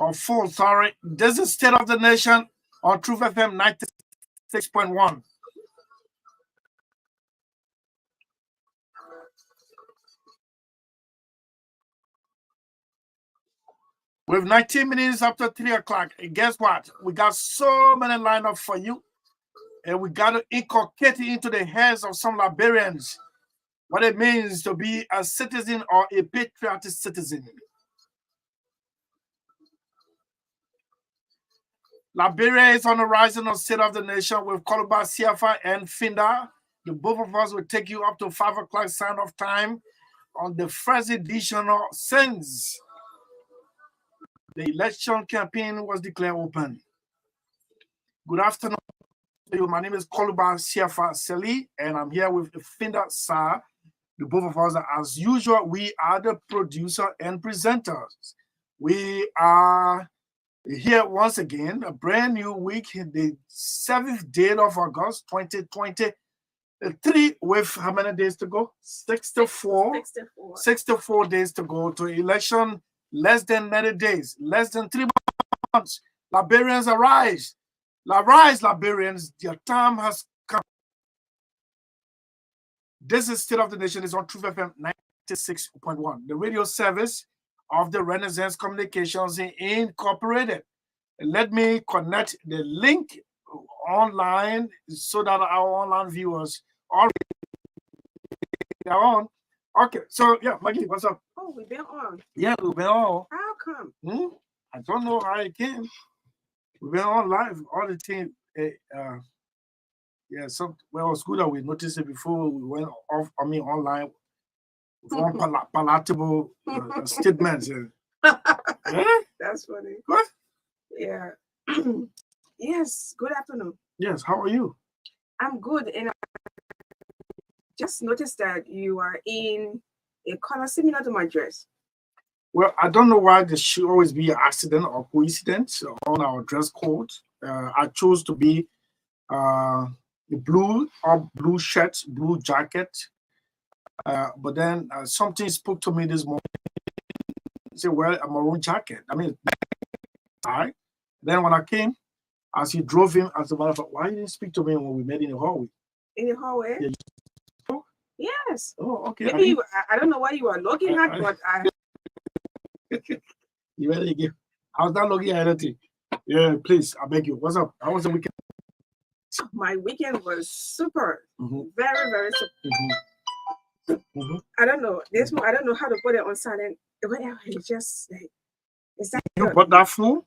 or full, sorry. This is State of the Nation on Truth FM 96.1. We have 19 minutes after 3 o'clock. And guess what? We got so many lineup for you. And we got to inculcate it into the heads of some Liberians what it means to be a citizen or a patriotic citizen. Liberia is on the rise on State of the Nation with Koluba, Siafa, and Finda. The both of us will take you up to 5 o'clock sign-off time on the first edition of since the election campaign was declared open. Good afternoon. My name is Koluba Siafa SELLEE, and I'm here with Finda SAAH. The both of us, as usual, we are the producer and presenters. We are here once again, a brand new week, the 7th day of August 2023, with how many days to go? 64. 64 days to go to election, less than 90 days, less than 3 months. Liberians arise. Arise, Liberians, your time has come. This is State of the Nation. Is on Truth FM 96.1, the radio service of the Renaissance Communications Incorporated. Let me connect the link online so that our online viewers are on. Okay, so yeah, Maggie, what's up? Oh, we've been on. Yeah, we've been on. How come? I don't know how it came. We've been on live all the time. Yeah, well, it's good that we noticed it before we went off. I mean, online. One palatable statements. That's funny. What? Yeah. Yes. Good afternoon. Yes. How are you? I'm good, and I just noticed that you are in a color similar to my dress. Well, I don't know why there should always be an accident or coincidence on our dress code. I chose to be the blue shirt, blue jacket. But then something spoke to me this morning. I said, well, a maroon jacket. I mean, all right. Then when I came, as he drove in, as a matter of fact, why didn't you speak to me when we met in the hallway? In the hallway? Yeah. Yes. Oh, okay. Maybe I don't know what you are looking at, but I. You ready again? I was not looking at anything. Yeah, please, I beg you. What's up? How was the weekend? My weekend was super. Very, very super. I don't know. This one, I don't know how to put it on silent. It's just like, is that you bought that phone?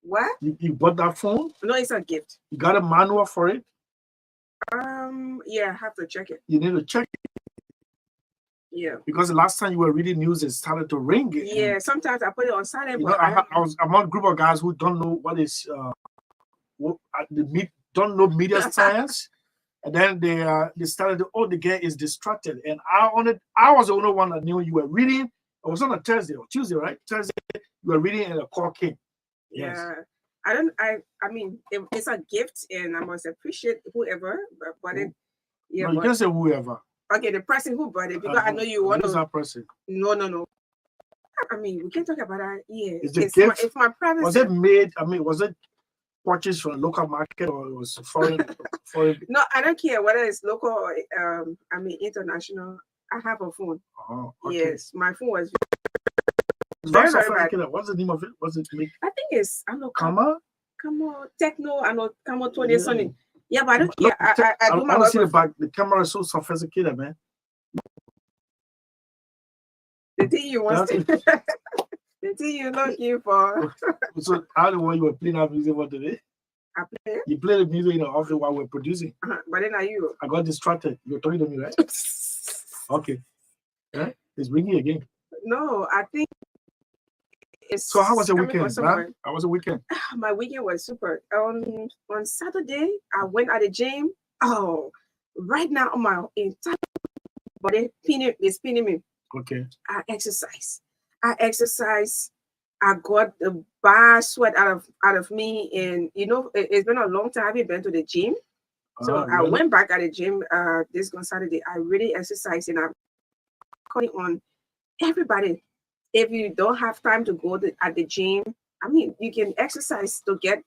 What? You bought that phone? No, it's a gift. You got a manual for it? Yeah, I have to check it. You need to check it. Yeah. Because the last time you were reading news, it started to ring. Yeah, sometimes I put it on silent. You know, I was among a group of guys who don't know what is don't know media science. And then they started to, the guy is distracted. And I was the only one that knew you were reading. It was on a Thursday or Tuesday, right? Thursday, you were reading and a call came. Yeah. Yes. I mean, it's a gift and I must appreciate whoever bought it. Yeah. No, you can say whoever. Okay, the person who bought it, because I know you want to. Who's that person? No. I mean, we can't talk about that. Yeah. It's my privacy. Was it made, was it purchased from a local market or it was foreign? No, I don't care whether it's local or international. I have a phone. Oh, okay. Yes, my phone was very bad. What's the name of it? What's it make? I think it's Kama Techno. I know Kama 20 something. Yeah, but I don't care. I do my work. See the back. The camera is so sophisticated, man. The thing you want to, the thing you're looking for. So, how the one you were playing that music for today? I play. You play the music in the office while we're producing. But then I got distracted. You're talking to me, right? Okay. Yeah, it's ringing again. No, I think it's. So how was your weekend, man? How was the weekend? My weekend was super. On Saturday, I went at the gym. Oh, right now on my entire body is pinning me. Okay. I exercise. I got the bar sweat out of me, and it's been a long time I haven't been to the gym. So I went back at the gym this Saturday. I really exercised, and I'm calling on everybody. if you don't have time to go at the gym, I mean, you can exercise to get,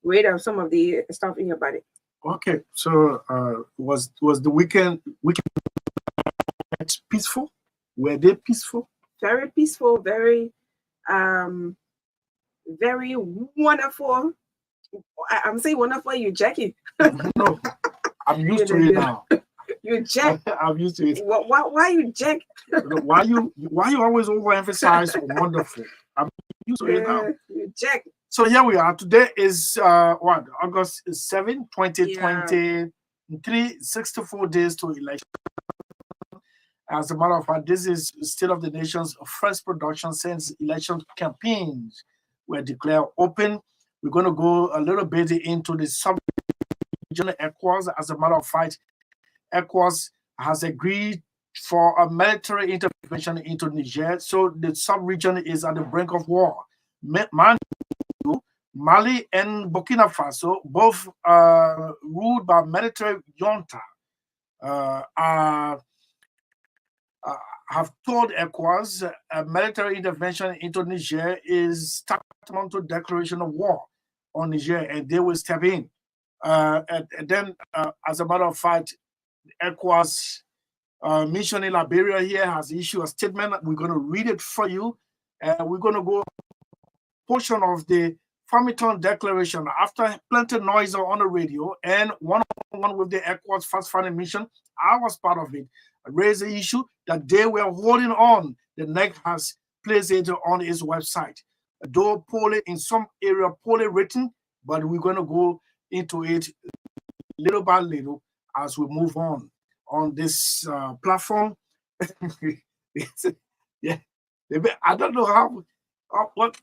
rid of some of the stuff in your body. Okay, so was the weekend peaceful? Were they peaceful? Very peaceful, very very wonderful. I'm saying wonderful. You Jackie? No, I'm used to it now. You Jack? I'm used to it. Why you Jack? Why you always overemphasize wonderful? I'm used to it now. You Jack. So here we are. Today is August 7, 2023, 64 days to election. As a matter of fact, this is State of the Nation's first production since election campaigns were declared open. We're going to go a little bit into the sub-regional ECOWAS. As a matter of fact, ECOWAS has agreed for a military intervention into Niger. So the sub-region is at the brink of war. Mali and Burkina Faso, both ruled by military junta, have told ECOWAS a military intervention into Niger is tantamount to declaration of war on Niger, and they will step in. And then, as a matter of fact, ECOWAS mission in Liberia here has issued a statement. We're going to read it for you. We're going to go portion of the Farmington Declaration after plenty noise on the radio and one-on-one with the ECOWAS fast-finding mission. I was part of it. I raised the issue that they were holding on. The NEC has placed it on its website. Though poorly in some area, poorly written, but we're going to go into it little by little as we move on this platform. Yeah, I don't know how. What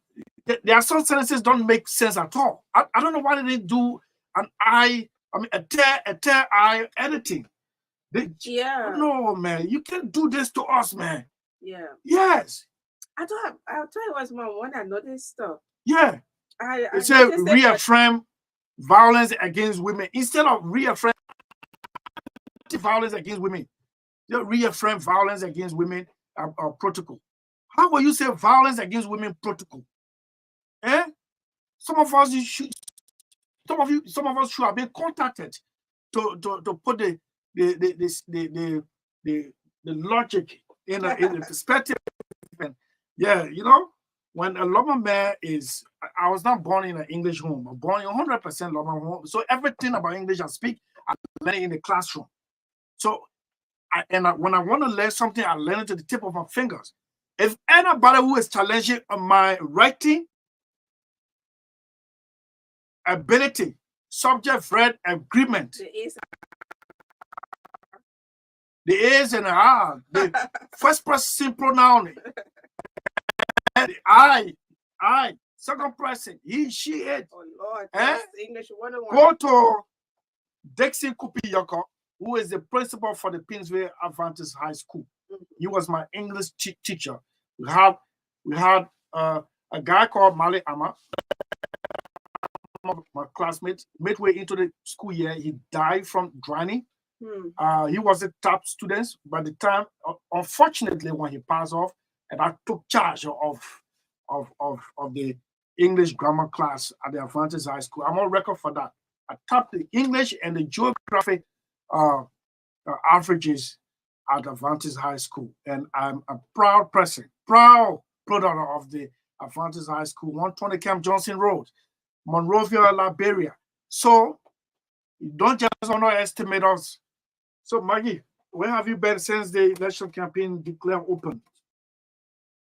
there are some sentences don't make sense at all. I don't know why they didn't do a tear eye editing. No, man, you can't do this to us, man. Yeah. Yes. I thought it was my one that noticed stuff. Yeah. It said reaffirm violence against women instead of reaffirm violence against women. You reaffirm violence against women protocol. How will you say violence against women protocol? Eh? Some of us should have been contacted to put the logic in a perspective. Yeah, when a Loma man is, I was not born in an English home. I'm born in 100% Loma home. So everything about English I speak, I learn it in the classroom. So when I want to learn something, I learn it to the tip of my fingers. If anybody who is challenging my writing ability, subject verb agreement, the A's and the R, the first person pronoun, and I, second person, he, she, it. Oh Lord, English 101. Go to Dixon Kupiyoko, who is the principal for the Pinsville Adventist High School. He was my English teacher. We had a guy called Mali Ama, my classmate. Midway into the school year, he died from drowning. He was a top student. By the time, unfortunately, when he passed off, and I took charge of the English grammar class at the Adventist High School. I'm on record for that. I topped the English and the geography averages at Adventist High School, and I'm a proud person, proud product of the Adventist High School, 120 Camp Johnson Road, Monrovia, Liberia. So don't just underestimate us. So Maggie, where have you been since the election campaign declared open?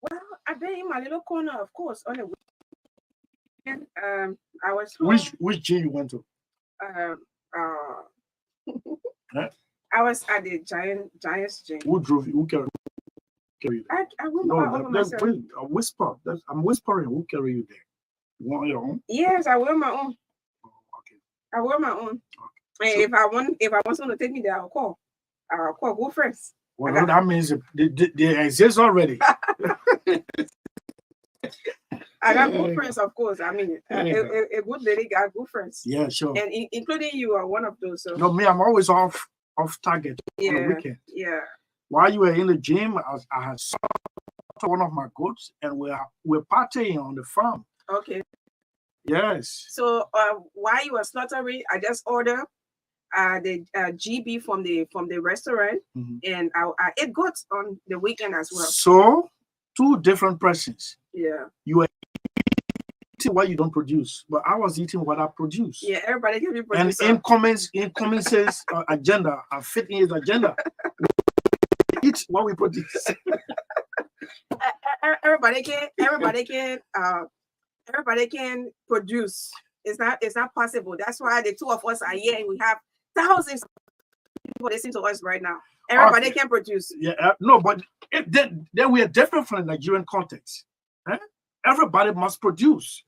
Well, I've been in my little corner, of course, on the weekend. I was home. Which gym you went to? Huh? I was at the Giants gym. Who drove you? Who carried you? I went by myself. Wait, whisper. I'm whispering. Who carried you there? You want your own? Yes, I wear my own. Oh, okay. I wear my own. Okay. And so, if I want someone to take me there, I'll call. Go first. Well, that means they exist already. I got good friends, of course. I mean, a good lady got good friends. Yeah, sure. And including you are one of those. So. No, me, I'm always off target on the weekend. Yeah. While you were in the gym, I had one of my goats, and we're partying on the farm. Okay. Yes. So while you were slaughtering, I just ordered the GB from the restaurant, and I ate goats on the weekend as well. So, two different persons. Yeah. You were eating what you don't produce, but I was eating what I produce. Yeah, everybody can be producer. And in Cummins' agenda, I fit in his agenda. We eat what we produce. Everybody can produce. It's not possible. That's why the two of us are here, and we have thousands of people listening to us right now. Everybody can produce. Yeah, no, but then we are different from the Nigerian context. Everybody must produce.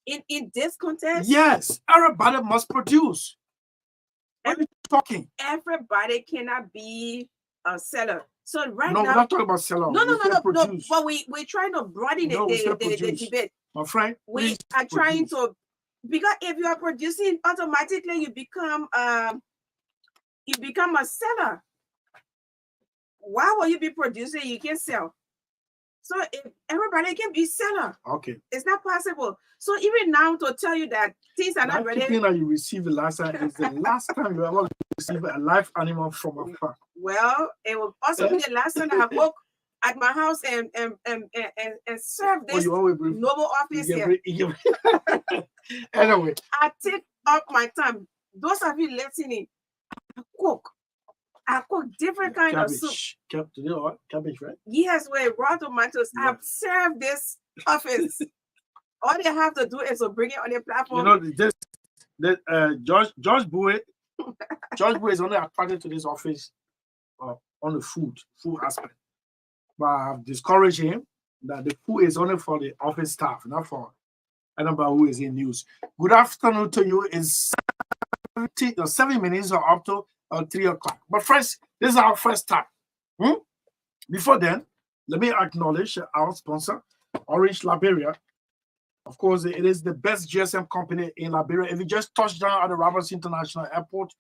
In this context? Yes, everybody must produce. What are you talking? Everybody cannot be a seller. So now, we're not talking about seller. No. But we're trying to broaden the debate. My friend, we are trying to, because if you are producing, automatically you become a seller. Why will you be producing? You can sell. So if everybody can be seller. Okay. It's not possible. So even now to tell you that things are not ready. The thing that you received the last time is the last time you ever received a live animal from a farm. Well, it will also be the last time I woke at my house and serve this noble office here. Anyway. I take up my time. Those of you listening, I cook different kind of soup. Cabbage, right? Yes, with raw tomatoes. Yeah. I've served this office. All they have to do is to bring it on the platform. You know, George Bowie is only attracted to this office on the food aspect. But I've discouraged him that the food is only for the office staff, not for anybody who is in news. Good afternoon to you. It's 7 minutes or up to 3 o'clock. But first, this is our first time. Before then, let me acknowledge our sponsor, Orange Liberia. Of course, it is the best GSM company in Liberia. If you just touch down at the Roberts International Airport,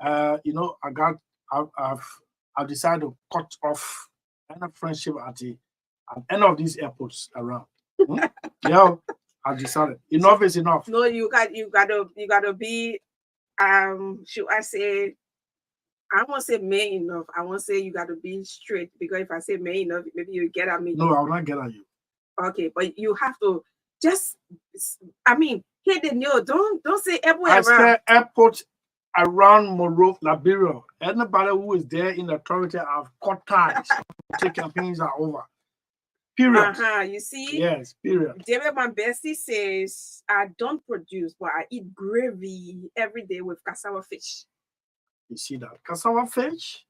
I've decided to cut off any friendship at any of these airports around. Yeah, I've decided enough is enough. No, you gotta be should I say, I won't say man enough. I won't say you gotta be straight, because if I say man enough, maybe you get at me. No, I will not get at you. Okay, but you have to just, hit the nail. Don't say everywhere I around. said airport around Monroe, Liberia. Anybody who is there in the authority have cut ties. The campaigns are over. Period. You see? Yes, period. David, my bestie says, I don't produce, but I eat gravy every day with cassava fish. You see that? Cassava fish?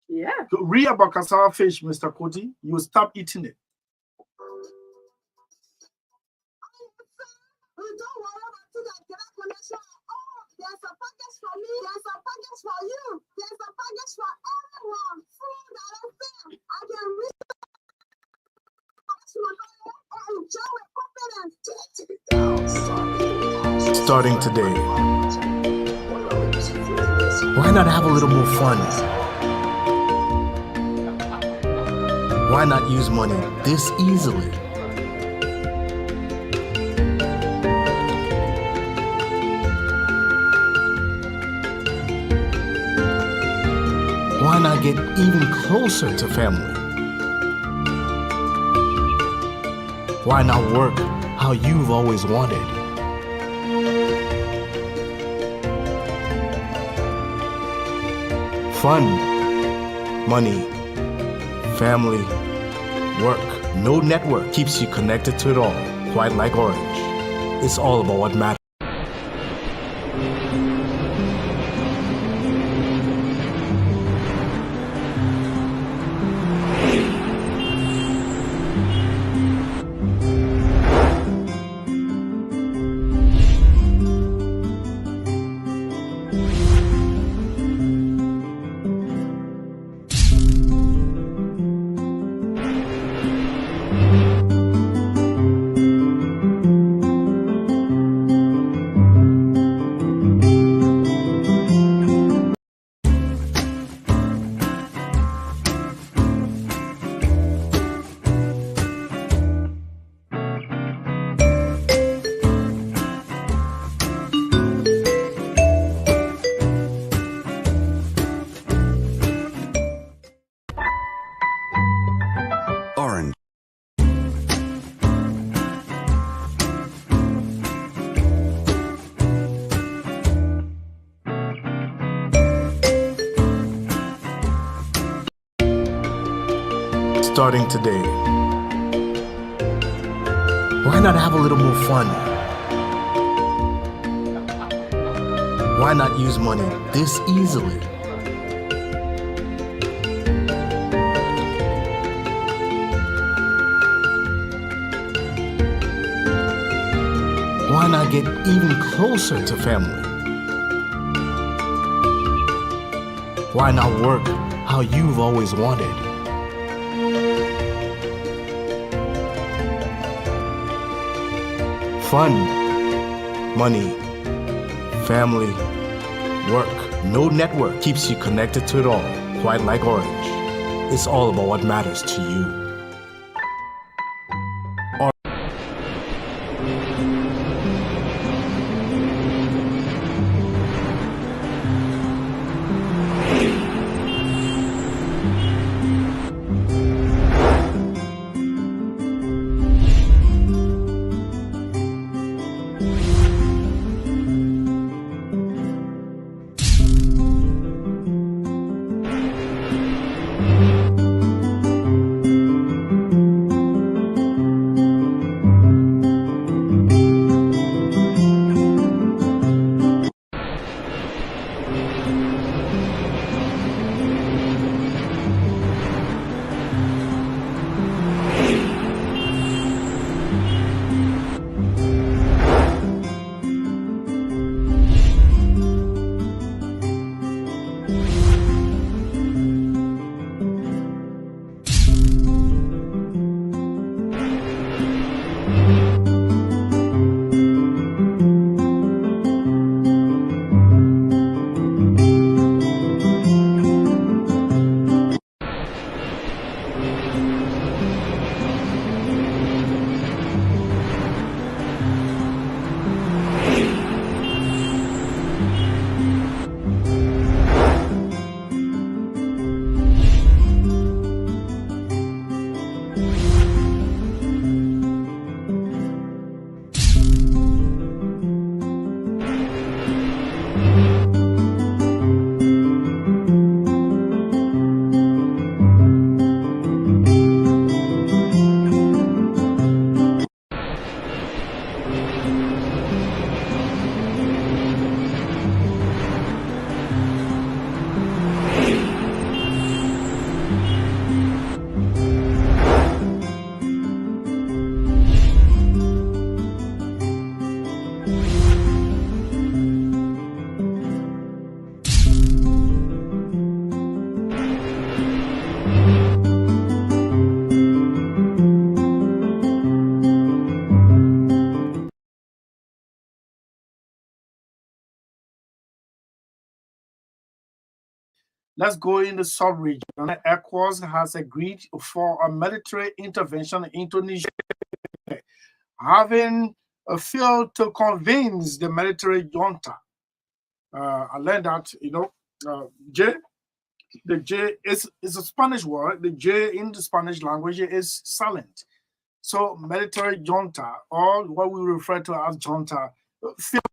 Yeah. Read about cassava fish, Mr. Cody. You will stop eating it. There's a package for me. There's a package for you. There's a package for everyone. Food that I feel. I can reach Starting today, why not have a little more fun? Why not use money this easily? Why not get even closer to family? Why not work how you've always wanted? Fun, money, family, work. No network keeps you connected to it all, quite like Orange. It's all about what matters. starting today. Why not have a little more fun? Why not use money this easily? Why not get even closer to family? Why not work how you've always wanted? Fun, money, family, work. No network keeps you connected to it all, quite like Orange. It's all about what matters to you. Let's go in the sub-region. ECOWAS has agreed for a military intervention into Niger, having failed to convince the military junta. I learned that, the J is a Spanish word. The J in the Spanish language is silent. So military junta, or what we refer to as junta, failed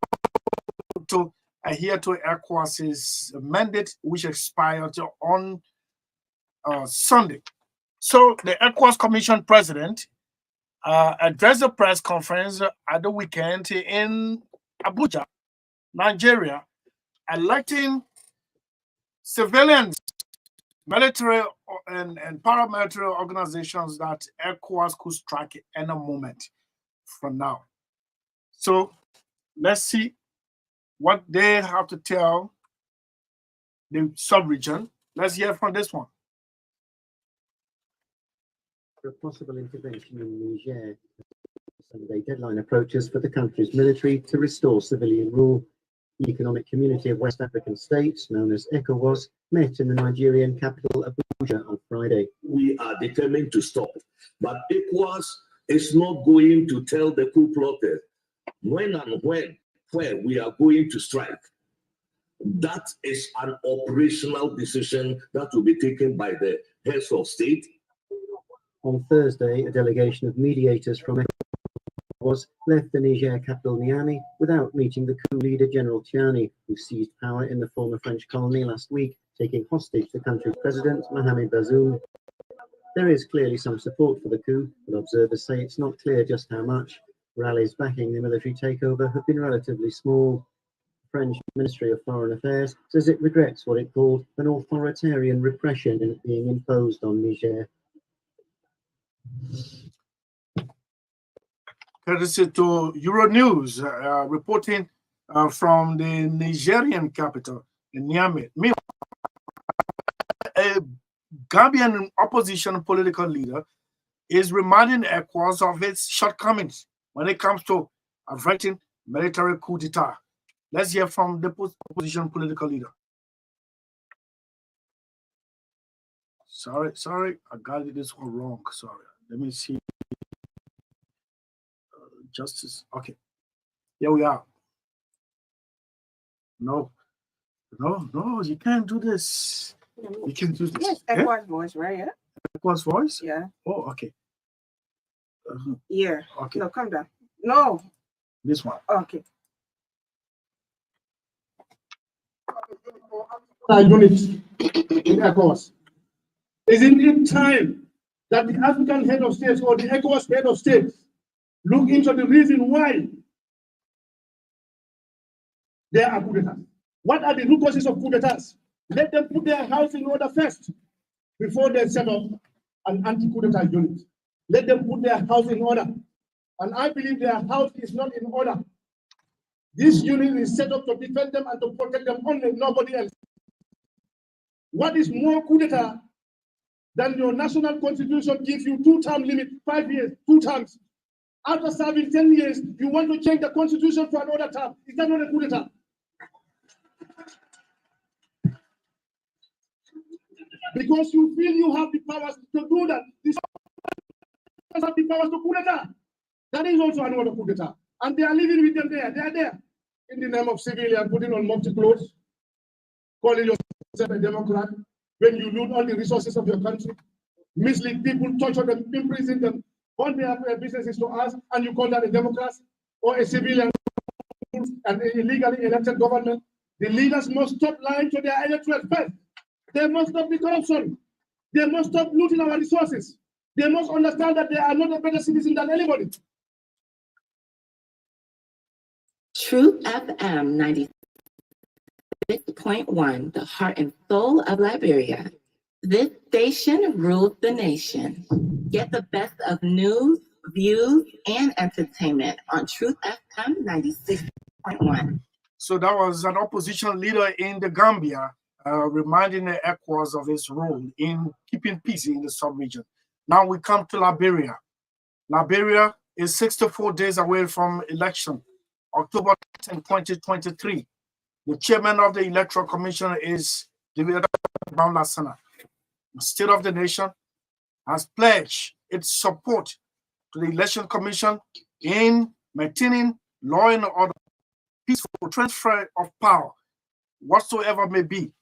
to adhere to ECOWAS's mandate, which expired on Sunday. So the ECOWAS Commission President addressed a press conference at the weekend in Abuja, Nigeria, electing civilians, military and paramilitary organizations that ECOWAS could strike at any moment from now. So let's see what they have to tell the sub-region. Let's hear from this one. For a possible intervention in Niger, Sunday deadline approaches for the country's military to restore civilian rule. The Economic Community of West African States, known as ECOWAS, met in the Nigerian capital Abuja on Friday. We are determined to stop, but ECOWAS is not going to tell the coup plotters when and where we are going to strike. That is an operational decision that will be taken by the heads of state. On Thursday, a delegation of mediators from ECOWAS left the Niger capital Niamey without meeting the coup leader General Tiani, who seized power in the former French colony last week, taking hostage the country's president, Mohamed Bazoum. There is clearly some support for the coup, but observers say it's not clear just how much. Rallies backing the military takeover have been relatively small. The French Ministry of Foreign Affairs says it regrets what it called an authoritarian repression being imposed on Niger. Courtesy to Euronews, reporting from the Nigerian capital, in Niamey. Meanwhile, a Gambian opposition political leader is reminding ECOWAS of its shortcomings when it comes to averting military coup d'etat. Let's hear from the opposition political leader. Sorry, I got this one wrong. Sorry. Let me see. Justice. Okay. Here we are. No, you can't do this. You can do this. Yes, ECOWAS voice, right? Yeah. ECOWAS voice? Yeah. Oh, okay. Yeah. Okay. No, calm down. No. This one. Okay. Units in ECOWAS. Isn't it time that the African head of states or the ECOWAS head of states look into the reason why there are coup d'etats? What are the root causes of coup d'etats? Let them put their house in order first before they set up an anti-coup d'etat unit. Let them put their house in order. And I believe their house is not in order. This unit is set up to defend them and to protect them only, nobody else. What is more coup d'etat than your national constitution gives you 2-term limit, 5 years, 2 terms. After serving 10 years, you want to change the constitution for another term. Is that not a coup d'etat? Because you feel you have the powers to do that. This have the powers to coup d'etat. That is also another coup d'etat. And they are living with them there. They are there. In the name of civilian, putting on multi-clothes, calling yourself a Democrat, when you loot all the resources of your country, mislead people, torture them, imprison them, all their businesses to us, and you call that a Democrat or a civilian and illegally elected government. The leaders must stop lying to their electorate first. They must stop the corruption. They must stop looting our resources. They must understand that they are not a better citizen than anybody. Truth FM 96.1, the heart and soul of Liberia. This station rules the nation. Get the best of news, views, and entertainment on Truth FM 96.1. So that was an opposition leader in the Gambia, reminding the ECOWAS of its role in keeping peace in the sub-region. Now we come to Liberia. Liberia is 64 days away from election, October 10, 2023. The chairman of the Electoral Commission is David Brown-Lassana. The State of the Nation has pledged its support to the Election Commission in maintaining law and order, peaceful transfer of power, whatsoever may be,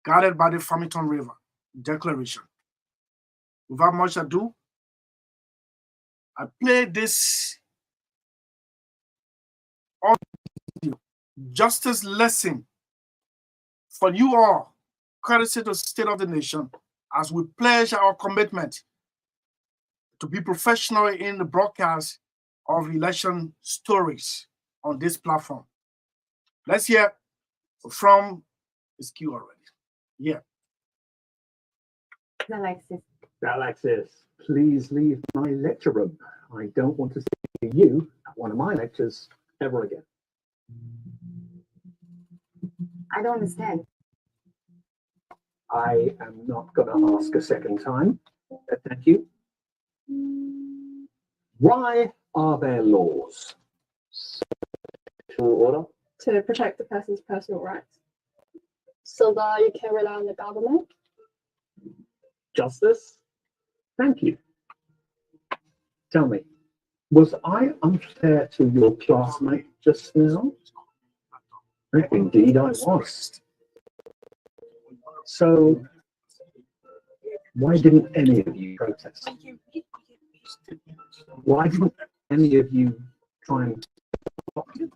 guarded by the Farmington River Declaration. Without much ado, I play this audio, justice lesson for you all, courtesy to the State of the Nation, as we pledge our commitment to be professional in the broadcast of election stories on this platform. Let's hear from this queue already. Yeah. Alexis, please leave my lecture room. I don't want to see you at one of my lectures ever again. I don't understand. I am not going to ask a second time. Thank you. Why are there laws? Order. To protect the person's personal rights. So that you can rely on the government. Justice. Thank you. Tell me, was I unfair to your classmate just now? Indeed, I was. So, why didn't any of you protest? Why didn't any of you try and stop it?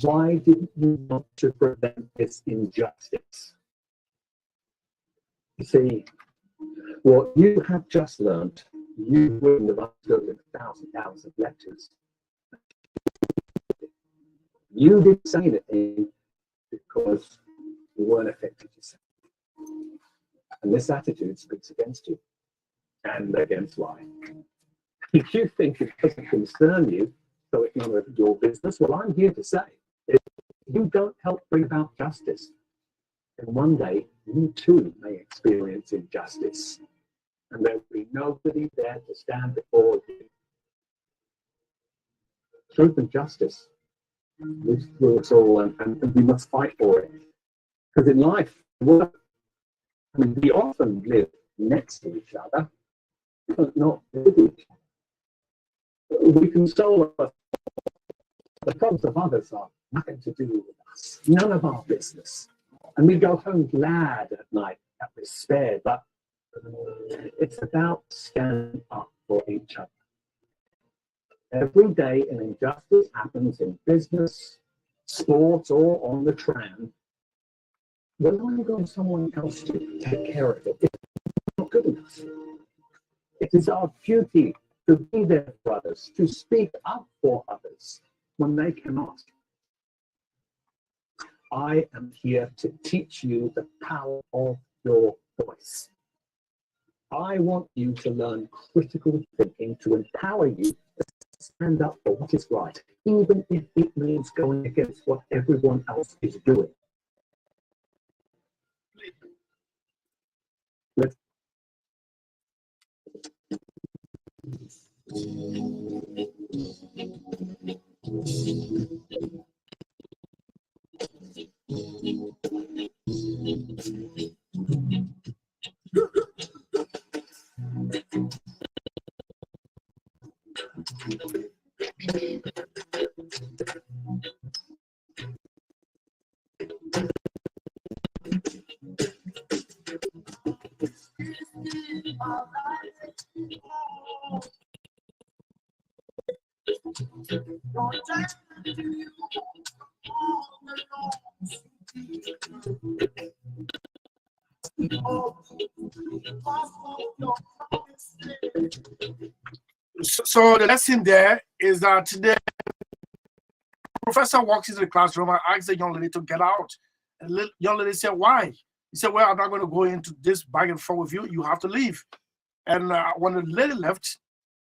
Why didn't you want to prevent this injustice? You see, what you have just learned, you wouldn't have understood in 1,000 hours of lectures. You didn't say anything because you weren't effective yourself. And this attitude speaks against you and against life. If you think it doesn't concern you, so it's none of your business, well, I'm here to say, if you don't help bring about justice, then one day you too may experience injustice, and there will be nobody there to stand before you. Truth and justice rule us all, and we must fight for it. Because in life, work, I mean, we often live next to each other, but not with each other. We console us. The problems of others are nothing to do with us, none of our business. And we go home glad at night that we're spared, but it's about standing up for each other. Every day an injustice happens in business, sports, or on the tram. We're relying on someone else to take care of it. It's not good enough. It is our duty to be there for others, to speak up for others when they cannot. I am here to teach you the power of your voice. I want you to learn critical thinking to empower you to stand up for what is right, even if it means going against what everyone else is doing. Let's So the lesson there is that the professor walks into the classroom and asks the young lady to get out. And the young lady said, why? He said, well, I'm not going to go into this back and forth with you. You have to leave. And when the lady left,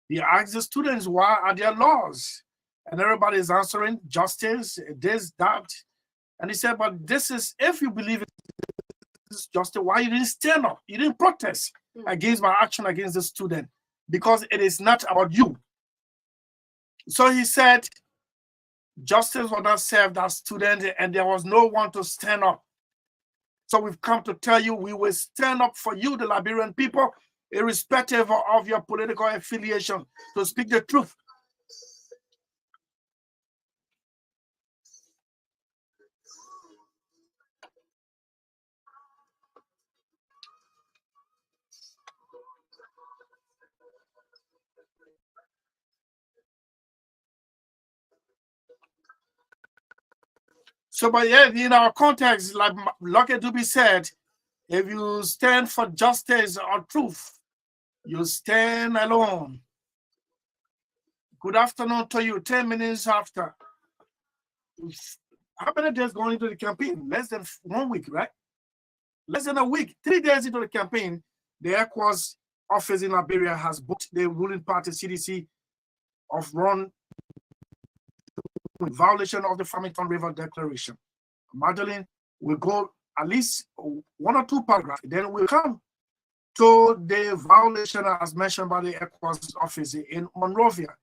he asked the students, why are there laws? And everybody is answering, justice, this, that. And he said, but this is, if you believe it is justice, why you didn't stand up? You didn't protest against my action against the student, because it is not about you. So he said, justice will not serve that student, and there was no one to stand up. So we've come to tell you, we will stand up for you, the Liberian people, irrespective of your political affiliation, to speak the truth. So, but yeah, in our context, like Lucky Dube said, if you stand for justice or truth, you stand alone. Good afternoon to you, 10 minutes after. How many days going into the campaign? Less than 1 week, right? Less than a week. 3 days into the campaign, the ECOWAS office in Liberia has booked the ruling party CDC of run in violation of the Farmington River Declaration. Magdalene will go at least 1 or 2 paragraphs, then we'll come to the violation as mentioned by the ECOWAS office in Monrovia.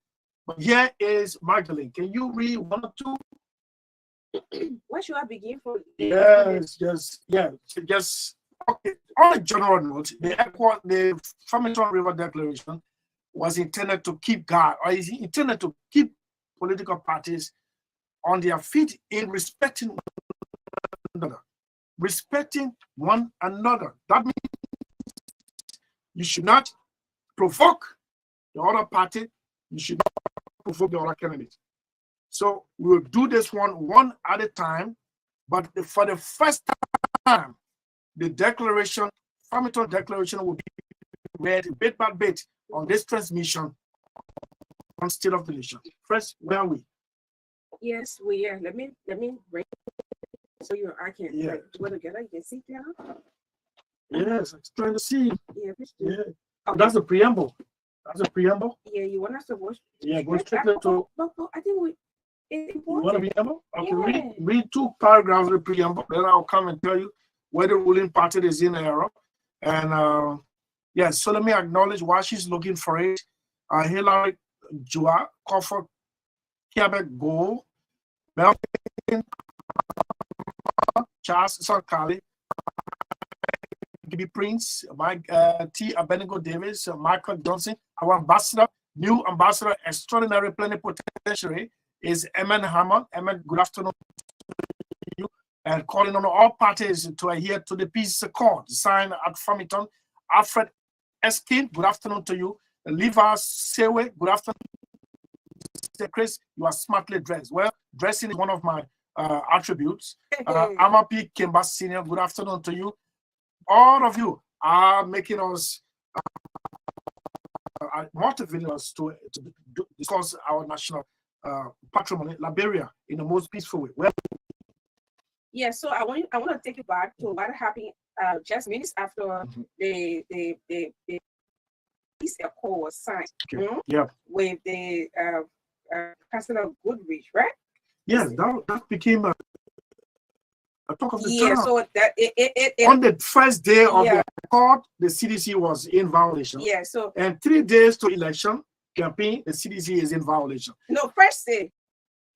But here is Magdalene. Can you read 1 or 2? Where should I begin from? Yes, okay. On a general note, the Farmington River Declaration was intended to keep guard, or is intended to keep political parties on their feet in respecting one another. Respecting one another. That means you should not provoke the other party. You should not provoke the other candidate. So we'll do this one at a time. But for the first time, the declaration Farmington Declaration will be read bit by bit on this transmission on State of the Nation. First, where are we? Yes, we are. Let me bring so I can Yeah. put together. You can see now. Yes, I'm trying to see. Yeah, Yeah. Oh, that's the preamble. That's a preamble. Yeah, you want us to watch? Yeah, go strictly to. But I think it's You want a important. preamble? Okay, Yeah. read 2 paragraphs of the preamble. Then I'll come and tell you where the ruling party is in error. And yeah, so let me acknowledge why she's looking for it. Hillary Joa, Crawford, Quebec Go, Melvin, Charles Sarkali, Gibby Prince, Mike T. Abednego Davis, Michael Johnson, our ambassador, new ambassador, extraordinary plenipotentiary is Eman Hammond. Eman, good afternoon to you. And calling on all parties to adhere to the peace accord signed at Farmington. Alfred Eskin, good afternoon to you. Levi Sewe, good afternoon. Chris, you are smartly dressed. Well, dressing is one of my attributes. Amapi Kimba Senior, good afternoon to you. All of you are making us motivating us to discuss our national patrimony, Liberia, in the most peaceful way. Well, yeah, so I want to take you back to what happened just minutes after the peace accord was signed. Yeah. With the Council of Goodrich, right? Yes, that became a talk of the Yeah, town. so that it On the first day of the accord, the CDC was in violation. Yeah, so and 3 days to election campaign, the CDC is in violation. No, first day.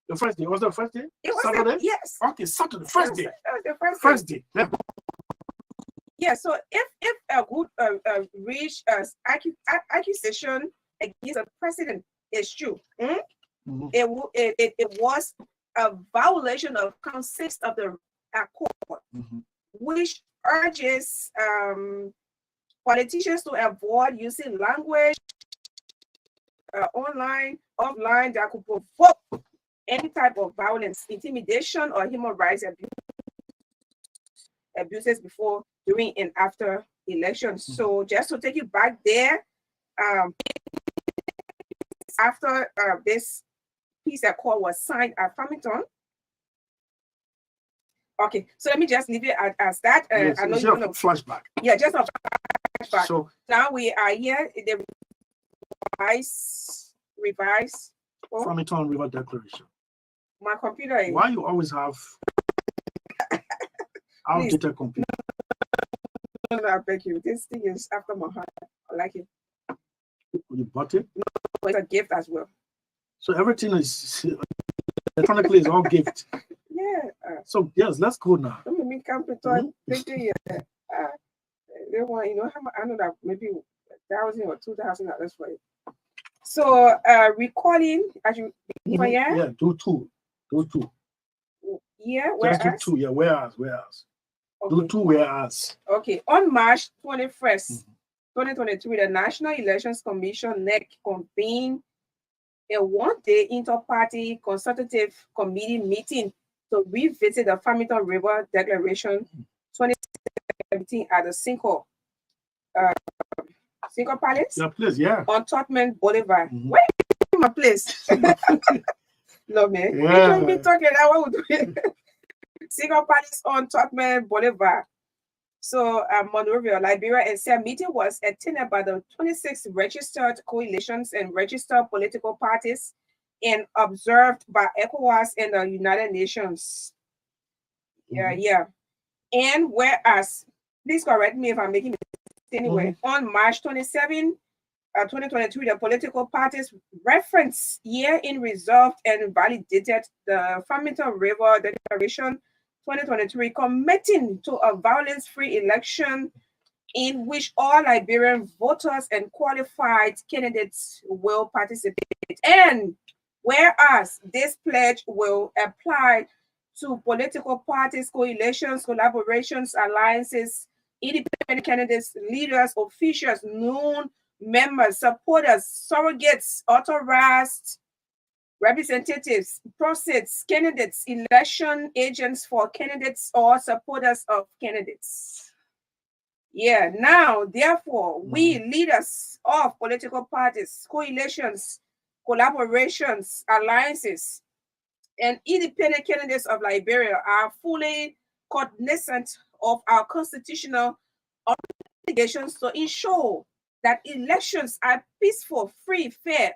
The first day was the first day. It was Saturday. Yes. Okay, Saturday. First day. The First day. Yeah. Yeah. So if a good reach accusation against a president is true, it was a violation of count 6 of the accord, which urges politicians to avoid using language online, offline that could provoke any type of violence, intimidation, or human rights abuses before, during, and after elections. So just to take you back there, after this peace accord was signed at Farmington. Okay, so let me just leave it as that. Yes, I know you're going to flashback. Yeah, just a flashback. So now we are here in the revised Farmington River Declaration. My computer is. Why you always have outdated computer? No, I beg you. This thing is after my heart. I like it. You bought it? No, it's a gift as well. So everything is electronically is all gift. Yeah. So yes, let's go now. Let me computer. They want, how much? I know that maybe $1,000 or $2,000 for it. So recalling as you do two. Yeah, whereas? Just do 2, yeah, whereas. Okay. Do 2 whereas. Okay, on March 21st, 2023, the National Elections Commission (NEC) convened a one-day inter-party consultative committee meeting to revisit the Farmington River Declaration 2017 at the Cinco Palace. Your place, yeah. On Totman Boulevard. Where is my place? No, man. Yeah. You don't be talking. I want to do it. Cinco Palace on Totman Boulevard. So, Monrovia, Liberia, and SAAH meeting was attended by the 26 registered coalitions and registered political parties and observed by ECOWAS and the United Nations. Yeah. And whereas, please correct me if I'm making mistakes anyway, on March 27, 2023, the political parties referenced year-in resolved and validated the Farmington River Declaration 2023, committing to a violence-free election in which all Liberian voters and qualified candidates will participate. And whereas this pledge will apply to political parties, coalitions, collaborations, alliances, independent candidates, leaders, officials, known members, supporters, surrogates, authorized representatives, proceeds, candidates, election agents for candidates or supporters of candidates. Yeah, now, therefore, we leaders of political parties, coalitions, collaborations, alliances, and independent candidates of Liberia are fully cognizant of our constitutional obligations to ensure that elections are peaceful, free, fair,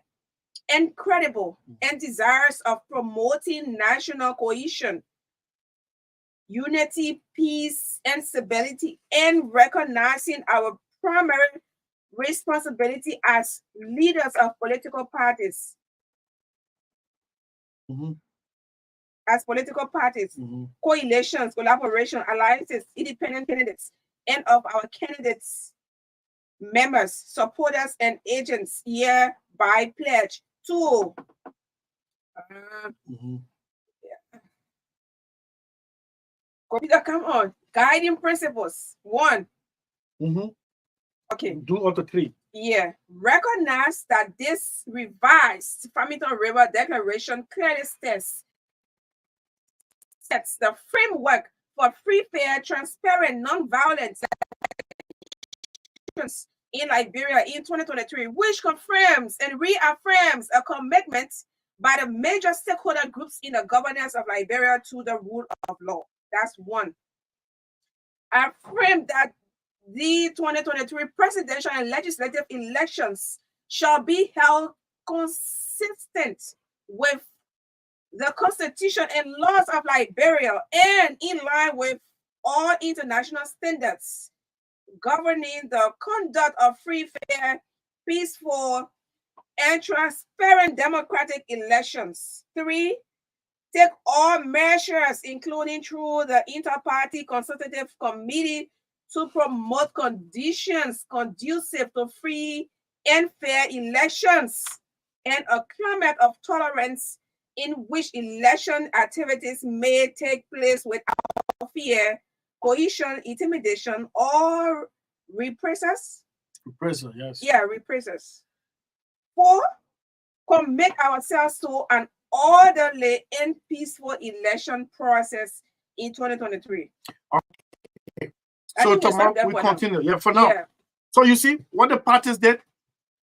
and credible, and desirous of promoting national cohesion, unity, peace, and stability, and recognizing our primary responsibility as leaders of political parties. As political parties, coalitions, collaboration, alliances, independent candidates, and of our candidates, members, supporters, and agents hereby pledge to computer, come on. Guiding principles. 1. Okay. Do all the 3. Yeah. Recognize that this revised Farmington River Declaration clearly sets the framework for free, fair, transparent, non-violent in Liberia in 2023, which confirms and reaffirms a commitment by the major stakeholder groups in the governance of Liberia to the rule of law. That's 1. Affirm that the 2023 presidential and legislative elections shall be held consistent with the Constitution and laws of Liberia and in line with all international standards governing the conduct of free, fair, peaceful, and transparent democratic elections. 3. Take all measures, including through the Inter-Party Consultative Committee, to promote conditions conducive to free and fair elections and a climate of tolerance in which election activities may take place without fear, coercion, intimidation, or repressors. Repressor, yes. Yeah, repressors. 4. Commit ourselves to an orderly and peaceful election process in 2023. Okay. So tomorrow we continue. Yeah, for now. Yeah. So you see what the parties did?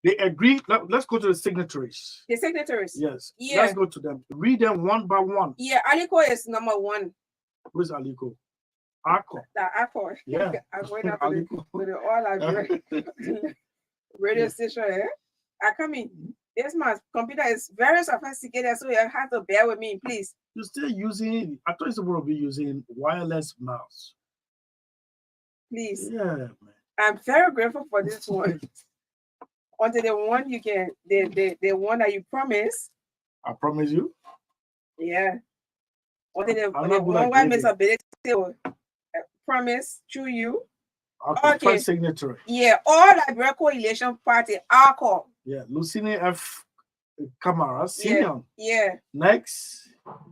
They agreed. Let's go to the signatories. The signatories? Yes. Yeah. Let's go to them. Read them one by one. Yeah, Aliko is number 1. Who's Aliko? Ako. The Ako. Yeah. I'm going up with the all radio station. I come in. This my computer is very sophisticated, so you have to bear with me, please. You're still using, I thought you were supposed to be using wireless mouse. Please. Yeah, man. I'm very grateful for this one. Until the one you can, the one that you promise. I promise you? Yeah. Until the one where Miss Ability will promise through you. Okay. First signatory. Yeah, all Liberia Coalition Party, ARCO. Yeah, Lucini F. Kamara, Senior. Yeah. Next.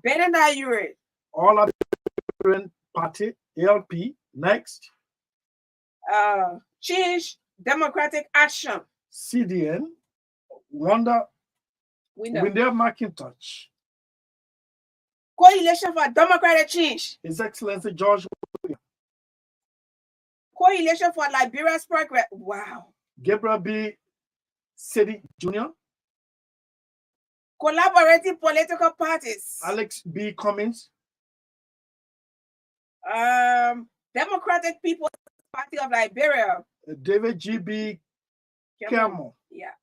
Benada Ure. All Liberian Party, ALP. Next. Change Democratic Action. CDN. Winder McIntosh. Coalition for Democratic Change. His Excellency George. Coalition for Liberia's Progress. Wow. Gabriel B. Sedi Jr. Collaborative political parties. Alex B. Cummins. Democratic People's Party of Liberia. David G. B. Campbell. Yeah.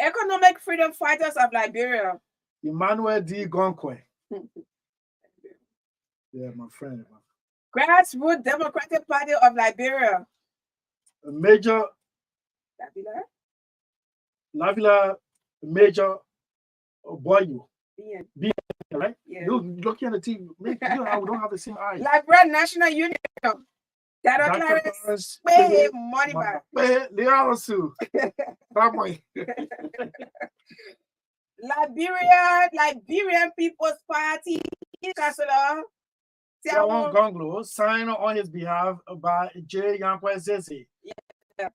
Economic Freedom Fighters of Liberia. Emmanuel D. Gonkwe. Yeah, my friend. Grassroots Democratic Party of Liberia. Major Lavila Major Boyu. B, right? Yeah. You looking at the TV. You and I don't have the same eyes. Liberia National Union. Dr. Clarence. Pay money back. They are also. Liberian People's Party. Councilor. Siawon Gonglo signed on his behalf by J. Yankwe Zeze. Yeah.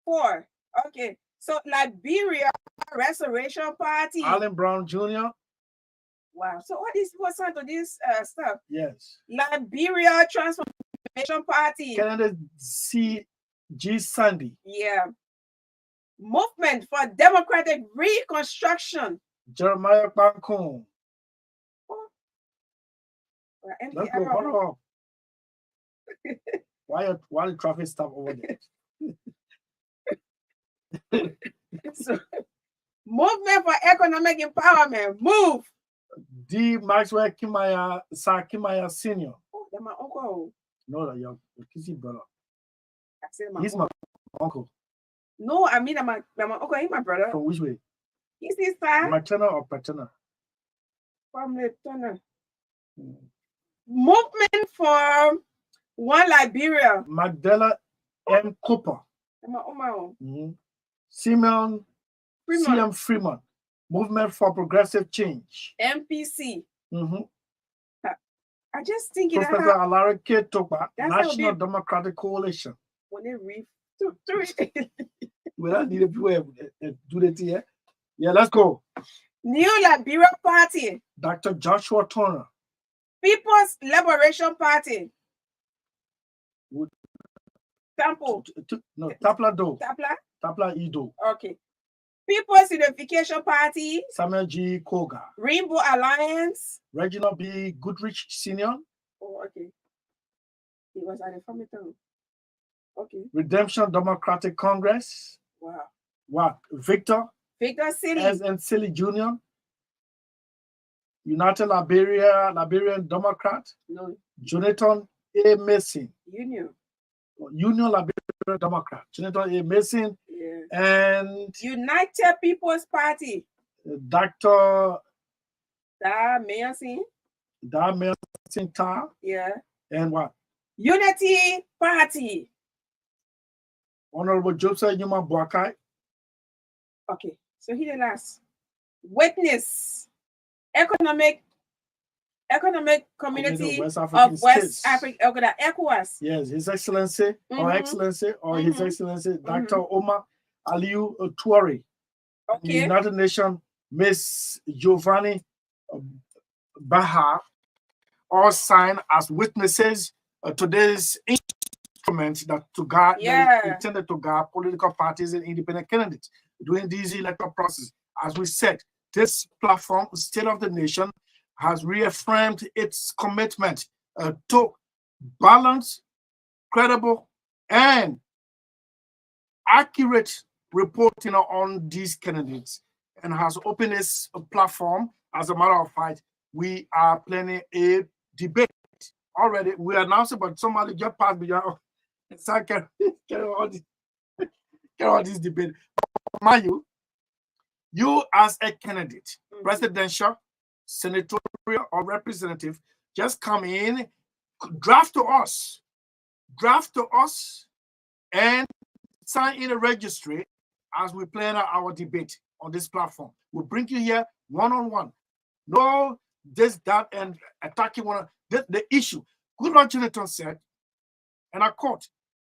4. Okay. So Liberia Restoration Party. Allen Brown Jr. Wow. So what is what's on to this stuff? Yes. Liberia Transformation Party. Candidate C.G. Sandy. Yeah. Movement for Democratic Reconstruction. Jeremiah Bankun. Let's go. Hold on. Why the traffic stop over there? So, Movement for Economic Empowerment. Move. D. Maxwell Kimaya, Sir Kimaya Sr. Oh, that's my uncle. No, your kissy brother. I said He's my uncle. No, I mean my uncle. He's my brother. From which way? He's his side. Maternal or paternal? From the tunnel. Movement for One Liberia. Magdalene M. Cooper. Simon C.M. Freeman. Movement for Progressive Change. MPC. I just think it. Professor Alari K. Topa, National Democratic Coalition. When they read we don't need people do that here. Yeah, let's go. New Liberia Party. Dr. Joshua Turner. People's Liberation Party. Temple. No, Tapla Do. Tapla? Tapla Ido. Okay. People's Unification Party. Samuel G. Koga. Rainbow Alliance. Reginald B. Goodrich Sr. Oh, okay. He was at the family town. Okay. Redemption Democratic Congress. Wow. What? Victor SELLEE. and SELLEE Jr. United Liberian Democrat. No. Jonathan A. Mason. Union Liberian Democrat. Jonathan A. Mason. Yeah. And United People's Party. Dr. Da Mason. Yeah. And what? Unity Party. Honorable Joseph Nyuma Boakai. Okay, so here the last. Witness. Economic Community of West Africa, ECOWAS. Yes, His Excellency or Excellency or His Excellency Dr. Omar Aliyu Tuari. Okay. The United Nations Miss Giovanni Baha all signed as witnesses today's instrument that intended to guard political parties and independent candidates during these electoral process. As we said, this platform, State of the Nation, has reaffirmed its commitment to balance, credible, and accurate reporting on these candidates, and has opened its platform. As a matter of fact, we are planning a debate already. We announced it, but somebody just passed beyond. So can all this debate. Mind you as a candidate, presidential, senatorial, or representative, just come in, draft to us, and sign in a registry as we plan our debate on this platform. We'll bring you here one-on-one. No, this, that, and attacking one. The issue. Goodluck Jonathan said, and I quote,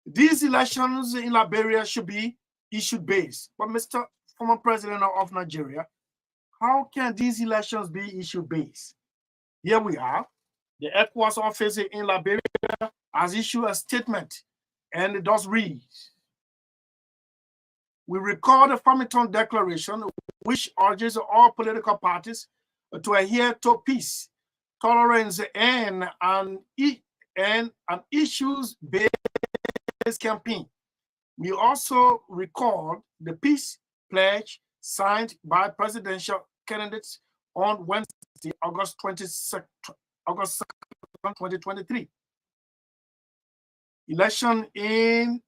these elections in Liberia should be issue-based. But Mr. Former President of Nigeria, how can these elections be issue-based? Here we are. The ECOWAS office in Liberia has issued a statement, and it does read, we record the Farmington Declaration, which urges all political parties to adhere to peace, tolerance, and an issues-based campaign. We also record the peace pledge signed by presidential candidates on Wednesday, August 2nd, 2023. Election in.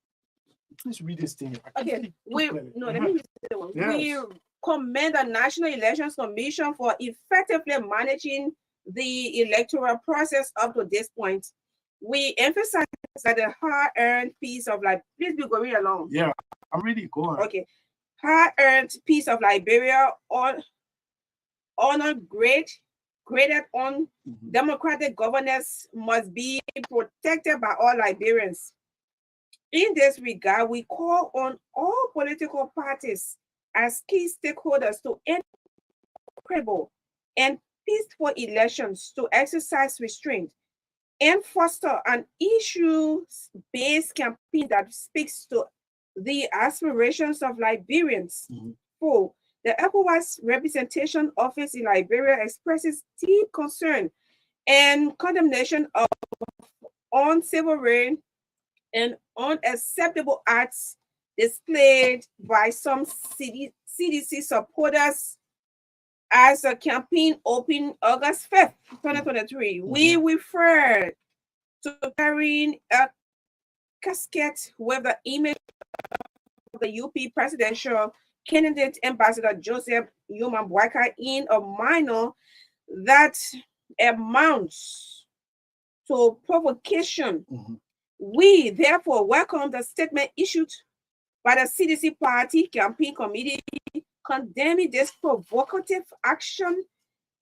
Please read this thing. Okay, let me read the one. Yes. We commend the National Elections Commission for effectively managing the electoral process up to this point. We emphasize that the hard-earned peace of life. Please be going along. Yeah, I'm really going. Okay, hard-earned peace of Liberia, graded on democratic governance must be protected by all Liberians. In this regard, we call on all political parties as key stakeholders to end credible and peaceful elections, to exercise restraint, and foster an issue-based campaign that speaks to the aspirations of Liberians. 4. The ECOWAS Representation Office in Liberia expresses deep concern and condemnation of unsavory and unacceptable acts displayed by some CDC supporters as a campaign opened August 5th, 2023. We refer to carrying a casket with the image of the UP presidential candidate Ambassador Joseph Yuma Boyka in a manner that amounts to provocation. We therefore welcome the statement issued by the CDC Party Campaign Committee condemning this provocative action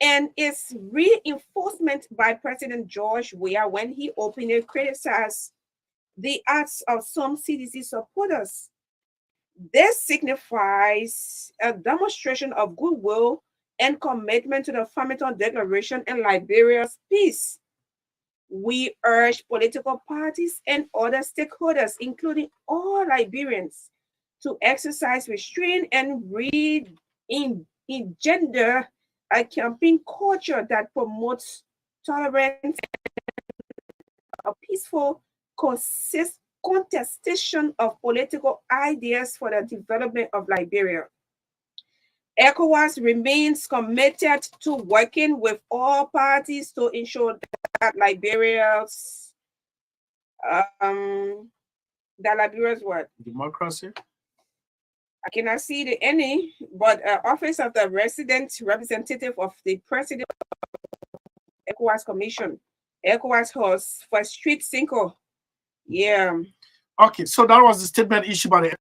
and its reinforcement by President George Weah when he openly criticized the acts of some CDC supporters. This signifies a demonstration of goodwill and commitment to the Farmington Declaration and Liberia's peace. We urge political parties and other stakeholders, including all Liberians, to exercise restraint and engender a campaign culture that promotes tolerance, a peaceful contestation of political ideas for the development of Liberia. ECOWAS remains committed to working with all parties to ensure that Liberia's what? Democracy. I cannot see the any, but Office of the Resident Representative of the President of ECOWAS Commission. ECOWAS hosts for Street Cinco. Yeah. Okay, so that was the statement issued by the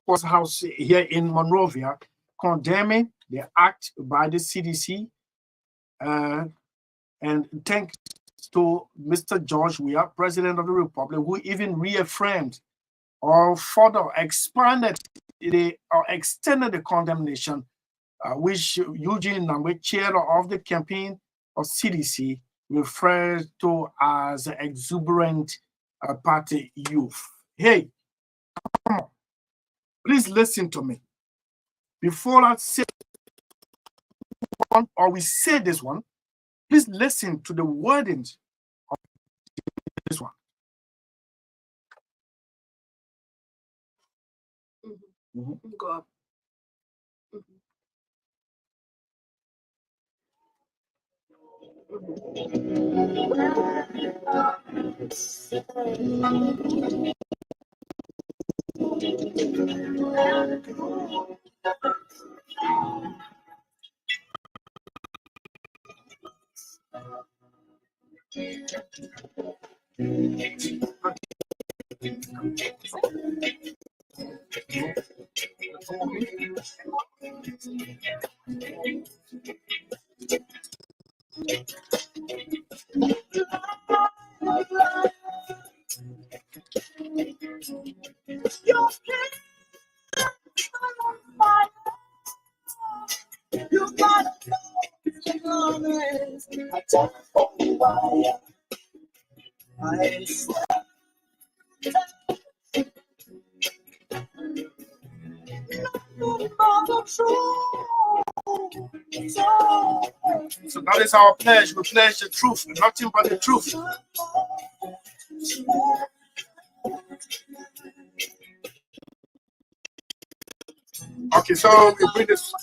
ECOWAS House here in Monrovia, condemning the act by the CDC, and thanks to Mr. George Weah, President of the Republic, who even reaffirmed or further expanded or extended the condemnation, which Eugene Nangwe, chair of the campaign of CDC, referred to as exuberant party youth. Hey, come on, please listen to me. Before I say one, or we say this one, please listen to the wordings of this one. Go up. So that is our pledge. We pledge the truth, nothing but the truth. Okay, so we bring this.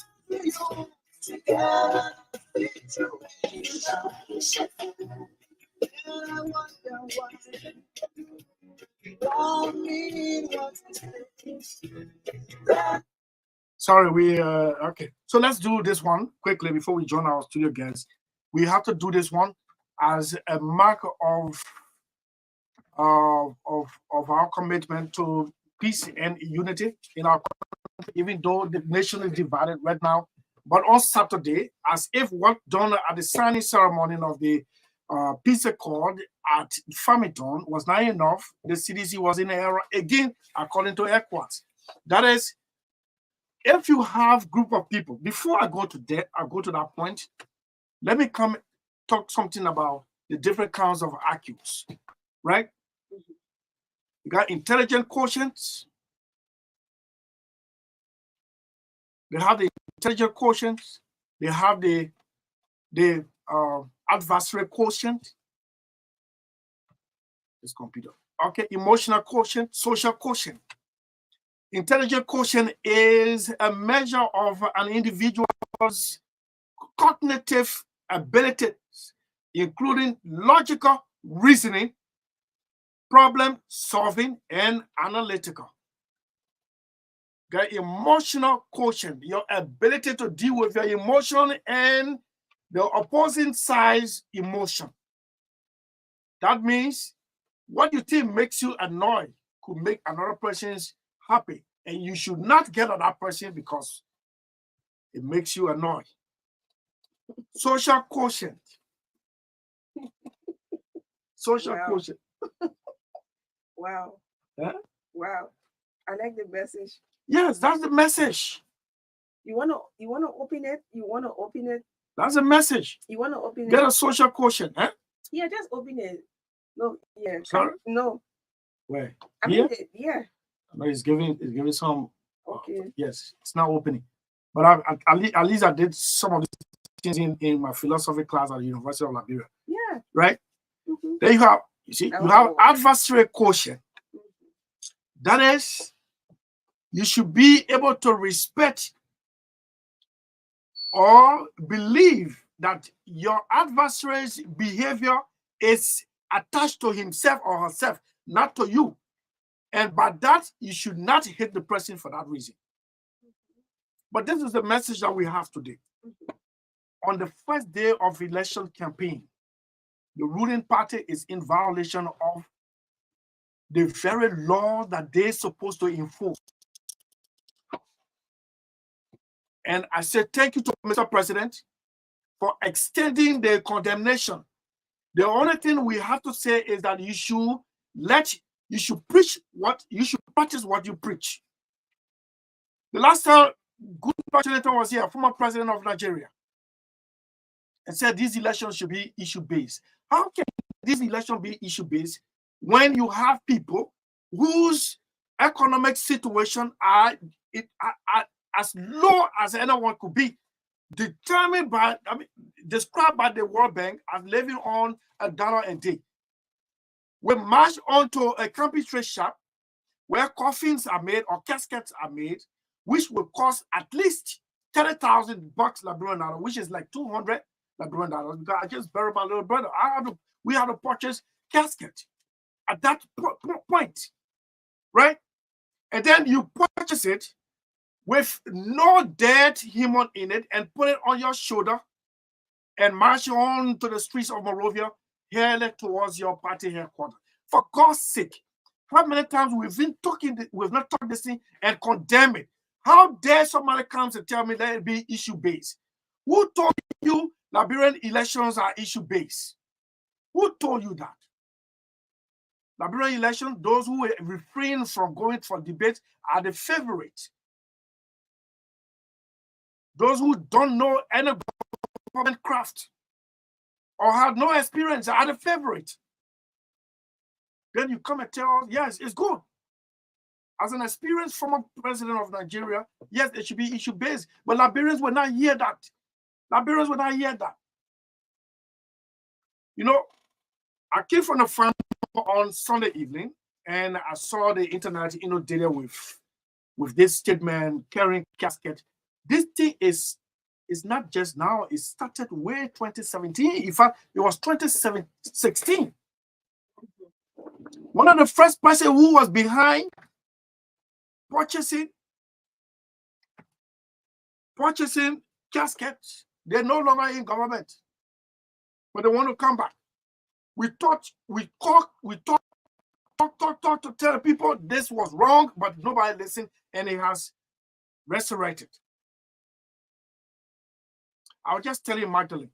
Sorry, we okay. So let's do this one quickly before we join our studio guests. We have to do this one as a mark of our commitment to peace and unity in our country, even though the nation is divided right now. But on Saturday, as if work done at the signing ceremony of the peace accord at Farmington was not enough, the CDC was in error again, according to ECOWAS. That is, if you have group of people, before I go to that point, let me come talk something about the different kinds of IQs, right? You got intelligent quotients. They have the intelligent quotients. They have the adversary quotient. This computer. Okay, emotional quotient, social quotient. Intelligent quotient is a measure of an individual's cognitive abilities, including logical reasoning, problem solving, and analytical. The emotional quotient, your ability to deal with your emotion and the opposing side's emotion. That means what you think makes you annoyed could make another person's happy, and you should not get at that person because it makes you annoyed. Social quotient. Social quotient. Wow. Huh? Wow. I like the message. Yes, that's the message. You wanna open it? You wanna open it? That's the message. You wanna open it? Get a social quotient, huh? Yeah, just open it. No, yeah. Sorry? No. Where? I Here? mean, yeah. No, it's giving some. Okay. Yes, it's not opening. But at least I did some of these things in my philosophy class at the University of Liberia. Yeah. Right? There you have. You see, you have adversary quotient. That is, you should be able to respect or believe that your adversary's behavior is attached to himself or herself, not to you. And by that, you should not hate the person for that reason. But this is the message that we have today. On the first day of election campaign, the ruling party is in violation of the very law that they're supposed to enforce. And I say thank you to Mr. President for extending the condemnation. The only thing we have to say is that you should practice what you preach. The last time Goodluck Jonathan was here, former president of Nigeria, and said these elections should be issue-based. How can this election be issue-based when you have people whose economic situation are as low as anyone could be, determined by, described by the World Bank as living on $1 a day? We march onto a camping trade shop where coffins are made or caskets are made, which will cost at least $30,000 Liberian dollars, which is like 200 Liberian dollars. Because I just buried my little brother. We had to purchase casket at that point, right? And then you purchase it with no dead human in it and put it on your shoulder and march on to the streets of Monrovia, headed towards your party headquarters. For God's sake, how many times we've not talked this thing and condemn it? How dare somebody comes and tell me that it be issue-based? Who told you Liberian elections are issue-based? Who told you that? Liberian elections, those who refrain from going for debate are the favorite. Those who don't know any government craft or have no experience are the favorite. Then you come and tell us, yes, it's good. As an experienced former president of Nigeria, yes, it should be issue-based. But Liberians will not hear that. Liberians will not hear that. You know, I came from the farm on Sunday evening, and I saw the internet inundated with this statement carrying casket. This thing is not just now. It started way 2017. In fact, it was 2016. One of the first person who was behind purchasing caskets, they're no longer in government, but they want to come back. We talk to tell people this was wrong, but nobody listened, and it has resurrected. I'll just tell you, Magdalene,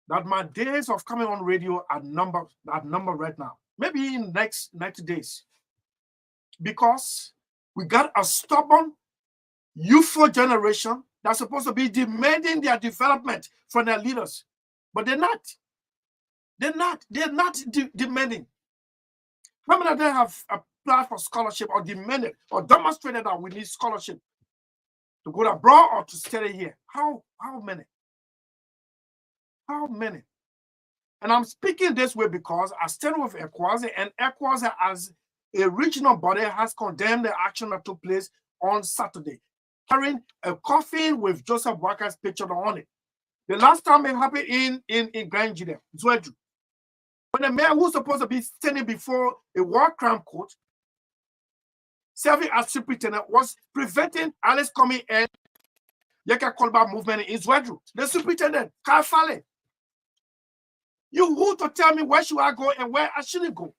that my days of coming on radio are numbered right now. Maybe in the next 90 days. Because we got a stubborn, youthful generation that's supposed to be demanding their development from their leaders. But they're not. They're not demanding. How many of them have applied for scholarship or demanded or demonstrated that we need scholarship to go abroad or to study here? How many? How many? And I'm speaking this way because I stand with ECOWAS, and ECOWAS as a regional body has condemned the action that took place on Saturday, carrying a coffin with Joseph Walker's picture on it. The last time it happened in Grand Judah, Zwedru, when a man who's supposed to be standing before a war crime court, serving as superintendent, was preventing Alice coming and Yeka Kolba movement in Zwedru. The superintendent, Kai Fale. You who to tell me where should I go and where I shouldn't go?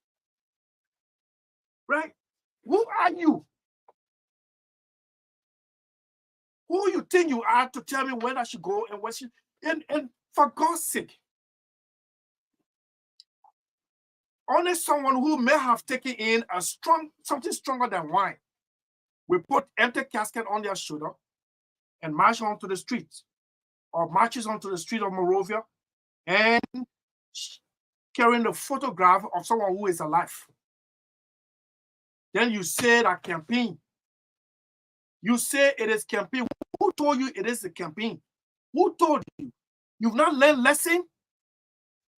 Right? Who are you? Who you think you are to tell me where I should go and where should and for God's sake. Only someone who may have taken in something stronger than wine will put empty casket on their shoulder and march onto the streets, or marches onto the street of Morovia and carrying the photograph of someone who is alive. Then you say that campaign. You say it is campaign. Who told you it is a campaign? Who told you? You've not learned lesson?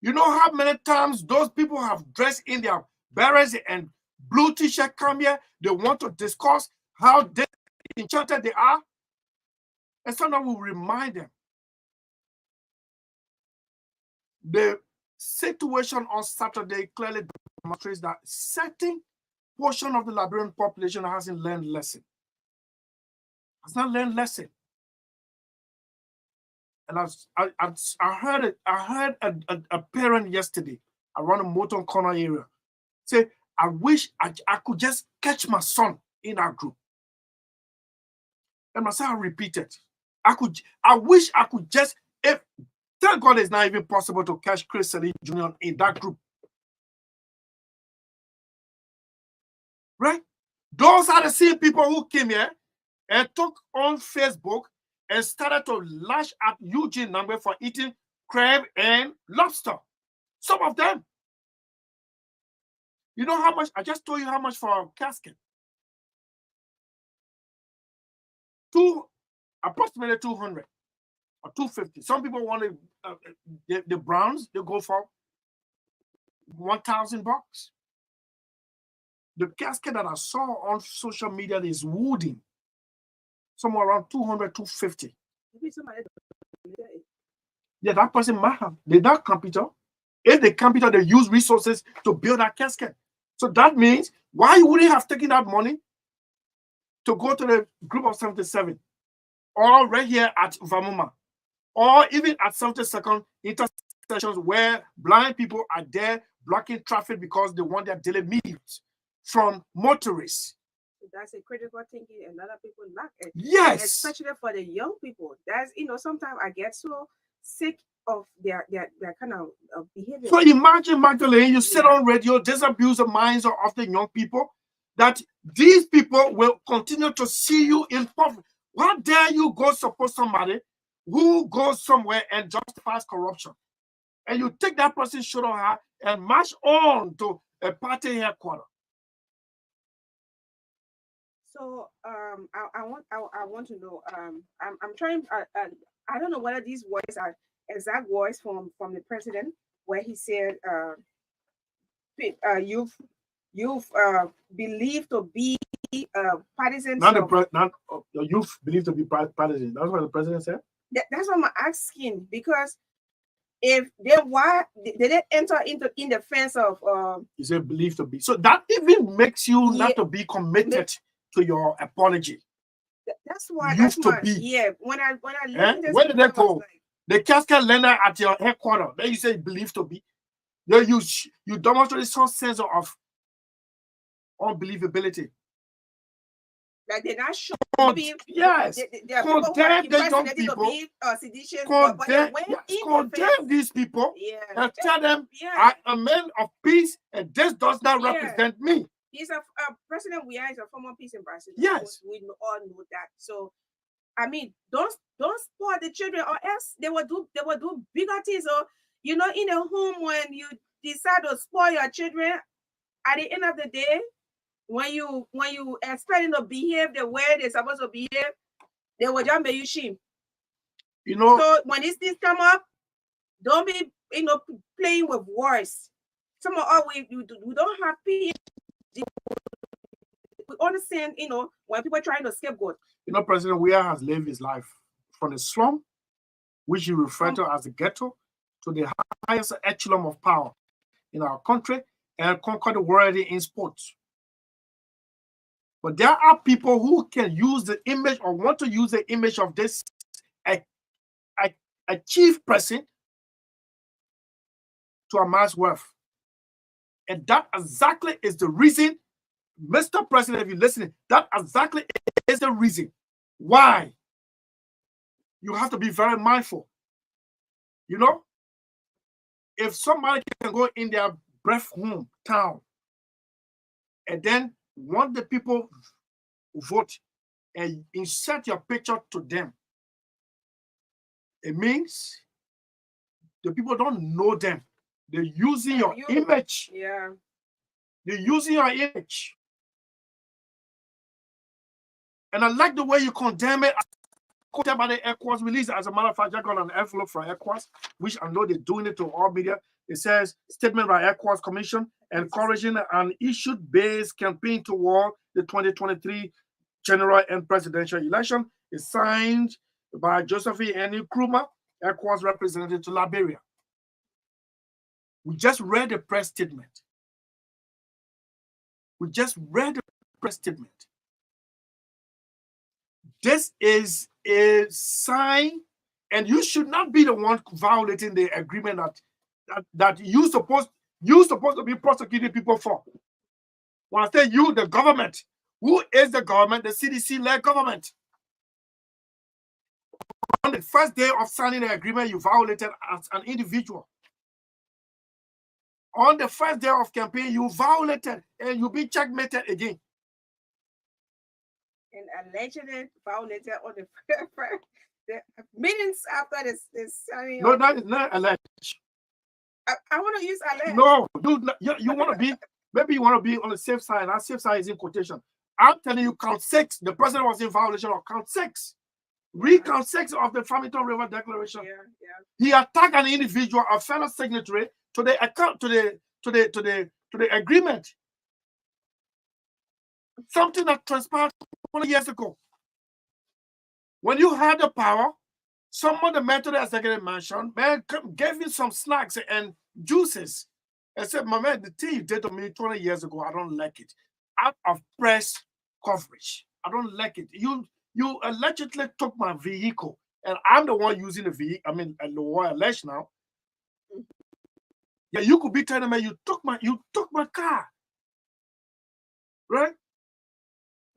You know how many times those people have dressed in their berets and blue t-shirt come here? They want to discuss how enchanted they are. And sometimes we remind them. The situation on Saturday clearly demonstrates that certain portion of the Liberian population hasn't learned lesson. Has not learned lesson. And I heard a parent yesterday around the Moton Corner area say, I wish I could just catch my son in our group. And my son repeated, I wish I could just, thank God it's not even possible to catch Chris SELLEE Jr. in that group. Right? Those are the same people who came here and took on Facebook and started to lash at Eugene Nangbe for eating crab and lobster. Some of them. You know how much? I just told you how much for a casket. Approximately 200 or 250. Some people wanted the browns, they go for $1,000. The casket that I saw on social media is wooden. Somewhere around 200, 250. Yeah, that person might have. They're not computer. If they computer, they use resources to build that casket. So that means why you wouldn't have taken that money to go to the group of 77, or right here at Vamuma, or even at 72nd intersections where blind people are there blocking traffic because they want their daily meals from motorists. That's a critical thinking a lot of people lack. Yes. And especially for the young people. That's, sometimes I get so sick of their kind of behavior. So imagine, Magdalene, you sit on radio, disabuse the minds of the young people, that these people will continue to see you in public. Why dare you go support somebody who goes somewhere and justifies corruption? And you take that person's shoulder high and march on to a party headquarters. So I want to know, I'm trying, I don't know whether these words are exact words from the president, where he said you've believed to be partisans. Not the youth believed to be partisans. That's what the president said. That's what I'm asking, because if why they didn't enter in the fence of he said believed to be. So that even makes you not to be committed to your apology. That's why used to be. Yeah, when I where did they go? Like, the casket lender at your headquarters. Then you say believed to be. Then you demonstrate some sense of unbelievability. Like they're not sure. Yes. Condemn the young people. Condemn these people. And tell them, I am a man of peace, and this does not represent me. He's a president. We are a former peace ambassador. Yes, we all know that. So, I mean, don't spoil the children, or else they will do bigger things. Or You know, in a home, when you decide to spoil your children, at the end of the day, when you expect them to behave the way they're supposed to behave, they will just make you shame. You know. So when these things come up, don't be playing with words. Some of us we don't have peace. We understand, when people are trying to scapegoat. You know, President Weah has lived his life from the slum, which he referred to as the ghetto, to the highest echelon of power in our country, and conquer the world in sports. But there are people who can use the image or want to use the image of this a chief person to amass wealth. And that exactly is the reason, Mr. President, if you're listening, that exactly is the reason why you have to be very mindful. You know, if somebody can go in their breath home town and then want the people vote and insert your picture to them, it means the people don't know them. They're using your image. Yeah. They're using your image. And I like the way you condemn it. Quoted by the ECOWAS release. As a matter of fact, I got an envelope from ECOWAS, which I know they're doing it to all media. It says, statement by ECOWAS Commission encouraging an issue-based campaign toward the 2023 general and presidential election is signed by Josephine N. Nkrumah, ECOWAS representative to Liberia. We just read the press statement. We just read the press statement. This is a sign, and you should not be the one violating the agreement that you're supposed to be prosecuting people for. When I say you, the government, who is the government? The CDC-led government. On the first day of signing the agreement, you violated as an individual. On the first day of campaign, you violated, and you'll be checkmated again. And allegedly violated on the minutes after this signing. No, that is not alleged. I want to use alleged. No, you want to be, maybe you want to be on the safe side. That safe side is in quotation. I'm telling you, count 6. The president was in violation of count 6. Read count 6 of the Farmington River Declaration. He attacked an individual, a fellow signatory, to the account, to the agreement. Something that transpired 20 years ago. When you had the power, someone the man to the executive mansion, man, gave you some snacks and juices and said, my man, the thing you did to me 20 years ago, I don't like it. Out of press coverage, I don't like it. You allegedly took my vehicle, and I'm the one using the vehicle. I mean, alleged now. Yeah, you could be telling me you took my car, right?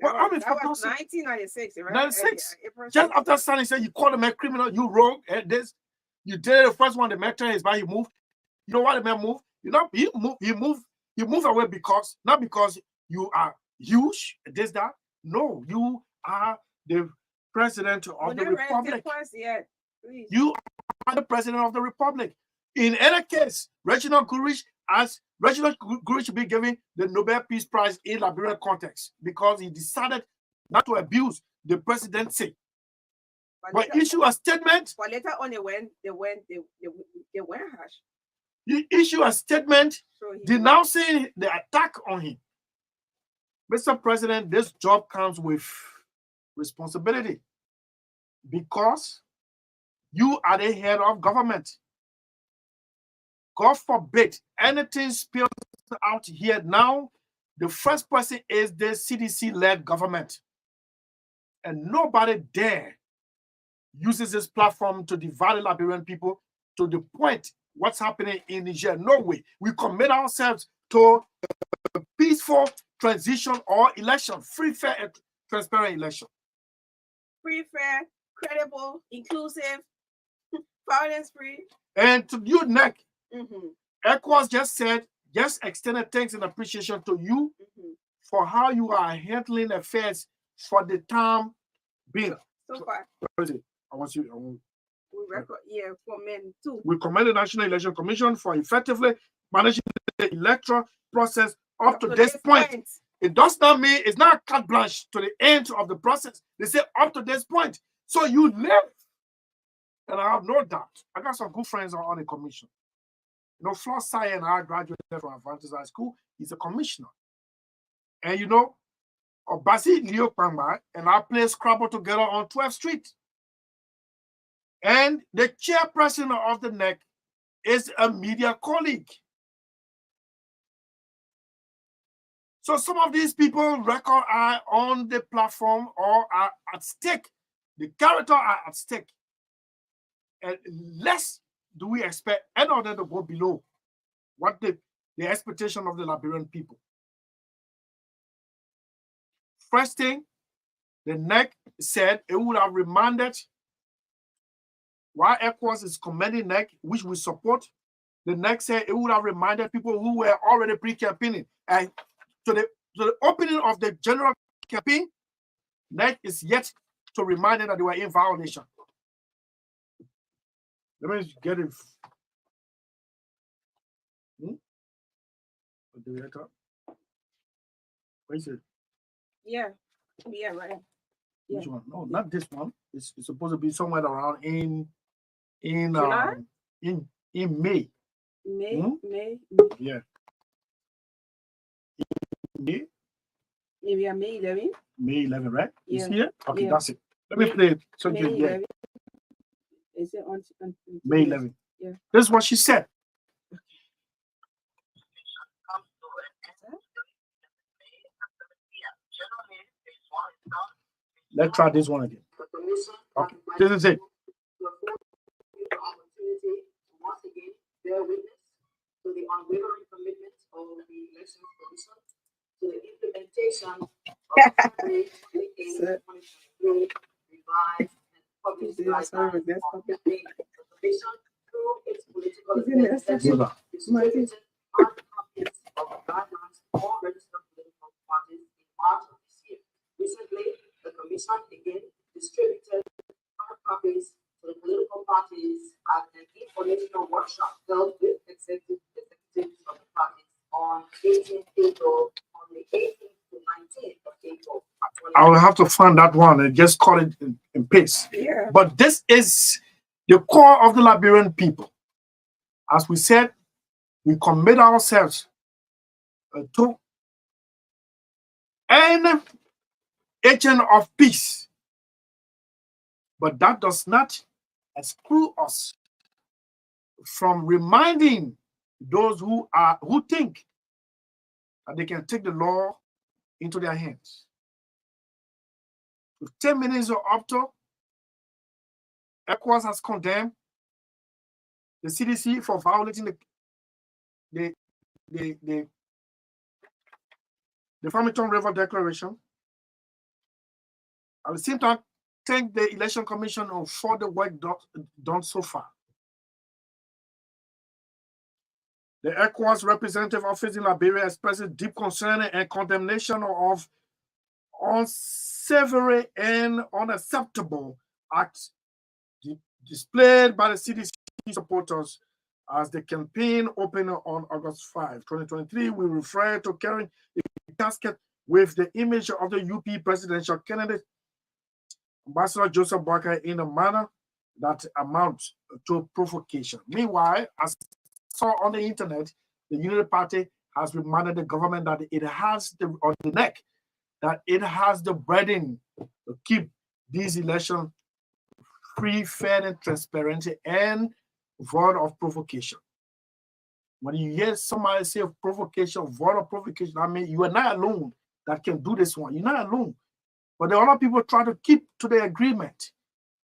Well, I mean, that was 1996, right? 96. Just after signing, said you called the man criminal, you wrong, and this, you did it. The first one, the man turned his back, he moved. You know why the man moved? You know, he moved away not because you are huge, this, that. No, you are the president of the republic. You are the president of the republic. In any case, Reginald Gurich should be given the Nobel Peace Prize in Liberian context because he decided not to abuse the presidency. But issue a statement. But later on, they went harsh. You issue a statement denouncing the attack on him. Mr. President, this job comes with responsibility because you are the head of government. God forbid anything spills out here now. The first person is the CDC-led government. And nobody there uses this platform to divide the Liberian people to the point what's happening in Niger. No way. We commit ourselves to a peaceful transition or election, free, fair, and transparent election. Free, fair, credible, inclusive, violence-free. And to you, Nick, ECOWAS just extended thanks and appreciation to you for how you are handling affairs for the time being. So far. I want you. For men too. We commend the National Election Commission for effectively managing the electoral process up to this point. It does not mean it's not a carte blanche to the end of the process. They say up to this point. So you live. And I have no doubt. I got some good friends on the commission. You know, Floss Sai and I graduated from Adventist High School. He's a commissioner. And you know, Obasi Leo Pangba and I play Scrabble together on 12th Street. And the chairperson of the NEC is a media colleague. So some of these people record are on the platform or are at stake. The character are at stake. And less do we expect any of them to go below what the expectation of the Liberian people. First thing, the NEC said it would have remanded, while ECOWAS is commending NEC, which we support, the NEC said it would have reminded people who were already pre-campaigning. And to the opening of the general campaign, NEC is yet to remind them that they were in violation. Let me get it. What is it? Yeah, right. Yeah. Which one? No, not this one. It's supposed to be somewhere around in May. May. Yeah. May. Maybe May 11. May 11, right? Yeah. You see it? Okay, Yeah. that's it. Let me play it. So May you get 11. Is it on May 11? Yeah. This is what she said. Let's try this one again. Okay, this is it. Once again, bear witness to the unwavering commitment of the Elections Commission to the implementation of the 2023 revised and published guidelines on campaign. The Commission, through its political distributed hard copies of the guidelines to all registered political parties in March of this year. Recently, the Commission again distributed hard copies to the political parties at an informational workshop held with executives of the parties on 18th April, on the 18th to 19th of April. I will have to find that one and just call it in paste. Yeah. But this is the core of the Liberian people. As we said, we commit ourselves to an agent of peace. But that does not exclude us from reminding those who think that they can take the law into their hands. With 10 minutes of up to, ECOWAS has condemned the CDC for violating the Farmington River Declaration. At the same time, thank the Election Commission for the work done so far. The ECOWAS representative office in Liberia expresses deep concern and condemnation of unsavory and unacceptable acts displayed by the CDC supporters as the campaign opened on August 5, 2023. We refer to carrying a casket with the image of the UP presidential candidate, Ambassador Joseph Boakai, in a manner that amounts to provocation. Meanwhile, as saw on the internet, the Unity Party has reminded the government that it has on the neck, that it has the burden to keep these elections free, fair, and transparent, and void of provocation. When you hear somebody say provocation, void of provocation, I mean, you are not alone that can do this one. You're not alone. But the other people try to keep to the agreement.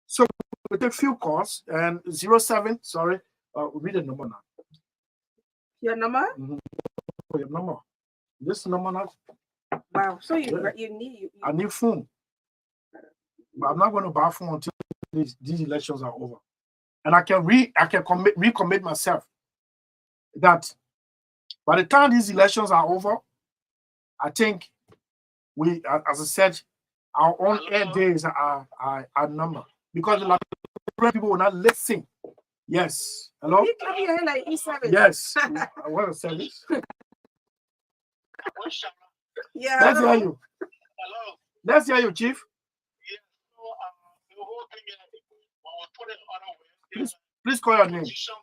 So we take few calls and 07, sorry, read the number now. Your number? Your number. This number now. Wow. So you I need phone. But I'm not going to buy phone until these elections are over. And I can recommit myself that by the time these elections are over, I think we, as I said, our own air days are numbered. Because the Ukrainian people will not listen. Yes. Hello? You clap your hand like E7. Yes. I want to say this. Yeah. Let's hear hello. you. Let's hear you, Chief. Please call your name. So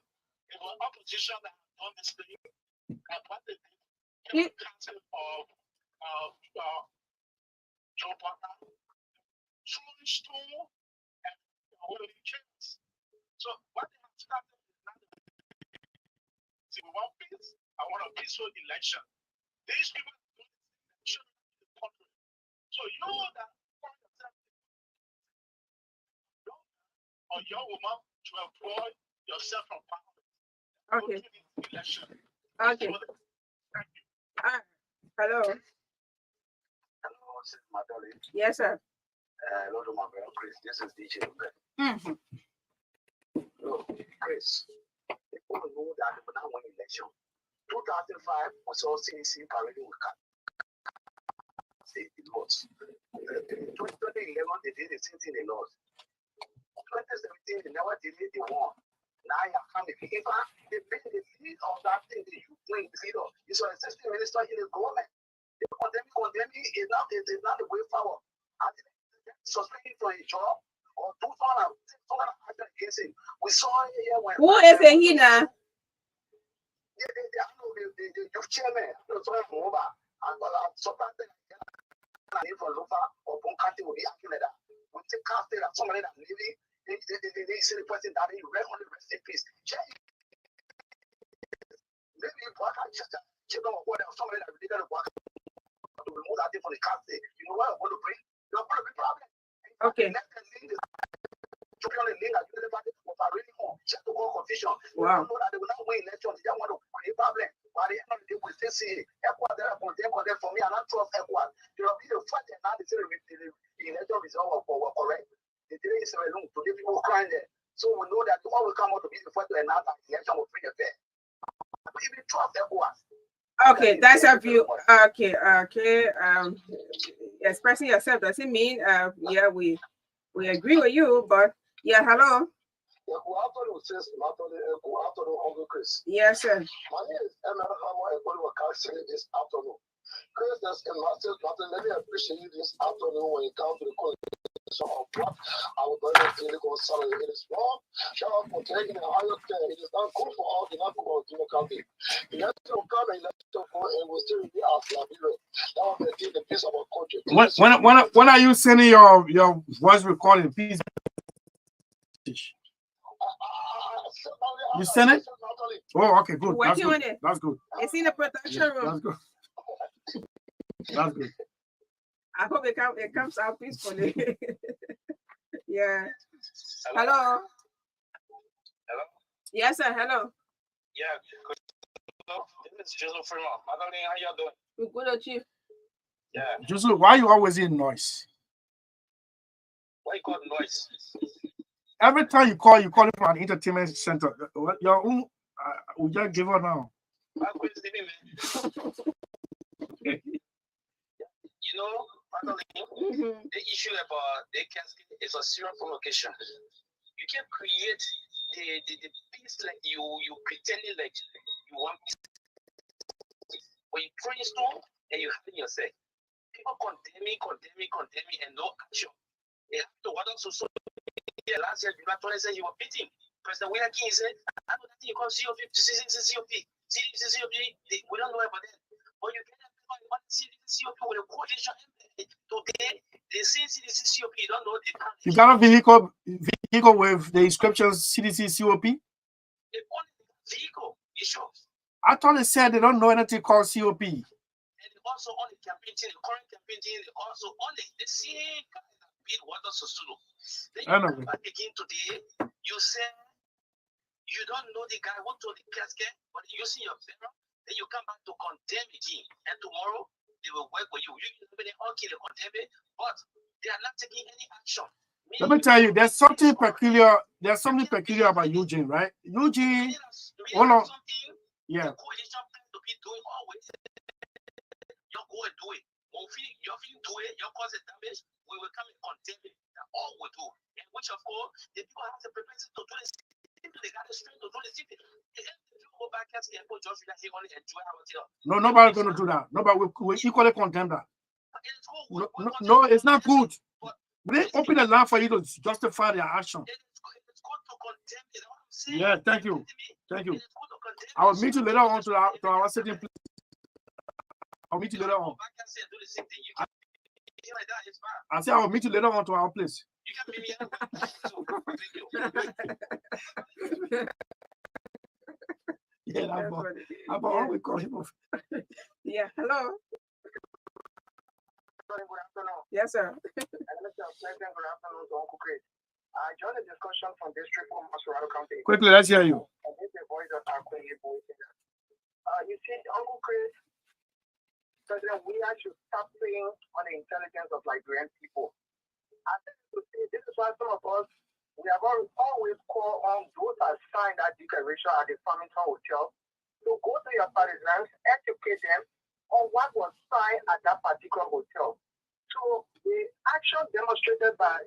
what they have started is not we want peace. I want a peaceful election. These people should be the country. So you that call yourself or your woman to avoid yourself from power. Okay. Election. Okay. Hello. Hello, MAGDALENE. Yes, sir. Hello to my brother Chris. This is DJ. Look, Chris, people know that we now win election. 2005 we saw CDC parading with cat. It was. 2011 they did the same thing they lost. 2017 they never did it, they won. Now you can't be if they bring the lead of that thing that you bring the lead of. It's an assistant minister in the government. The condemning is not the way forward. And suspending from a job or do something against him. We saw here when who is a he now? The youth chairman, over and sometimes for Lufa or Bonkati will be acting like that. We take casted at somebody that living, they see the person that you only rest in peace. Maybe work out just check on what somebody that related to work to remove that thing from the casted. You know what I'm going to bring? You're going to be problem. Okay. Wow. Know that they will not win election. They don't want to create problem. By the end of the day, we still see Ecuador there for me. I don't trust Ecuador. There will be a fight and now they say the election result were correct. The day is alone. Today people crying there. So we know that all will come out to be the fight to another election will free and fair. But if you trust Ecuador. Okay, that's a view. Okay. Expressing yourself doesn't mean yeah, we agree with you, but yeah, hello. Yes, sir. My name is Emma Hamo and this afternoon. Chris, that's a massive matter. Let me appreciate you this afternoon when you come to the coalition of what our brother Clinical Salary. It is wrong. Shout out for taking a higher care. It is not good for all the not for the county. The election will come and election go and will still be our Liberia. That will be the piece of our country. When are you sending your voice recording? Please. You send it? Oh, okay, good. That's good. That's good. It's in the production room. That's good. That's good. I hope it comes out peacefully. Yeah. Hello. Hello. Yes, sir. Hello. Yeah. Hello. This is Joseph Freeman. MAGDALENE, how you doing? We're good, Chief. Yeah. Joseph, why are you always in noise? Why you call noise? Every time you call it from an entertainment center. Your own, we just give her now. You know, MAGDALENE, the issue about the casket is a serious provocation. You can create the peace like you pretending like you want peace. When you brainstorm and you have it yourself, people condemn me, and no action. They have to what else so last year, July 20 said you were beating. President William King said, I know that you call COP, COP. We don't know about that. But you cannot see COP with a quotation. Today, they say CDC COP, you don't know the you got a vehicle with the inscription CDC COP? The only vehicle, you sure? I thought they said they don't know anything called COP. And also on the campaign team, the current campaign team, also on the same guy that beat Water Sosulu. Then you begin today, you say you don't know the guy who told the casket, but using your venom, then you come back to condemn him. And tomorrow they will work with you. You can all kill and condemn it, but they are not taking any action. Let me tell you, there's something peculiar. There's something peculiar about Eugene, right? Eugene, hold on. Yeah. The coalition plan to be doing always. You go and do it. If you do it, you cause a damage. we will come and condemn it. That's all we do. And which of course, the people have the propensity to do this. They got the strength to do this. No, nobody's going to do that. Nobody will equally condemn that. No, it's not good. They open the line for you to justify their action. Yeah, thank you. Thank you. I will meet you later on to our sitting place. I'll meet you later on. I said I will meet you later on to our place. Yeah, I'm always calling him off. Yeah, hello. Yes, sir. I joined the discussion from District from Colorado County. Quickly, let's hear you. You see, Uncle Chris, President, we should stop playing on the intelligence of Liberian people. I think this is why some of us, we have always called on those that signed that declaration at the Farmington Hotel to go to your partisans, educate them on what was signed at that particular hotel. So the action demonstrated by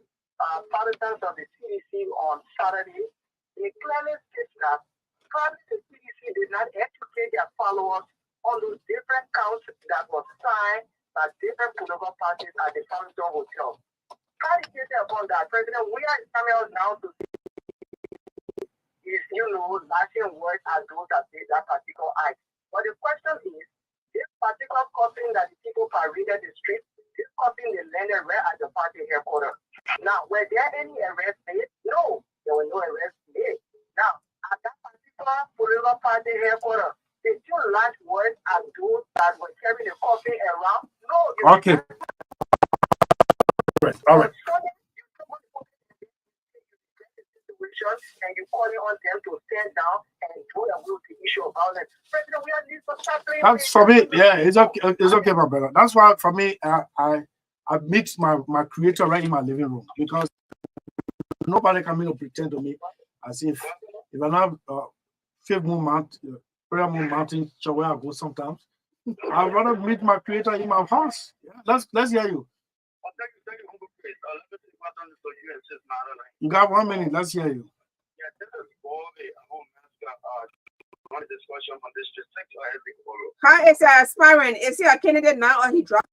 partisans of the CDC on Saturday, they clearly states that probably the CDC did not educate their followers on those different counts that was signed by different political parties at the Farmington Hotel. Predicated upon that, President, we are coming now to is, lashing words at those that did that particular act. But the question is, this particular coffin that the people paraded the street, this coffin they landed right at the party headquarters. Now, were there any arrests made? No, there were no arrests made. Now, at that particular political party headquarters, they still lash words at those that were carrying the coffin around? No. Okay. All right. And you calling on them to stand down and do a will the issue of violence. President, we are need to start playing. That's for me. Yeah, it's okay. It's okay, my brother. That's why for me, I mix my creator right in my living room, because nobody can pretend to me as if I have Fifth Moon Mountain, Prayer Moon Mountain, where I go sometimes. I'd rather meet my creator in my house. Yeah, let's hear you. You got 1 minute. Let's hear you. Yeah, this is for a discussion on this district. How is he aspiring? Is he a candidate now, or he dropped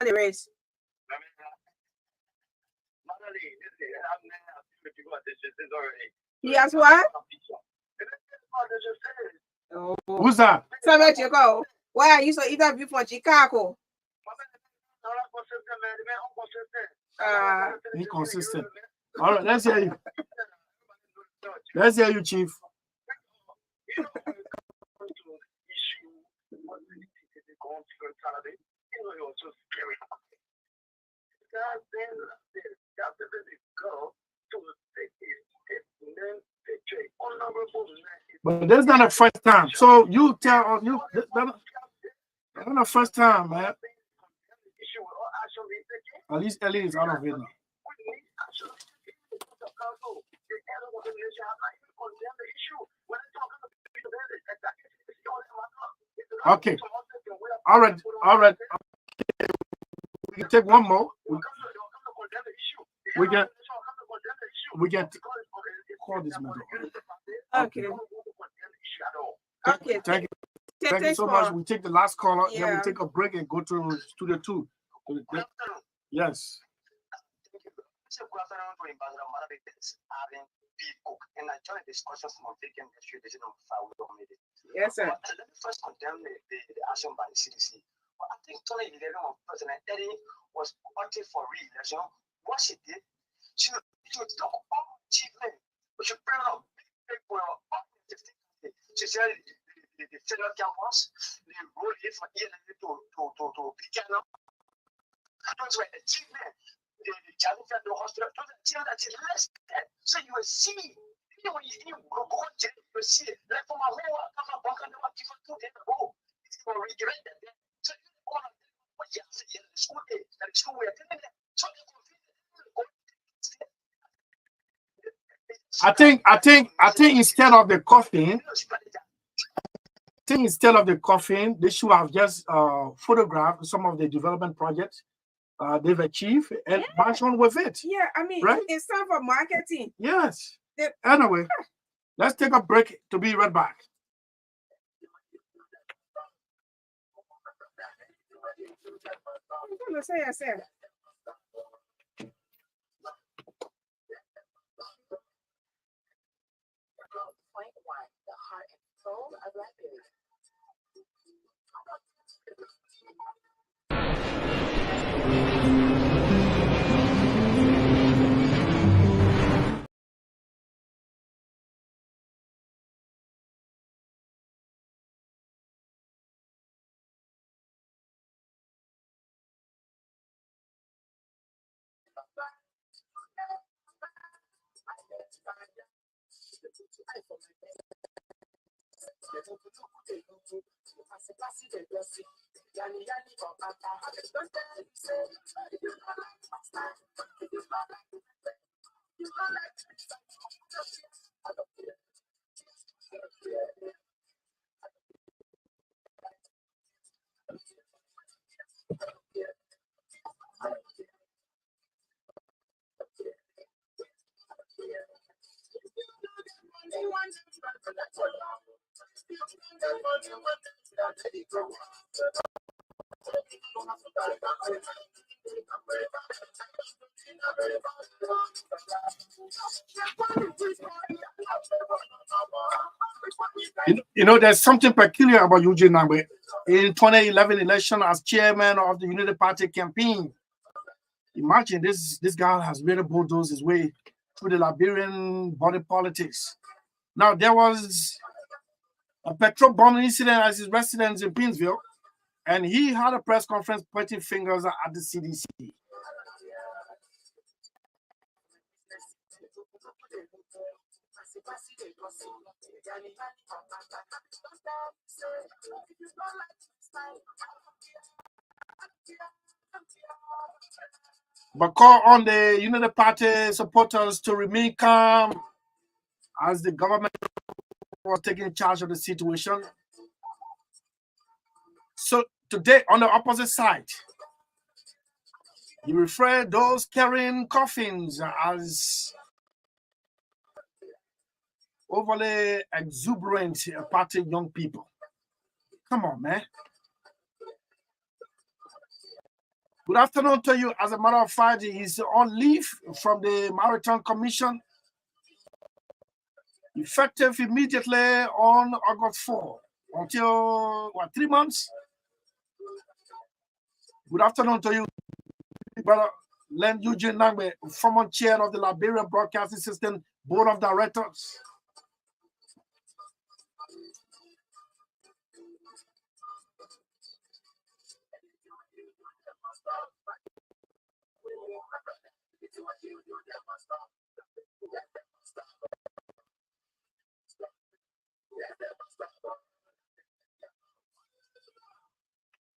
the race? He has what? Oh. Who's that? Chicago. Why are you so interview for Chicago? Inconsistent. All right, let's hear you. Let's hear you, Chief. But that's not the first time. So you tell you that's not the first time, man. At least Ellie is out of it now. Okay. All right. All right. We can take one more. We can call this man. Okay. Okay. Thank you. Thank you so much. We take the last caller, then we take a break and go to Studio 2. Yes. And I joined discussions on taking the tradition of yes, sir. Let me first condemn the action by the CDC. But I think 2011 when President Eddie was voting for re-election, what she did, she took all achievement, but she bring up big for she said the federal campus, the road from ELA to Picano. Those were achievements. The challenge at the hospital, those are achievements that she listed. So you will see, even when you go to you will see, like from a whole come up, and they were given 2 days ago. It's going to regret that. So you all of them, what you have to say in the school day, that the school we are telling them. So they I think instead of the coffin, they should have just photographed some of the development projects they've achieved and march on with it. Yeah, I mean, right? it's time for marketing. Yes. Anyway, let's take a break to be right back. I'm gonna say yourself. Point one, the heart and soul of Liberia. You know, there's something peculiar about Eugene Nangbe. In 2011 election as chairman of the Unity Party campaign, imagine this guy has really bulldozed his way through the Liberian body politics. Now, there was a petrol bomb incident at his residence in Princeville, and he had a press conference pointing fingers at the CDC. But call on the Unity Party supporters to remain calm as the government was taking charge of the situation. So today, on the opposite side, you refer those carrying coffins as overly exuberant party young people. Come on, man. Good afternoon to you. As a matter of fact, he's on leave from the Maritime Commission, effective immediately on August 4 until, what, 3 months? Good afternoon to you, brother Len Eugene Nangbe, former chair of the Liberian Broadcasting System Board of Directors.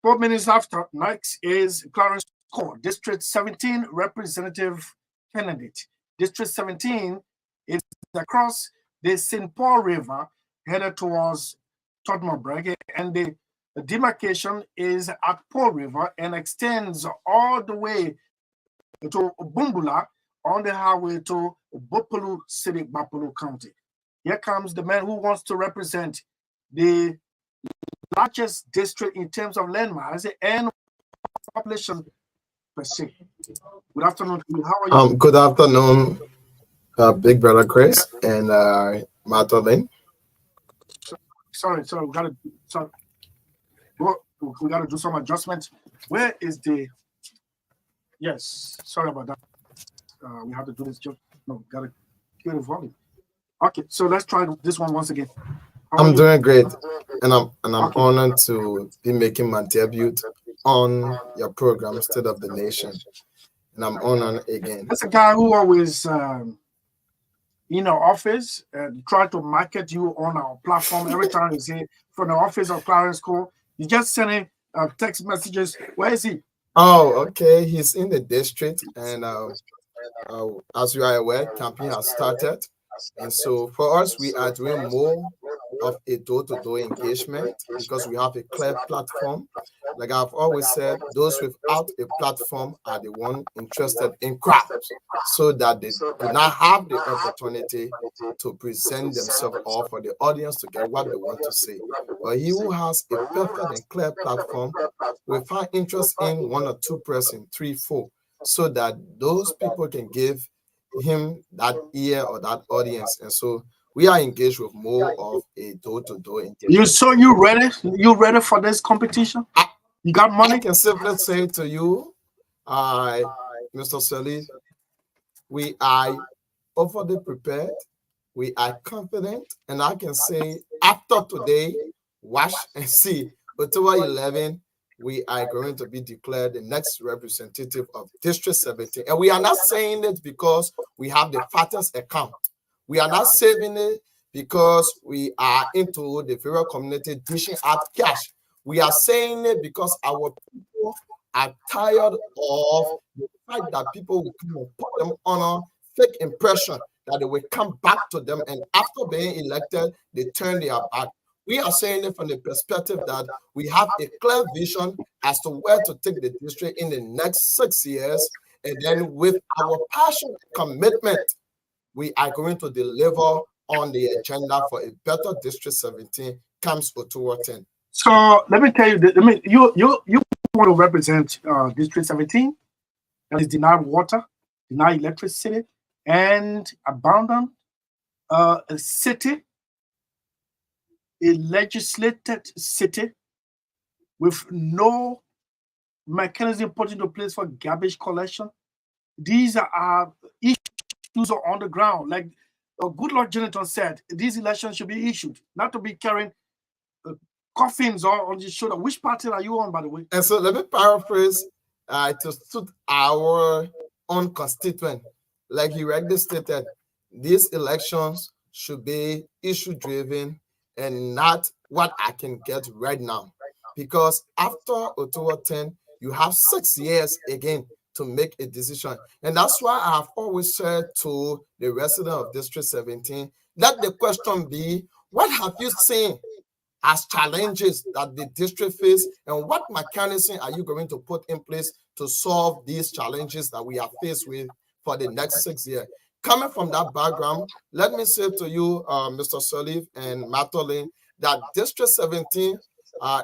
Four minutes after, next is Clarence Court, District 17 representative candidate. District 17 is across the St. Paul River, headed towards Tottenham, and the demarcation is at Paul River and extends all the way to Bumbula on the highway to Bopolu City, Bapolu County. Here comes the man who wants to represent the largest district in terms of landmass and population per se. Good afternoon. How are you? Good afternoon, Big Brother Chris and Magdalene. Sorry, we gotta do some adjustments. Where is the? Yes, sorry about that. We have to do this. No, gotta kill the volume. Okay, so let's try this one once again. I'm doing great, and I'm honored to be making my debut on your program, State of the Nation, and I'm honored again. That's a guy who always in our office and try to market you on our platform. Every time you say from the office of Clarence Cole, you just send him text messages. Where is he? Oh, okay. He's in the district, and as you are aware, campaign has started. And so for us, we are doing more of a door-to-door engagement because we have a clear platform like I've always said, those without a platform are the one interested in crowds, so that they do not have the opportunity to present themselves or for the audience to get what they want to say. But he who has a perfect and clear platform will find interest in one or two person, 3, 4, so that those people can give him that ear or that audience. And so we are engaged with more of a door-to-door engagement. You ready? You ready for this competition? You got money? I can simply say to you, Mr. SELLEE, we are overly prepared, we are confident, and I can say after today, watch and see, October 11, we are going to be declared the next representative of District 17. And we are not saying it because we have the fattest account. We are not saving it because we are into the federal community dishing out cash. We are saying it because our people are tired of the fact that people will come and put them on a fake impression that they will come back to them, and after being elected, they turn their back. We are saying it from the perspective that we have a clear vision as to where to take the district in the next 6 years, and then with our passion and commitment, we are going to deliver on the agenda for a better District 17 comes October 10. So let me tell you, you want to represent District 17 that is denied water, denied electricity, and abandoned a city, a legislated city with no mechanism put into place for garbage collection. These are issues are on the ground. Like good Lord Jonathan said, these elections should be issued, not to be carrying coffins or on your shoulder. Which party are you on, by the way? And so let me paraphrase to suit our own constituent. Like he rightly stated, these elections should be issue-driven and not what I can get right now. Because after October 10, you have 6 years again to make a decision. And that's why I have always said to the resident of District 17, let the question be, what have you seen as challenges that the district face, and what mechanism are you going to put in place to solve these challenges that we are faced with for the next 6 years? Coming from that background, let me say to you, Mr. SELLEE and Magdalene, that District 17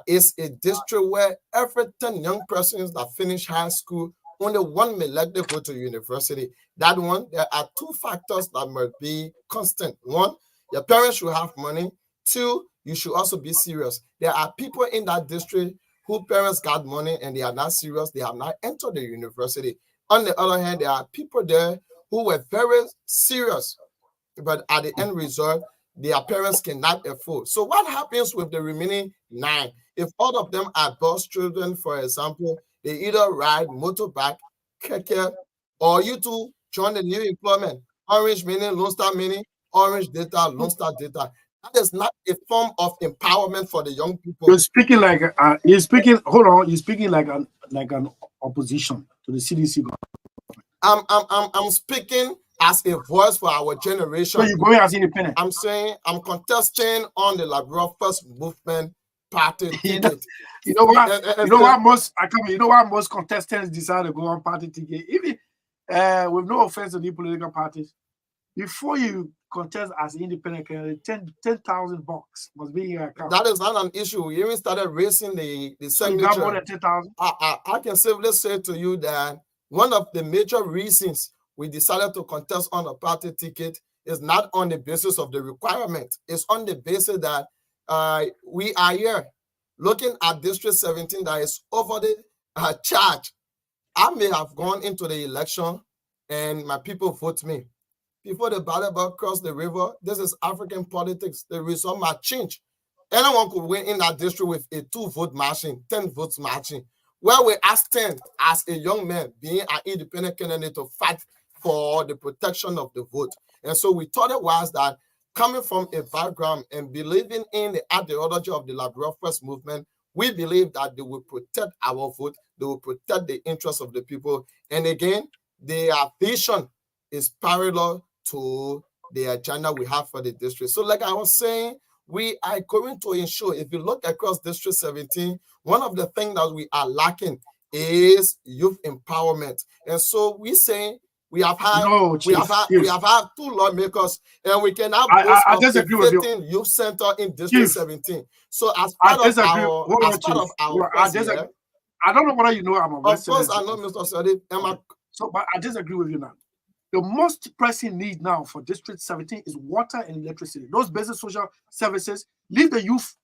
is a district where every 10 young persons that finish high school, only one may likely go to university. That one, there are 2 factors that must be constant. 1, your parents should have money. 2, you should also be serious. There are people in that district whose parents got money and they are not serious. They have not entered the university. On the other hand, there are people there who were very serious, but at the end result, their parents cannot afford. So what happens with the remaining 9? If all of them are bus children, for example, they either ride motorbike, keke, or you two join the new employment, Orange Mini, Lone Star Mini, Orange Data, Lone Star Data. That is not a form of empowerment for the young people. You're speaking like you're speaking. Hold on, you're speaking like an opposition to the CDC. I'm speaking as a voice for our generation. So you're going as independent. I'm saying I'm contesting on the Liberal First Movement party ticket. You know what most contestants decide to go on party ticket. Even with no offense to the political parties, before you contest as independent candidate, $10,000 must be in your account. That is not an issue. We even started raising the signature. You got more than 10,000. I can simply say to you that one of the major reasons we decided to contest on a party ticket is not on the basis of the requirement. It's on the basis that we are here looking at District 17 that is overly charged. I may have gone into the election and my people vote me. Before the ballot box cross the river, this is African politics. The result might change. Anyone could win in that district with a 2-vote margin, 10 votes margin. Where we asked 10 as a young man being an independent candidate to fight for the protection of the vote. And so we thought it was that coming from a background and believing in the ideology of the Liberal First Movement, we believe that they will protect our vote, they will protect the interests of the people. And again, their vision is parallel to the agenda we have for the district. So like I was saying, we are going to ensure, if you look across District 17, one of the things that we are lacking is youth empowerment. And so we say we have had we have had 2 lawmakers, and we cannot boast of a 15 youth center in District 17. So as part of our first year, I don't know whether you know I'm a of course I know, Mr. Sadi. So, but I disagree with you now. The most pressing need now for District 17 is water and electricity. Those basic social services, leave the youth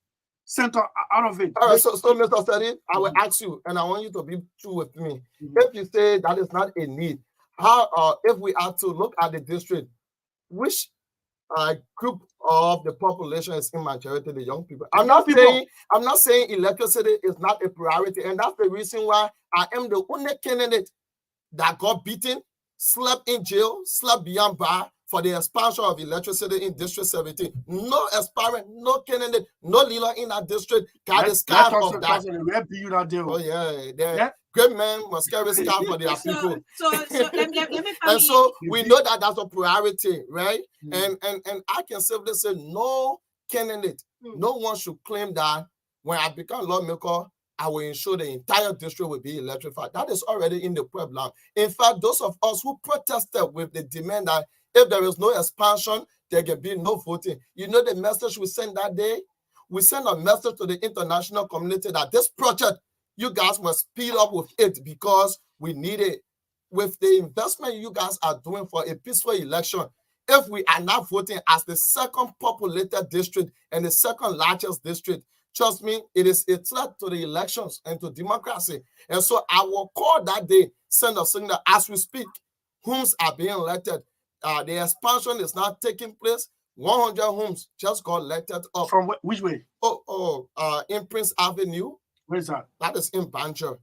center out of it. All right, so Mr. Sadi, I will ask you, and I want you to be true with me. If you say that is not a need, how if we are to look at the district, which group of the population is in majority the young people? I'm not saying electricity is not a priority, and that's the reason why I am the only candidate that got beaten, slept in jail, slept beyond bar for the expansion of electricity in District 17. No aspirant, no candidate, no leader in that district got the scarf of that. Oh yeah, great men must carry scarf for their people. So let me and so we know that that's a priority, right? And I can simply say no candidate, no one should claim that when I become lawmaker, I will ensure the entire district will be electrified. That is already in the problem. In fact, those of us who protested with the demand that if there is no expansion, there can be no voting. You know the message we sent that day? We sent a message to the international community that this project, you guys must speed up with it because we need it. With the investment you guys are doing for a peaceful election, if we are not voting as the second populated district and the second largest district, trust me, it is a threat to the elections and to democracy. And so I will call that day, send a signal as we speak, homes are being elected. The expansion is not taking place. 100 homes just got elected up. From which way? In Prince Avenue. Where's that? That is in Banjo.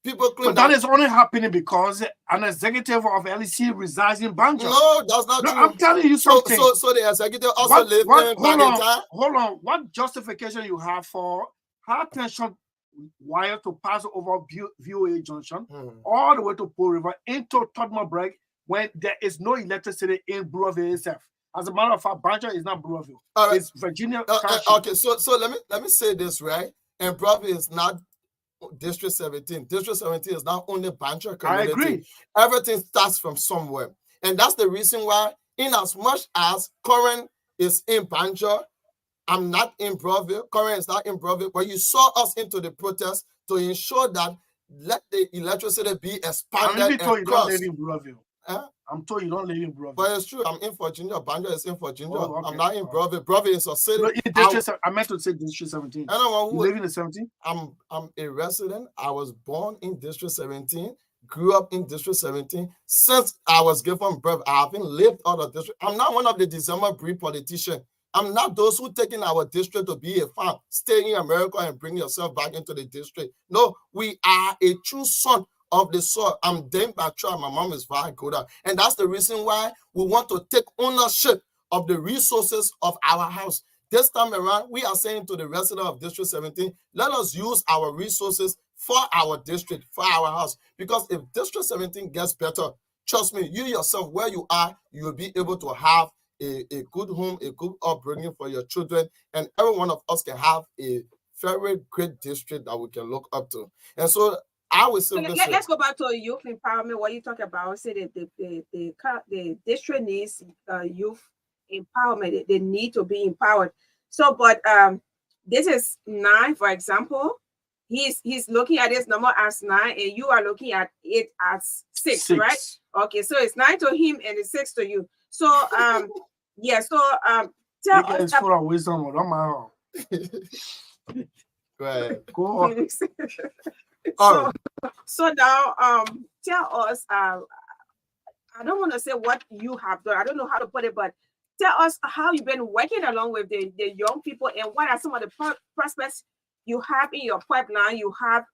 People claim but that is only happening because an executive of LEC resides in Banjo. No, that's not true. I'm telling you something. So the executive also lives in Bagata. Hold on. What justification you have for high tension wire to pass over VOA Junction all the way to Pole River into Todmore Break when there is no electricity in Brewerville itself? As a matter of fact, Banjo is not Brewerville. It's Virginia. Okay, so let me say this, right? And Brewerville is not District 17. District 17 is not only Banjo community. I agree. Everything starts from somewhere. And that's the reason why, in as much as Corin is in Banjo, I'm not in Brewerville. Corin is not in Brewerville. But you saw us into the protest to ensure that let the electricity be expanded. I'm told you don't live in Brewerville. I'm told you don't live in Brewerville. But it's true. I'm in Virginia. Banjo is in Virginia. I'm not in Brewerville. Brewerville is a city. I meant to say District 17. You live in the 17? I'm a resident. I was born in District 17. Grew up in District 17. Since I was given birth, I haven't lived out of district. I'm not one of the December breed politicians. I'm not those who taking our district to be a farm. Stay in America and bring yourself back into the district. No, we are a true son of the soil. I'm Dame Batra. My mom is Vagoda. And that's the reason why we want to take ownership of the resources of our house. This time around, we are saying to the residents of District 17, let us use our resources for our district, for our house. Because if District 17 gets better, trust me, you yourself, where you are, you will be able to have a good home, a good upbringing for your children, and every one of us can have a very great district that we can look up to. And so I would say, let's go back to youth empowerment. What you talk about, say that the district needs youth empowerment. They need to be empowered. So, but this is 9, for example. He's looking at this number as 9, and you are looking at it as 6, right? Okay, so it's 9 to him and it's 6 to you. So yeah, so tell us full of wisdom. Go ahead. Go on. So now tell us, I don't want to say what you have done, I don't know how to put it, but tell us how you've been working along with the young people, and what are some of the prospects you have in your pipeline. You have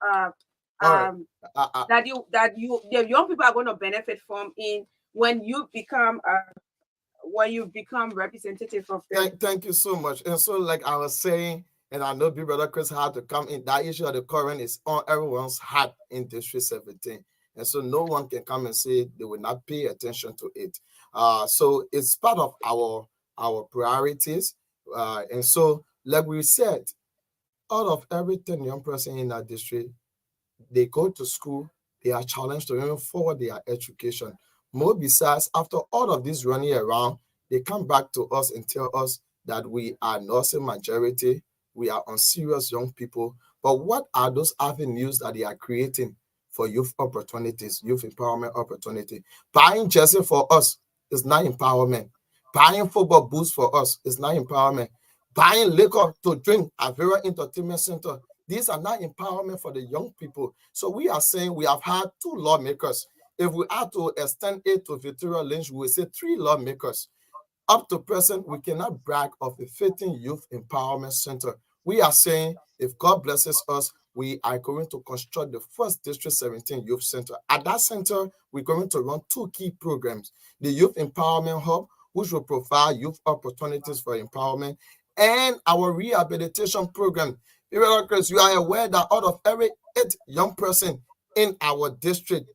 that the young people are going to benefit from in when you become representative of them. Thank you so much. And so, like I was saying, and I know Big Brother Chris had to come in, that issue of the current is on everyone's heart in District 17. And so no one can come and say they will not pay attention to it. So it's part of our priorities. And so, like we said, out of every 10 young person in that district, they go to school, they are challenged to even forward their education. More besides, after all of this running around, they come back to us and tell us that we are nursing majority, we are unserious young people. But what are those avenues that they are creating for youth opportunities, youth empowerment opportunity? Buying jersey for us is not empowerment. Buying football boots for us is not empowerment. Buying liquor to drink at Vera Entertainment Center, these are not empowerment for the young people. So we are saying we have had 2 lawmakers. If we are to extend it to Victoria Lynch, we will say 3 lawmakers. Up to present, we cannot brag of a 15 youth empowerment center. We are saying if God blesses us, we are going to construct the first District 17 Youth Center. At that center, we're going to run 2 key programs. The Youth Empowerment Hub, which will provide youth opportunities for empowerment, and our rehabilitation program. You are aware that out of every 8 young person in our district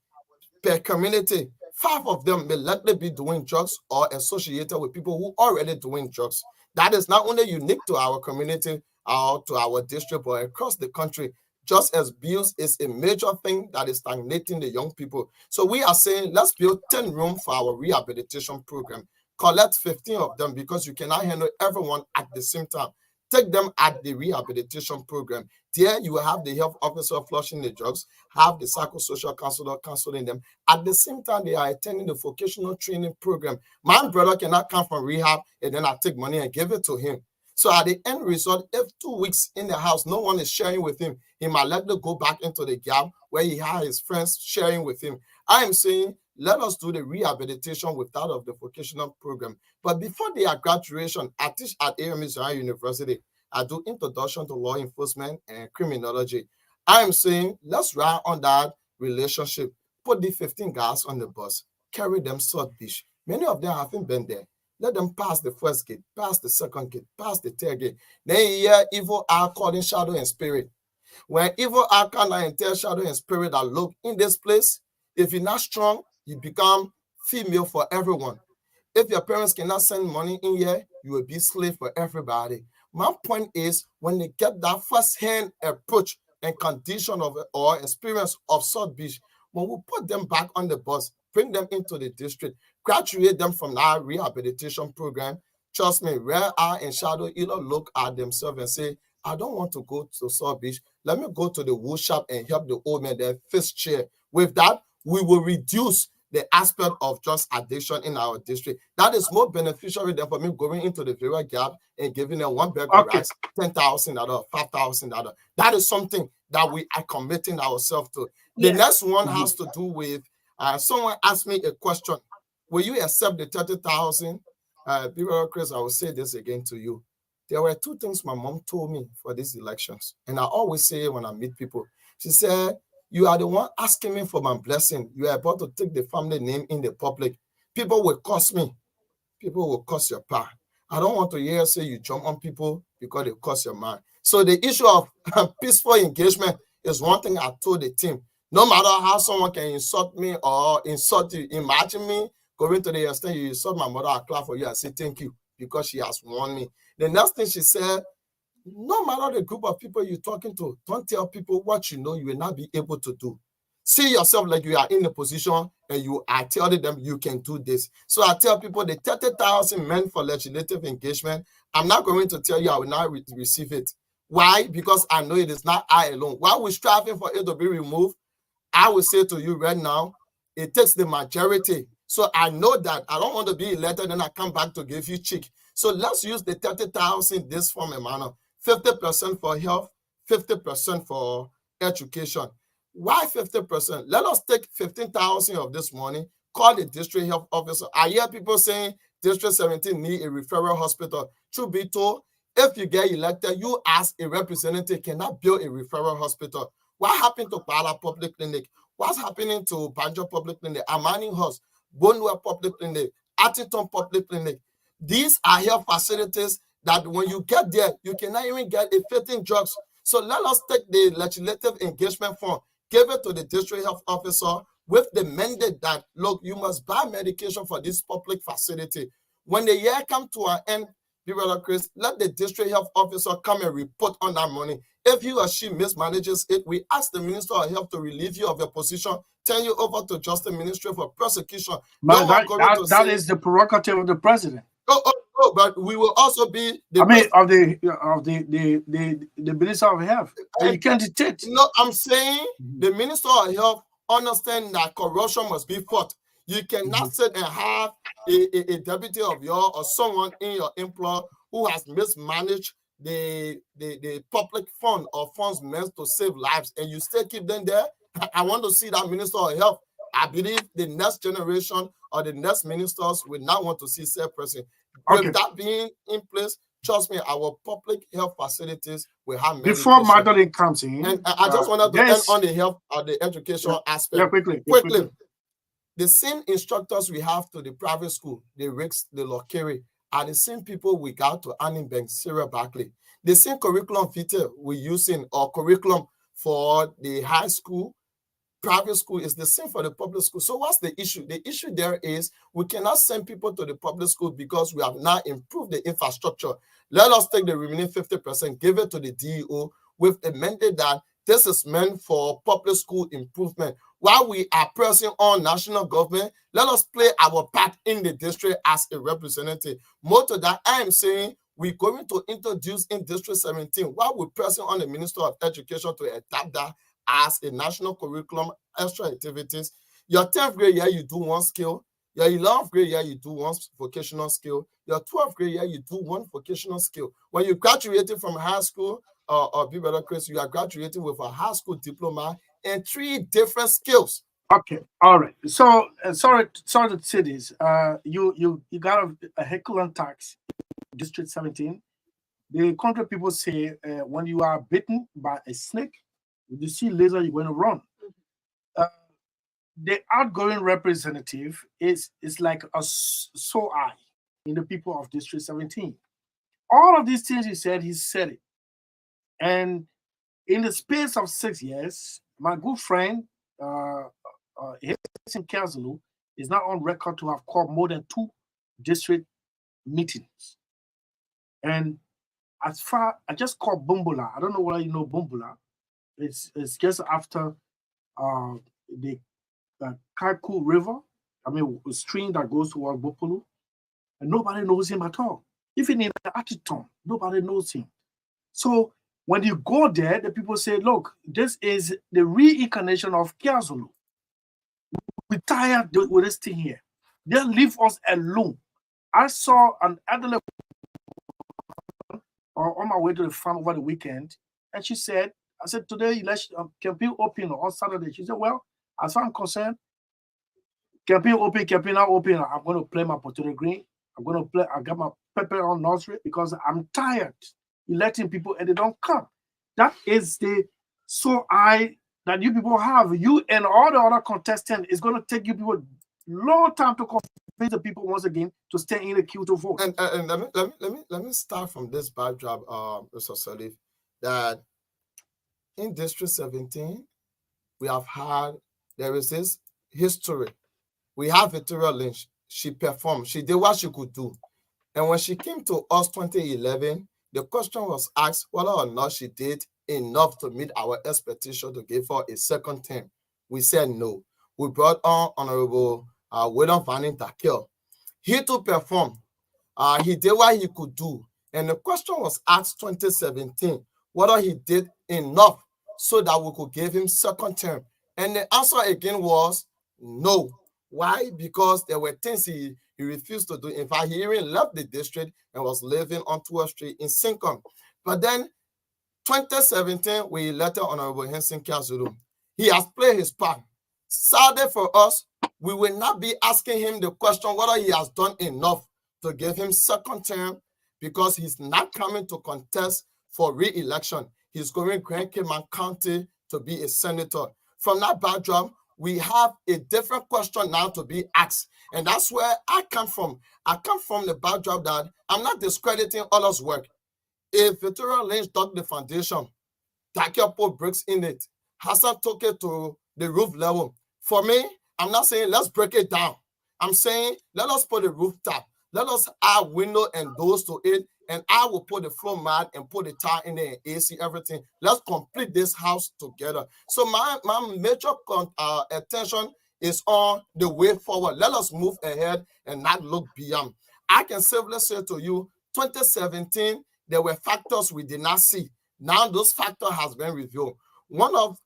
per community, 5 of them may likely be doing drugs or associated with people who are already doing drugs. That is not only unique to our community or to our district, but across the country. Just as abuse is a major thing that is stagnating the young people. So we are saying, let's build 10 rooms for our rehabilitation program. Collect 15 of them because you cannot handle everyone at the same time. Take them at the rehabilitation program. There you will have the health officer flushing the drugs, have the psychosocial counselor counseling them. At the same time, they are attending the vocational training program. My brother cannot come from rehab and then I take money and give it to him. So at the end result, if 2 weeks in the house, no one is sharing with him, he might likely go back into the gap where he had his friends sharing with him. I am saying, let us do the rehabilitation with that of the vocational program. But before their graduation, I teach at AME University. I do introduction to law enforcement and criminology. I am saying, let's ride on that relationship. Put the 15 guys on the bus, carry them South Beach. Many of them haven't been there. Let them pass the first gate, pass the second gate, pass the third gate. Then you hear evil eye calling shadow and spirit. When evil eye and tell shadow and spirit that look in this place, if you're not strong, you become female for everyone. If your parents cannot send money in here, you will be slave for everybody. My point is, when they get that first-hand approach and condition of or experience of South Beach, when we put them back on the bus, bring them into the district, graduate them from our rehabilitation program, trust me, Rare Eye and Shadow either look at themselves and say, I don't want to go to South Beach. Let me go to the wood shop and help the old man there fix chair. With that, we will reduce the aspect of just addiction in our district. That is more beneficial than for me going into the Vera Gap and giving them 1 bag of rice, $10,000, $5,000. That is something that we are committing ourselves to. The next one has to do with, someone asked me a question. Will you accept the 30,000? Chris, I will say this again to you. There were 2 things my mom told me for these elections. And I always say when I meet people, she said, you are the one asking me for my blessing. You are about to take the family name in the public. People will curse me. People will curse your pa. I don't want to hear say you jump on people because they curse your mind. So the issue of peaceful engagement is one thing I told the team. No matter how someone can insult me or insult you, imagine me going to the extent you insult my mother, I clap for you and say thank you because she has warned me. The next thing she said, no matter the group of people you're talking to, don't tell people what you know you will not be able to do. See yourself like you are in a position and you are telling them you can do this. So I tell people the 30,000 meant for legislative engagement, I'm not going to tell you I will not receive it. Why? Because I know it is not I alone. While we're striving for it to be removed, I will say to you right now, it takes the majority. So I know that I don't want to be elected and I come back to give you check. So let's use the 30,000 this form and manner. 50% for health, 50% for education. Why 50%? Let us take 15,000 of this money, call the district health officer. I hear people saying District 17 need a referral hospital. Truth be told, if you get elected, you as a representative cannot build a referral hospital. What happened to Pala Public Clinic? What's happening to Banjo Public Clinic, Amani House, Bonwell Public Clinic, Atherton Public Clinic? These are health facilities that when you get there, you cannot even get a fitting drugs. So let us take the legislative engagement fund, give it to the district health officer with the mandate that, look, you must buy medication for this public facility. When the year comes to an end, Brother Chris, let the district health officer come and report on that money. If he or she mismanages it, we ask the Minister of Health to relieve you of your position, turn you over to Justice Ministry for prosecution. But that is the prerogative of the president. Oh, but we will also be the of the Minister of Health. And you can't dictate. No, I'm saying the Minister of Health understand that corruption must be fought. You cannot sit and have a deputy of yours or someone in your employ who has mismanaged the public fund or funds meant to save lives, and you still keep them there. I want to see that Minister of Health. I believe the next generation or the next ministers will not want to see said person. With that being in place, trust me, our public health facilities will have before Magdalene comes in. And I just wanted to end on the health or the educational aspect. Yeah, quickly. The same instructors we have to the private school, the Ricks, the Lokere, are the same people we got to Annenbank, Sarah Barkley. The same curriculum vitae we're using or curriculum for the high school, private school is the same for the public school. So what's the issue? The issue there is we cannot send people to the public school because we have not improved the infrastructure. Let us take the remaining 50%, give it to the DEO with a mandate that this is meant for public school improvement. While we are pressing on national government, let us play our part in the district as a representative. More to that, I am saying we're going to introduce in District 17, while we're pressing on the Minister of Education to adapt that as a national curriculum, extra activities. Your 10th grade year, you do one skill. Your 11th grade year, you do one vocational skill. Your 12th grade year, you do one vocational skill. When you graduated from high school, or be better, Chris, you are graduating with a high school diploma and 3 different skills. Okay, all right. So sorry to say this. You got a heckle tax, District 17. The country people say when you are bitten by a snake, if you see laser, you're going to run. The outgoing representative is like a SAAH in the people of District 17. All of these things he said it. And in the space of 6 years, my good friend, Kazulu, is now on record to have called more than 2 district meetings. And as far, I just called Bumbula. I don't know whether you know Bumbula. It's just after the Kaiku River, a stream that goes toward Bopolu, and nobody knows him at all. Even in Atiton, nobody knows him. So when you go there, the people say, look, this is the reincarnation of Kiazulu. We're tired with this thing here. They leave us alone. I saw an elderly on my way to the farm over the weekend, and she said, I said, today, campaign open on Saturday. She said, well, as far as I'm concerned, campaign open, campaign not open. I'm going to play my potato green. I got my pepper on nursery because I'm tired electing people and they don't come. That is the that you people have. You and all the other contestants is going to take you people long time to convince the people once again to stay in the queue to vote. And let me start from this backdrop, Mr. SELLEE, that in District 17, we have there is this history. We have Victoria Lynch. She performed. She did what she could do. And when she came to us 2011, the question was asked whether or not she did enough to meet our expectation to give her a second term. We said no. We brought on Honorable William Vanning Takil. He too performed. He did what he could do. And the question was asked 2017 whether he did enough so that we could give him second term. And the answer again was no. Why? Because there were things he refused to do. In fact, he even left the district and was living on 12th Street in Sinkum. But then 2017, we elected Honorable Henson Kiazulu. He has played his part. Sadly for us, we will not be asking him the question whether he has done enough to give him second term because he's not coming to contest for re-election. He's going Grand Cayman County to be a senator. From that backdrop, we have a different question now to be asked. And that's where I come from. I come from the backdrop that I'm not discrediting others' work. If Victoria Lynch dug the foundation, Takia put bricks in it, Hassan took it to the roof level. For me, I'm not saying let's break it down. I'm saying let us put the roof top. Let us add window and doors to it, and I will put the floor mat and put the tile in there, and AC, everything. Let's complete this house together. So my major attention is on the way forward. Let us move ahead and not look beyond. I can safely say to you, 2017, there were factors we did not see. Now those factors has been revealed. One of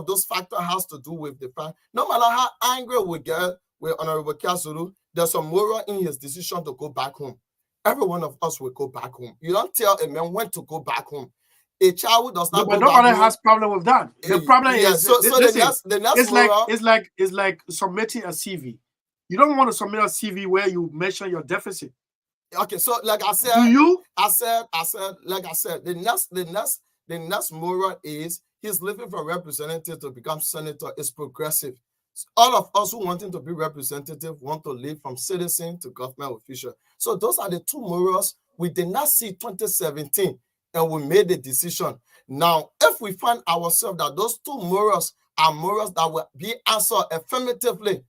those factors has to do with the fact, no matter how angry we get with Honorable Kasuru, there's a moral in his decision to go back home. Every one of us will go back home. You don't tell a man when to go back home. A child who does not but go back nobody home, has problem with that. The problem is the next moral, it's like submitting a CV. You don't want to submit a CV where you mention your deficit. Okay, so like I said, the next moral is he's looking for representative to become senator. Is progressive. All of us who wanting to be representative want to live from citizen to government official. So those are the two morals we did not see 2017, and we made the decision. Now, if we find ourselves that those two morals are morals that will be answered affirmatively,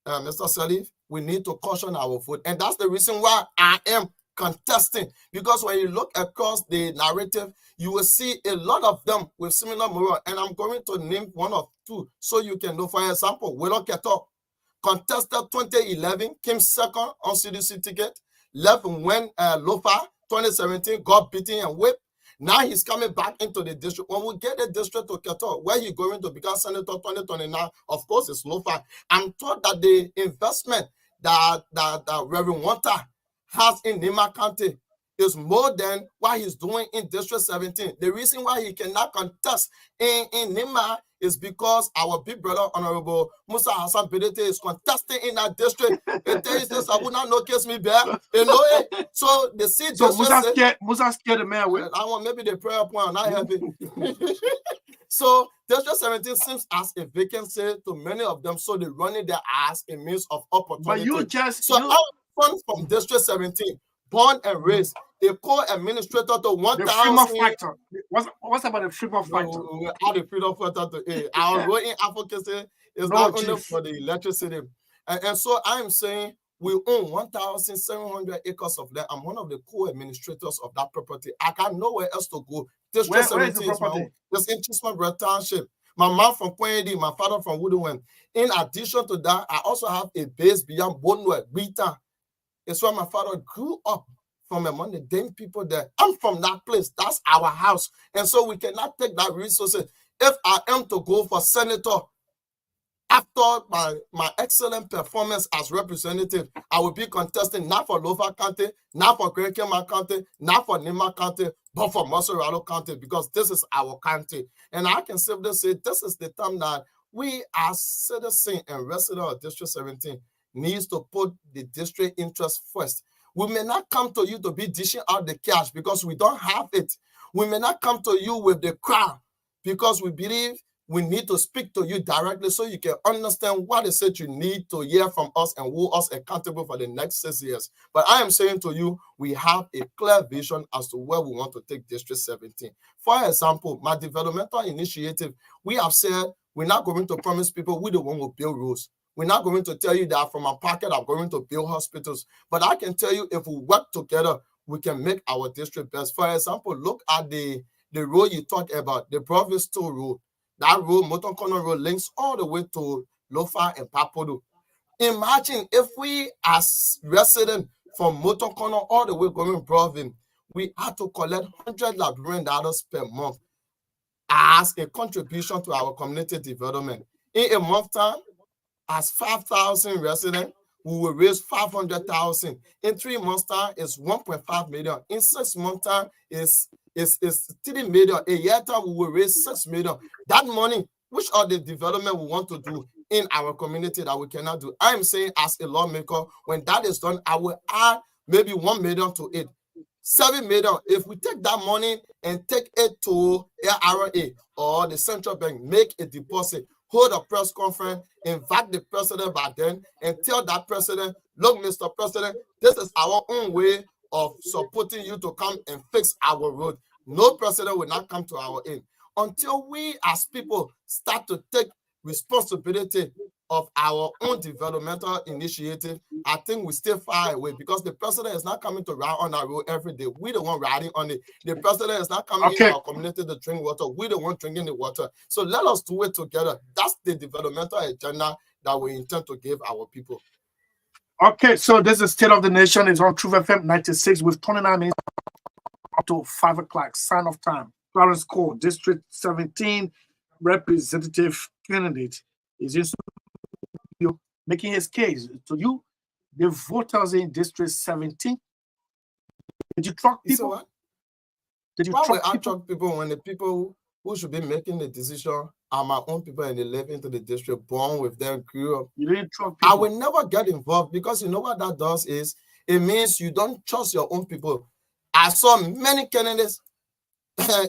Mr. SELLEE, we need to caution our vote. And that's the reason why I am contesting. Because when you look across the narrative, you will see a lot of them with similar moral. And I'm going to name one or two so you can know. For example, Willow Keto contested 2011, came second on CDC ticket, left when Lofa 2017 got beaten and whipped. Now he's coming back into the district. When we get the district to Keto, where he's going to become senator 2029, of course, it's Lofa. I'm told that the investment that Reverend Wanta has in Nima County is more than what he's doing in District 17. The reason why he cannot contest in Nima is because our big brother, Honorable Musa Hassan Bedete, is contesting in that district. It tells this, I would not know case me bear. You know it. So the seat. So Musa scared the man with. I want maybe the prayer point, not happy. So District 17 seems as a vacancy to many of them. So they're running their ass a means of opportunity. But you just from District 17, born and raised, a co-administrator to 1,000. The freedom factor. What's about the freedom factor? How the freedom factor to our role in advocacy is not only for the electricity. And so I'm saying we own 1,700 acres of land. I'm one of the co-administrators of that property. I got nowhere else to go. District 17 is my own. It's in Chisman Township. My mom from Kwendi, my father from Woodwen. In addition to that, I also have a base beyond Bonwe, Bita. It's where my father grew up from among the Dane people there. I'm from that place. That's our house. And so we cannot take that resources. If I am to go for senator, after my excellent performance as representative, I will be contesting not for Lofa County, not for Great Kema County, not for Nima County, but for Moserado County, because this is our county. And I can simply say this is the time that we as citizens and residents of District 17 needs to put the district interest first. We may not come to you to be dishing out the cash because we don't have it. We may not come to you with the crown because we believe we need to speak to you directly so you can understand what is it you need to hear from us and hold us accountable for the next 6 years. But I am saying to you, we have a clear vision as to where we want to take District 17. For example, my developmental initiative, we have said we're not going to promise people we the one will build roads. We're not going to tell you that from our pocket I'm going to build hospitals. But I can tell you if we work together, we can make our district best. For example, look at the road you talk about, the Province 2 road. That road, Motonkono Road, links all the way to Lofa and Papodo. Imagine if we, as residents from Motonkono all the way going Province, we had to collect $100 Liberian per month as a contribution to our community development. In a month time, as 5,000 residents, we will raise 500,000. In 3 months' time, it's 1.5 million. In 6 months' time, it's 3 million. A year time, we will raise 6 million. That money, which are the development we want to do in our community that we cannot do. I'm saying as a lawmaker, when that is done, I will add maybe 1 million to it. 7 million. If we take that money and take it to ARA or the central bank, make a deposit, hold a press conference, invite the president back then, and tell that president, look, Mr. President, this is our own way of supporting you to come and fix our road. No president will not come to our aid. Until we as people start to take responsibility of our own developmental initiative, I think we stay far away because the president is not coming to ride on our road every day. We the one riding on it. The president is not coming in our community to drink water. We the one drinking the water. So let us do it together. That's the developmental agenda that we intend to give our people. Okay, so this is State of the Nation. It's on Truth FM 96 with 29 minutes up to 5 o'clock. Sign of time. Clarence Cole, District 17 representative candidate, is in studio making his case to you, the voters in District 17. Did you truck people? What? Did you Why truck will I people? truck people when the people who should be making the decision are my own people and they live into the district, born with them, grew up? You didn't truck people. I will never get involved because you know what that does is it means you don't trust your own people. I saw many candidates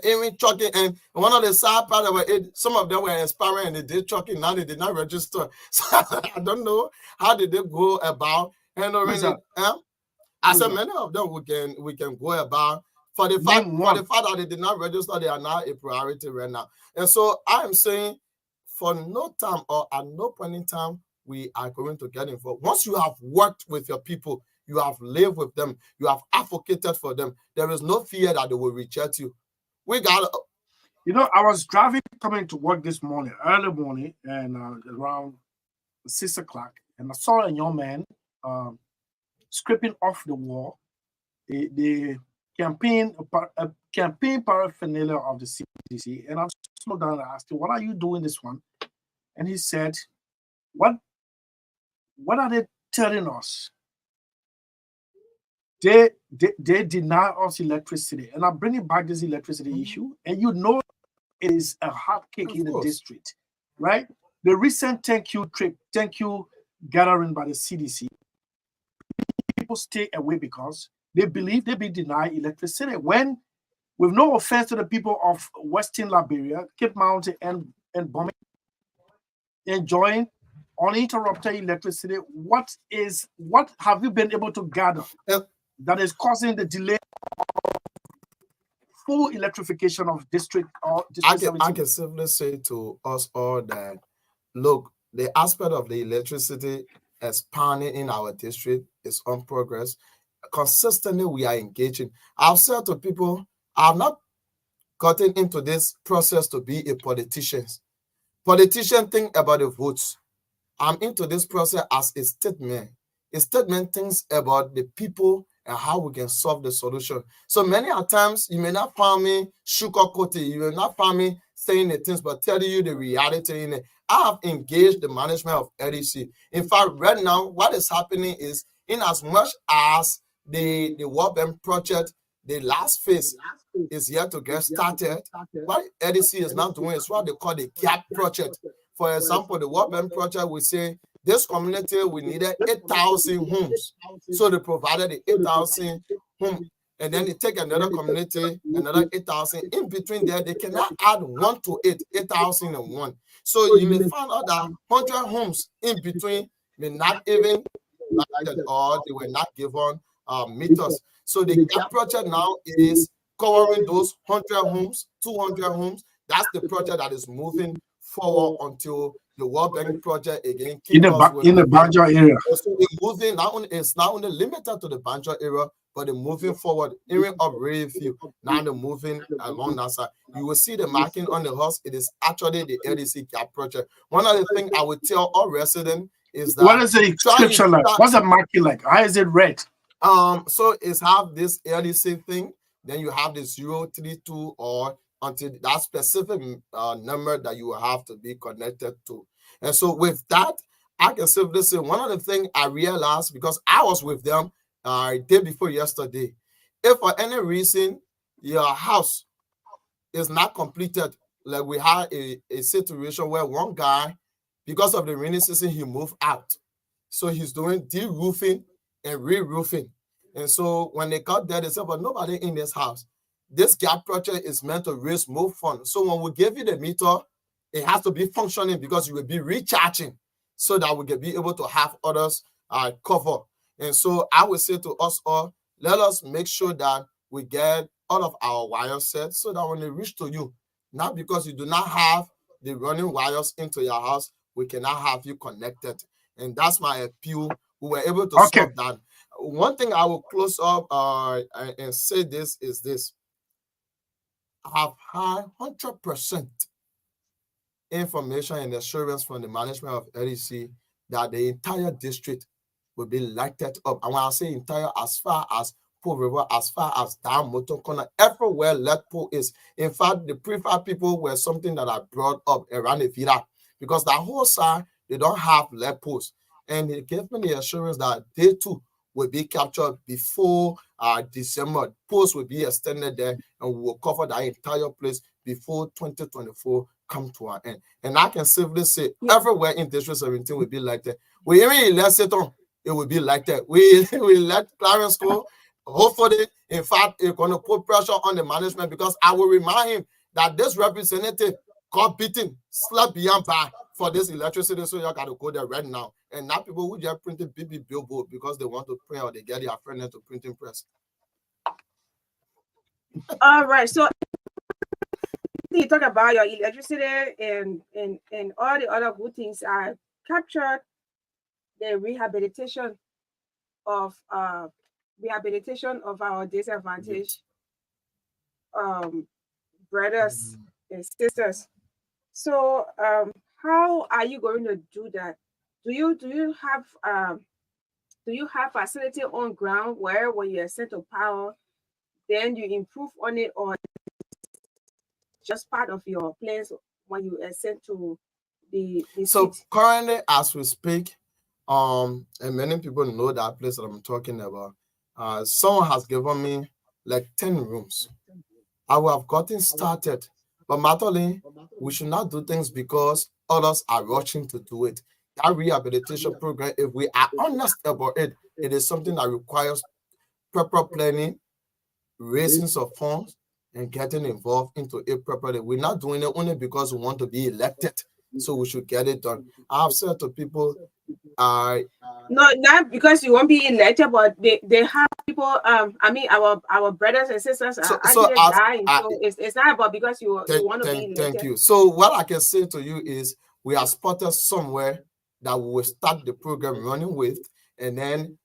even trucking, and one of the sad part about it, some of them were inspiring and they did trucking, now they did not register. So I don't know how did they go about handling it. I said many of them we can go about for the fact that they did not register, they are now a priority right now. And so I am saying for no time or at no point in time we are going to get involved. Once you have worked with your people, you have lived with them, you have advocated for them, there is no fear that they will reject you. We got. You know, I was driving coming to work this morning, early morning, and around 6 o'clock, and I saw a young man scraping off the wall the campaign paraphernalia of the CDC, and I slowed down and asked him, "What are you doing this one?" And he said, "What are they telling us? They deny us electricity." And I'm bringing back this electricity issue, and you know it is a hot cake in the district, right? The recent thank you gathering by the CDC, people stay away because they believe they've been denied electricity. When, with no offense to the people of Western Liberia, Cape Mountain and Bombay, enjoying uninterrupted electricity, what have you been able to gather that is causing the delay full electrification of district or district? I can simply say to us all that, look, the aspect of the electricity expanding in our district is on progress. Consistently, we are engaging. I've said to people, I've not gotten into this process to be a politician. Politicians think about the votes. I'm into this process as a statement. A statement thinks about the people and how we can solve the solution. So many times you may not find me sugarcoating, you may not find me saying the things, but telling you the reality in it. I have engaged the management of LDC. In fact, right now, what is happening is, in as much as the World Bank project, the last phase is yet to get started, what LDC is now doing is what they call the gap project. For example, the World Bank project will say, this community, we needed 8,000 homes. So they provided the 8,000 homes. And then they take another community, another 8,000. In between there, they cannot add 1 to 8, 8,001. So you may find out that 100 homes in between may not even, or they were not given meters. So the gap project now is covering those 100 homes, 200 homes. That's the project that is moving forward until the World Bank project again in the Banjo area. So it's moving it's not only limited to the Banjo area, but they're moving forward. Area of Rayview, now they're moving along that side. You will see the marking on the house. It is actually the LDC gap project. One of the things I would tell all residents is that, what is the description like? What's the marking like? How is it read? So it's have this LDC thing, then you have the 032 or until that specific number that you will have to be connected to. And so with that, I can simply say one of the things I realized, because I was with them day before yesterday, if for any reason your house is not completed, like we had a situation where one guy, because of the rainy season, he moved out. So he's doing de-roofing and re-roofing. And so when they got there, they said, but nobody in this house. This gap project is meant to raise more funds. So when we give you the meter, it has to be functioning because you will be recharging so that we can be able to have others cover. And so I would say to us all, let us make sure that we get all of our wires set so that when they reach to you, not because you do not have the running wires into your house, we cannot have you connected. And that's my appeal. We were able to Okay. solve that. One thing I will close up and say this is this. I have had 100% information and assurance from the management of LEC that the entire district will be lighted up. And when I say entire, as far as Pole River, as far as down Moton Corner, everywhere lead pole is. In fact, the prefab people were something that I brought up around the Villa, because that whole side, they don't have lead poles. And he gave me the assurance that they too will be captured before December. Poles will be extended there, and we will cover that entire place before 2024 come to an end. And I can safely say everywhere in District 17 will be like that. We even let it on, it will be like that. We let Clarence go. Hopefully, in fact, it's going to put pressure on the management, because I will remind him that this representative got beaten, slapped beyond bar for this electricity, so you got to go there right now. And now people who just printing BB billboard because they want to print, or they get their friend to printing press. All right, so you talk about your electricity and all the other good things. I captured the rehabilitation of our disadvantaged brothers and sisters. So how are you going to do that? Do you have facility on ground where when you are sent to power, then you improve on it, or just part of your plans when you are sent to the So city? currently, as we speak, and many people know that place that I'm talking about. Someone has given me like 10 rooms. I will have gotten started, but Magdalene, we should not do things because others are rushing to do it. That rehabilitation program, if we are honest about it, it is something that requires proper planning, raising of funds, and getting involved into it properly. We're not doing it only because we want to be elected, so we should get it done. I have said to people, no, not because you won't be elected, but they have people. I mean, our brothers and sisters are actually dying. So it's not about because you want to be elected. Thank you. So what I can say to you is we have spotted somewhere that we will start the program running with, and then,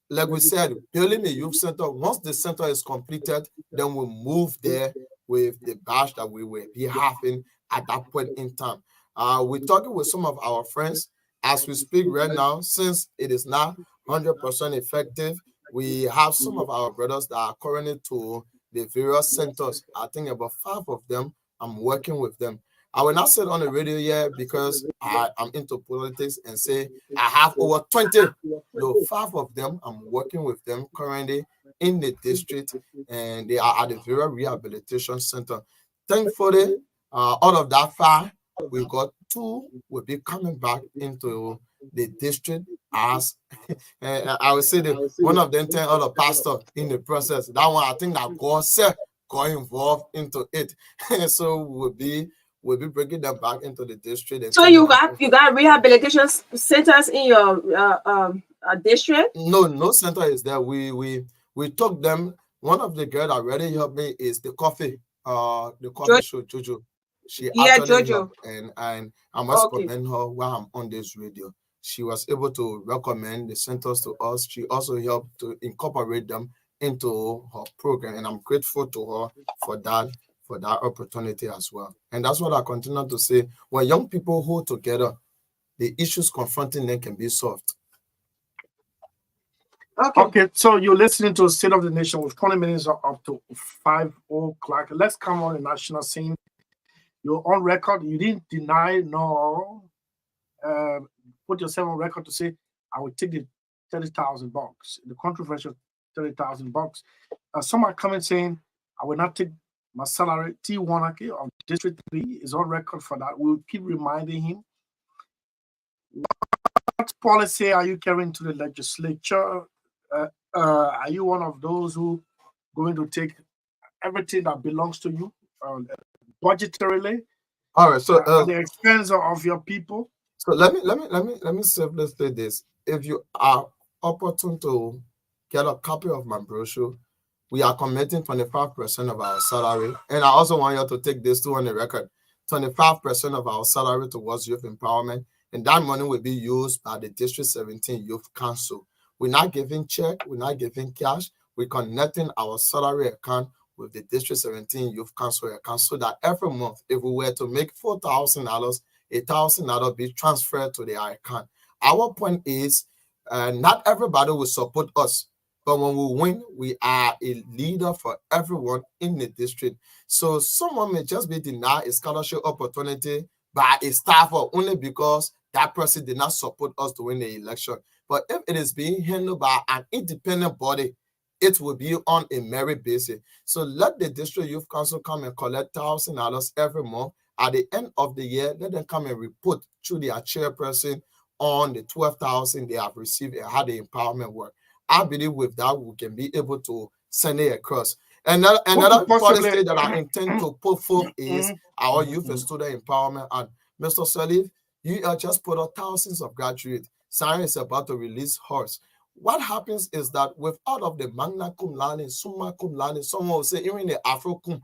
like we said, building the youth center. Once the center is completed, then we'll move there with the batch that we will be having at that point in time. We're talking with some of our friends as we speak right now. Since it is not 100% effective, we have some of our brothers that are currently to the various centers. I think about 5 of them, I'm working with them. I will not say it on the radio yet because I'm into politics and say I have over 20. No, 5 of them, I'm working with them currently in the district, and they are at the various rehabilitation center. Thankfully, all of that 5, we got 2 will be coming back into the district as I would say that one of them 10 other pastor in the process. That one, I think that God said got involved into it. So we'll be bringing them back into the district. So you got rehabilitation centers in your district? No center is there. We took them. One of the girls that already helped me is the coffee show, Jojo. She actually helped, and I must commend her while I'm on this radio. She was able to recommend the centers to us. She also helped to incorporate them into her program, and I'm grateful to her for that opportunity as well. And that's what I continue to say. When young people hold together, the issues confronting them can be solved. Okay, so you're listening to State of the Nation with 20 minutes up to 5 o'clock. Let's come on the national scene. You're on record. You didn't deny nor put yourself on record to say, I will take the $30,000, the controversial $30,000. Some are coming saying, I will not take my salary. T. Wanake of District 3 is on record for that. We'll keep reminding him. What policy are you carrying to the legislature? Are you one of those who going to take everything that belongs to you budgetarily? All right, so at the expense of your people. So let me simply say this: if you are opportune to get a copy of my brochure, we are committing 25% of our salary, and I also want you to take this too on the record: 25% of our salary towards youth empowerment, and that money will be used by the District 17 Youth Council. We're not giving check, we're not giving cash, we're connecting our salary account with the District 17 Youth Council account so that every month, if we were to make $4,000, $1,000 be transferred to their account. Our point is, not everybody will support us, but when we win, we are a leader for everyone in the district. So someone may just be denied a scholarship opportunity by a staffer only because that person did not support us to win the election. But if it is being handled by an independent body, it will be on a merit basis. So let the District Youth Council come and collect $1,000 every month. At the end of the year, let them come and report to their chairperson on the 12,000 they have received and how the empowerment work. I believe with that, we can be able to send it across. And another policy that I intend to put forth is our youth and student empowerment. And Mr. SELLEE, you just put out thousands of graduates. Science is about to release horse. What happens is that with all of the magna cum laude, summa cum laude, someone will say, even the Afro cum,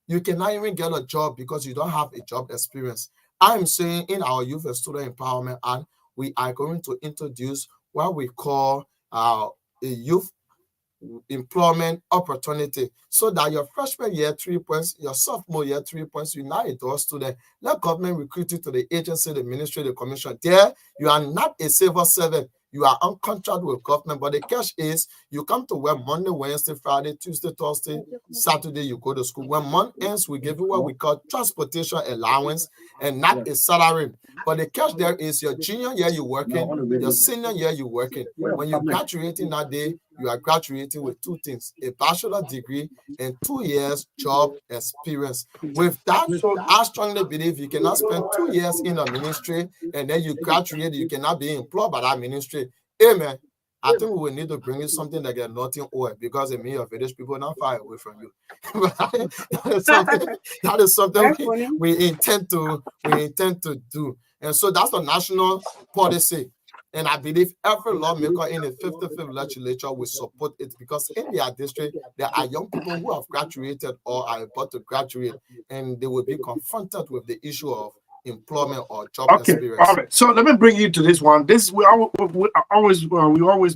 you cannot even get a job because you don't have a job experience. I'm saying in our youth and student empowerment, and we are going to introduce what we call a youth employment opportunity, so that your freshman year 3 points, your sophomore year 3 points, you're not a door student. Let government recruit you to the agency, the ministry, the commission. There, you are not a civil servant. You are on contract with government, but the cash is you come to work Monday, Wednesday, Friday, Tuesday, Thursday, Saturday, you go to school. When month ends, we give you what we call transportation allowance and not a salary. But the cash there is your junior year you're working, your senior year you're working. When you're graduating that day, you are graduating with two things, a bachelor degree and 2 years job experience. With that, I strongly believe you cannot spend 2 years in a ministry and then you graduate, you cannot be employed by that ministry. Amen. I think we will need to bring you something like a nothing oil because it means your village people not far away from you. that is something we intend to do. And so that's the national policy. And I believe every lawmaker in the 55th legislature will support it because in their district, there are young people who have graduated or are about to graduate, and they will be confronted with the issue of employment or job experience. All right. So let me bring you to this one. This we always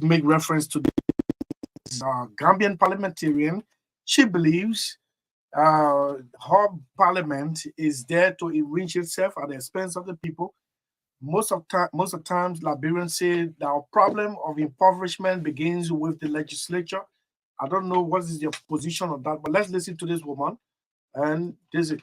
make reference to this Gambian parliamentarian. She believes her parliament is there to enrich itself at the expense of the people. Most of the times, Liberians say that our problem of impoverishment begins with the legislature. I don't know what is your position on that, but let's listen to this woman. And this is.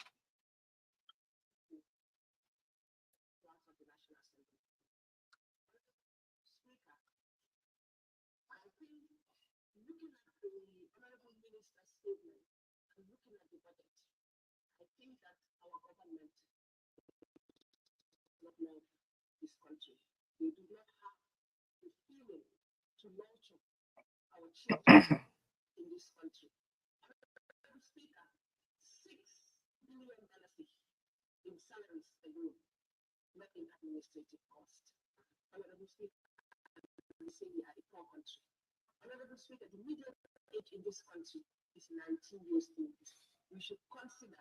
This country. They do not have the feeling to nurture our children in this country. Madam Speaker, $6 billion in salaries alone, not in administrative costs. Honorable Speaker, we say we are a poor country. Honorable Speaker, the median age in this country is 19 years old. We should consider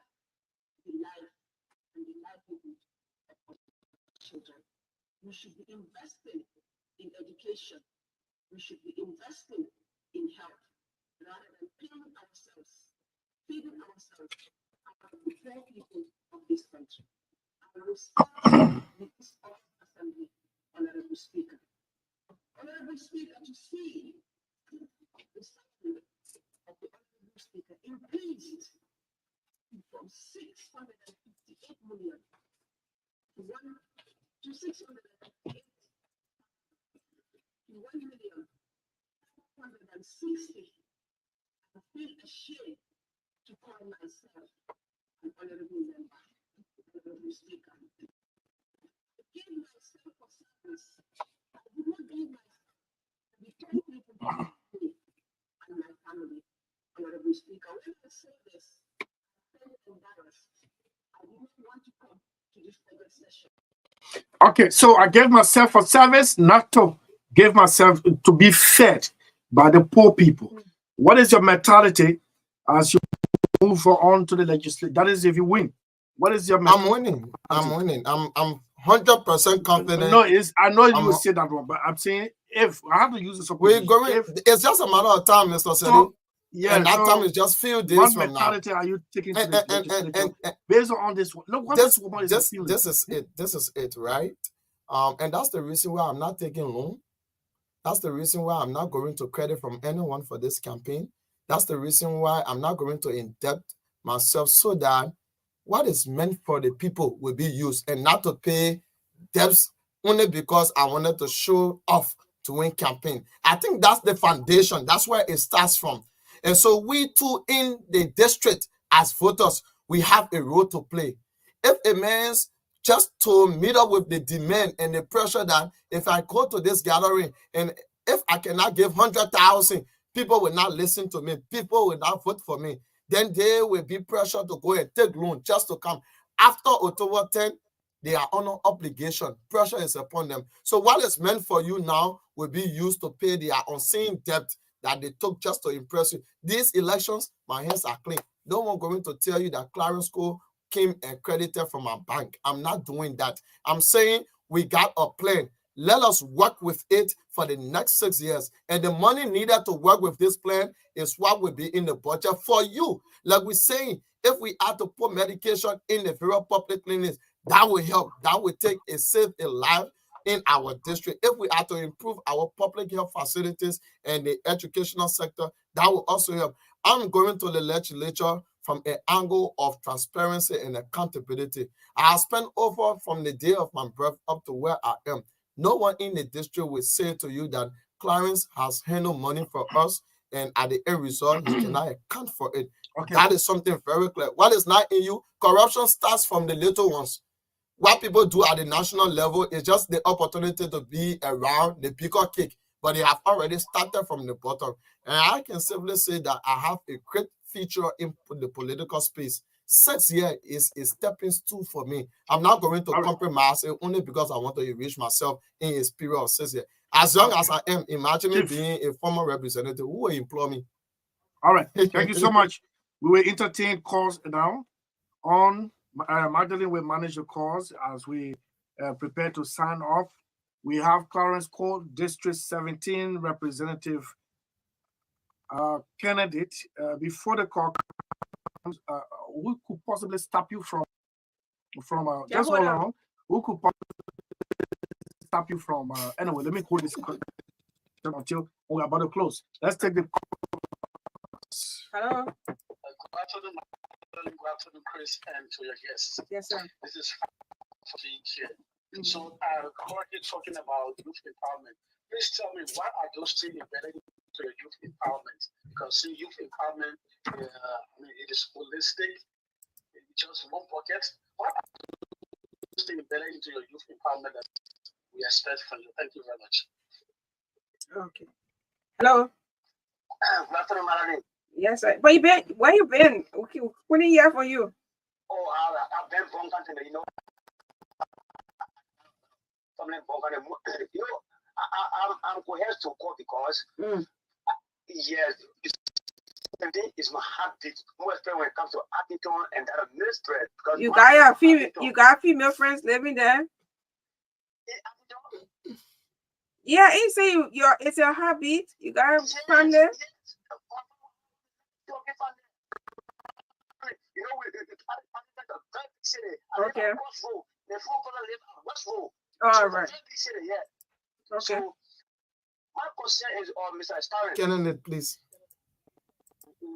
the life and the livelihood of our children. We should be investing in education. We should be investing in health rather than feeding ourselves and the poor people of this country. I will start with this assembly, Honorable Speaker. Honorable Speaker, to see the salary of the Honorable Speaker increased from 658 million to 658 to 1,460,000. I feel ashamed to call myself an honorable member, Honorable Speaker. I gave myself for service. I did not give myself to be 10 people to me and my family, Honorable Speaker. When I say this, I felt embarrassed. I did not want to come to this August session. Okay, so I gave myself for service, not to give myself to be fed by the poor people. What is your mentality as you move on to the legislature? That is, if you win. What is your mentality? I'm winning. I'm 100% confident. No, I know you will say that one, but I'm saying if I have to use this, we're going. It's just a matter of time, Mr. SELLEE. Yeah, and that so time is just few days what from now. mentality are you taking to the legislature based on this one? Look what this woman is appealing. This is it, right? And that's the reason why I'm not taking loan. That's the reason why I'm not going to credit from anyone for this campaign. That's the reason why I'm not going to indebt myself so that what is meant for the people will be used and not to pay debts only because I wanted to show off to win campaign. I think that's the foundation. That's where it starts from. And so we too in the district as voters, we have a role to play. If a man's just to meet up with the demand and the pressure that if I go to this gathering and if I cannot give 100,000, people will not listen to me. People will not vote for me. Then they will be pressured to go and take loan just to come. After October 10, they are under obligation. Pressure is upon them. So what is meant for you now will be used to pay their unseen debt that they took just to impress you. These elections, my hands are clean. No one going to tell you that Clarence School came and credited from our bank. I'm not doing that. I'm saying we got a plan. Let us work with it for the next 6 years. And the money needed to work with this plan is what will be in the budget for you. Like we're saying, if we have to put medication in the various public clinics, that will help. That will take a save a life in our district. If we have to improve our public health facilities and the educational sector, that will also help. I'm going to the legislature from an angle of transparency and accountability. I spent over from the day of my birth up to where I am. No one in the district will say to you that Clarence has handled money for us, and at the end result, he cannot account for it. Okay. That is something very clear. What is not in you? Corruption starts from the little ones. What people do at the national level is just the opportunity to be around the bigger cake, but they have already started from the bottom. And I can simply say that I have a great feature in the political space. 6 years is a stepping stool for me. I'm not going to compromise it only because I want to enrich myself in a period of 6 years. As long as I am, imagine me being a former representative who will employ me. All right. Thank you so much. We will entertain calls now on Magdalene will manage the calls as we prepare to sign off. We have Clarence Cole, District 17 representative candidate. Before the call comes, who could possibly stop you from just hold on. Who could possibly stop you from anyway, let me hold this until we're about to close. Let's take the hello. Good afternoon, Chris, and to your guests. Yes, sir. This is for the chair. So, currently talking about youth empowerment. Please tell me, what are those things embedded into your youth empowerment? Because see, youth empowerment, it is holistic. It's just one pocket. What are those things embedded into your youth empowerment that we expect from you? Thank you very much. Okay. Hello. Good afternoon, Madeline. Yes, sir. Where you been? Where you been? Okay, what a year for you? Oh, I've been from country, you know. You know, I'm coherent to court because yes, it's my heartbeat. Most when it comes to Appleton and that administrator. You got female friends living there? Yeah, it's say it's your heartbeat. You got a friend there? You know, okay. All right. Okay. So, my question is on Mr. Starren. Candidate, please.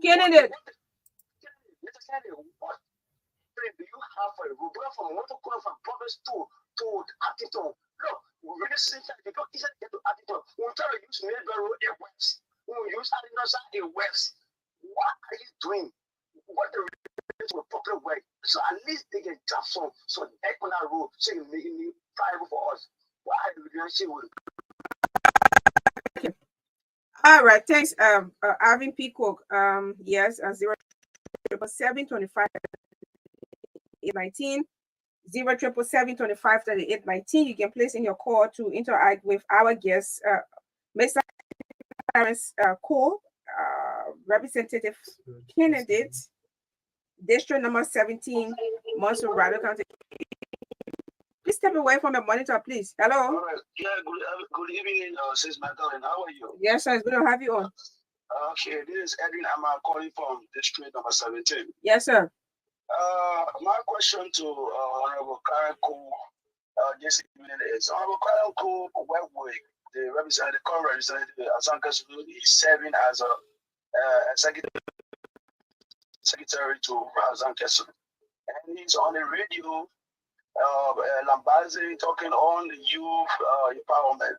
Candidate. Mr. Starren, what do you have for a rule? From province to Appleton. Look, we really see that they don't easily get to Appleton. We try to use Melbourne Road in West. We use Adinosa in West. What are you doing? What the proper way? So at least they can drop some egg on that road so you make it viable for us. Why are you doing? All right, thanks, Alvin Peacock. Yes, 07725 819 07725 3819. You can place in your call to interact with our guests, Mr. Clarence Cole, representative candidate, district number 17, Montserrat County. Please step away from the monitor, please? Hello. All right. Yeah. Good evening, Sis Magdalene. How are you? Yes, sir. It's good to have you on. Okay. This is Edwin. I'm calling from district number 17. Yes, sir. My question to Honorable Karen Cole this evening is Honorable Karen Cole, where the representative, the current representative, Azanka Zulu, is serving as a secretary to Azanka Zulu. And he's on the radio, Lambazi, talking on the youth empowerment.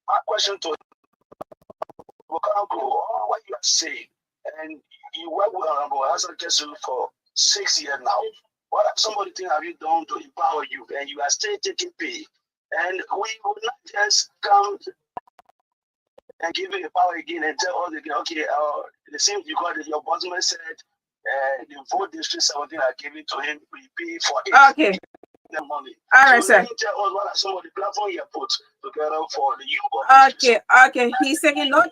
My question to Honorable, what you are saying, and you work with Honorable Azanka Zulu for 6 years now. What are some of the things have you done to empower you, and you are still taking pay? And we will not just come and give you the power again and tell us again, okay, the same because your bossman said the vote district 17 are giving to him, we pay for it. Okay. The money. All right, so sir. Tell us what are some of the platforms you have put together for the youth. Okay, okay. He's saying, Lord,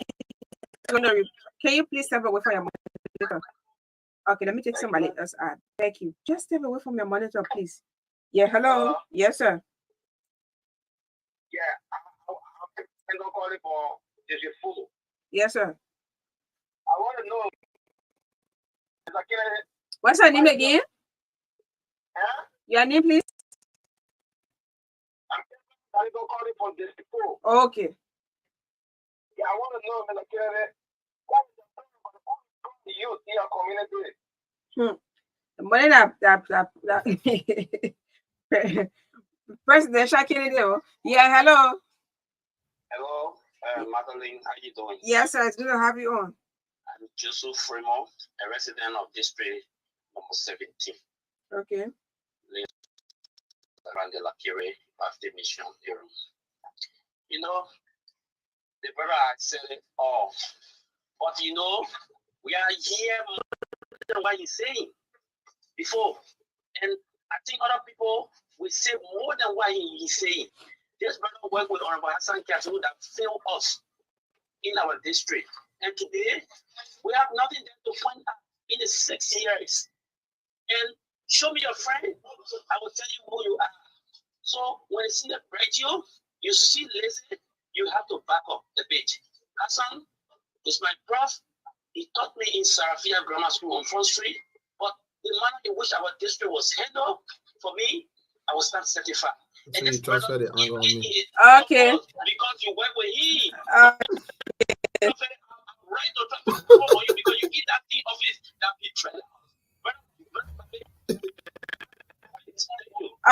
can you please step away from your monitor? Okay, let me take somebody else out. Thank you. Just step away from your monitor, please. Yeah, hello. Yes, sir. Yeah, I'm calling for is your fool. Yes, sir. I want to know. What's your name again? Huh? Your name, please. I'm calling for this fool. Okay. Yeah, I want to know, what is the youth in your community? The money that presidential candidate. Yeah, hello. Hello, Madeline, how you doing? Yes, sir. It's good to have you on. I'm Joseph Fremont, a resident of district number 17. Okay. Around the Lakiri Baptist Mission area. You know, the brother had said it all. But you know, we are here more than what he's saying before. And I think other people will say more than what he's saying. This brother worked with Honorable Hassan Katou that failed us in our district. And today, we have nothing there to find out in the 6 years. And show me your friend, I will tell you who you are. So when you see the radio, you see lazy, you have to back up a bit. Hassan is my prof. He taught me in Sarafia Grammar School on Front Street. But the manner in which our district was handled, for me, I was not certified. So you transfer the angle on me. Okay. Because you work with him. Okay. Right to try to for you because you get that thing office that betrayal.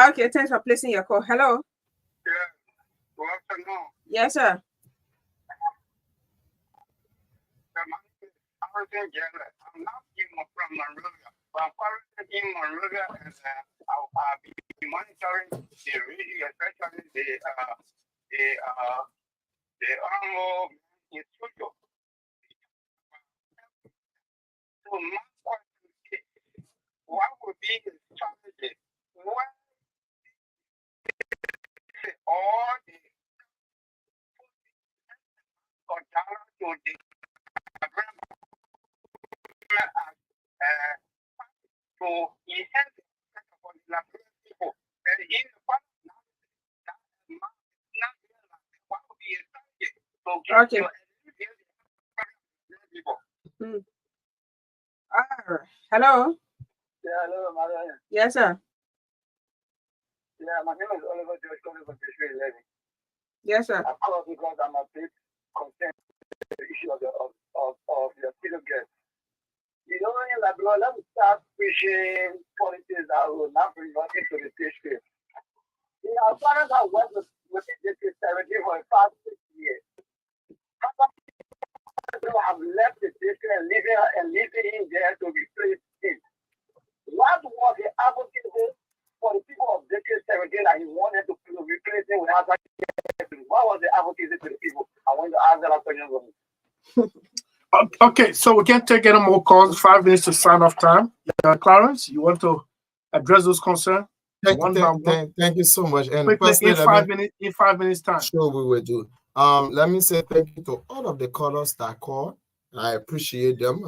Okay, thanks for placing your call. Hello. Yeah. Good afternoon. Yes, sir. I'm not from Monrovia, but I'm currently in Monrovia, and I'll be monitoring the radio, especially the honorable in studio. So my question is, what would be the strategy? What all the or down to the to enhance the for the Liberian people. And in the past, what would be a strategy to get Okay. people? Hello. Yeah, hello, madam. Yes, sir. Yeah, my name is Oliver George, calling from District 11. Yes, sir. I call because I'm a bit concerned with the issue of your student guest. You know, in Labrador, let's start pushing policies that will not bring us into the district. You know, our parents have worked with the district 17 for the past 6 years. People have left the district and living in there to replace it. What was the advocacy for the people of district 17 that he wanted to replace it with other? What was the advocacy to the people? I want to ask that question. Okay, so we can't take any more calls. 5 minutes to sign off time. Clarence, you want to address those concerns? Thank you so much. And quickly, personally, in 5 minutes time. Sure, we will do. Let me say thank you to all of the callers that called. I appreciate them.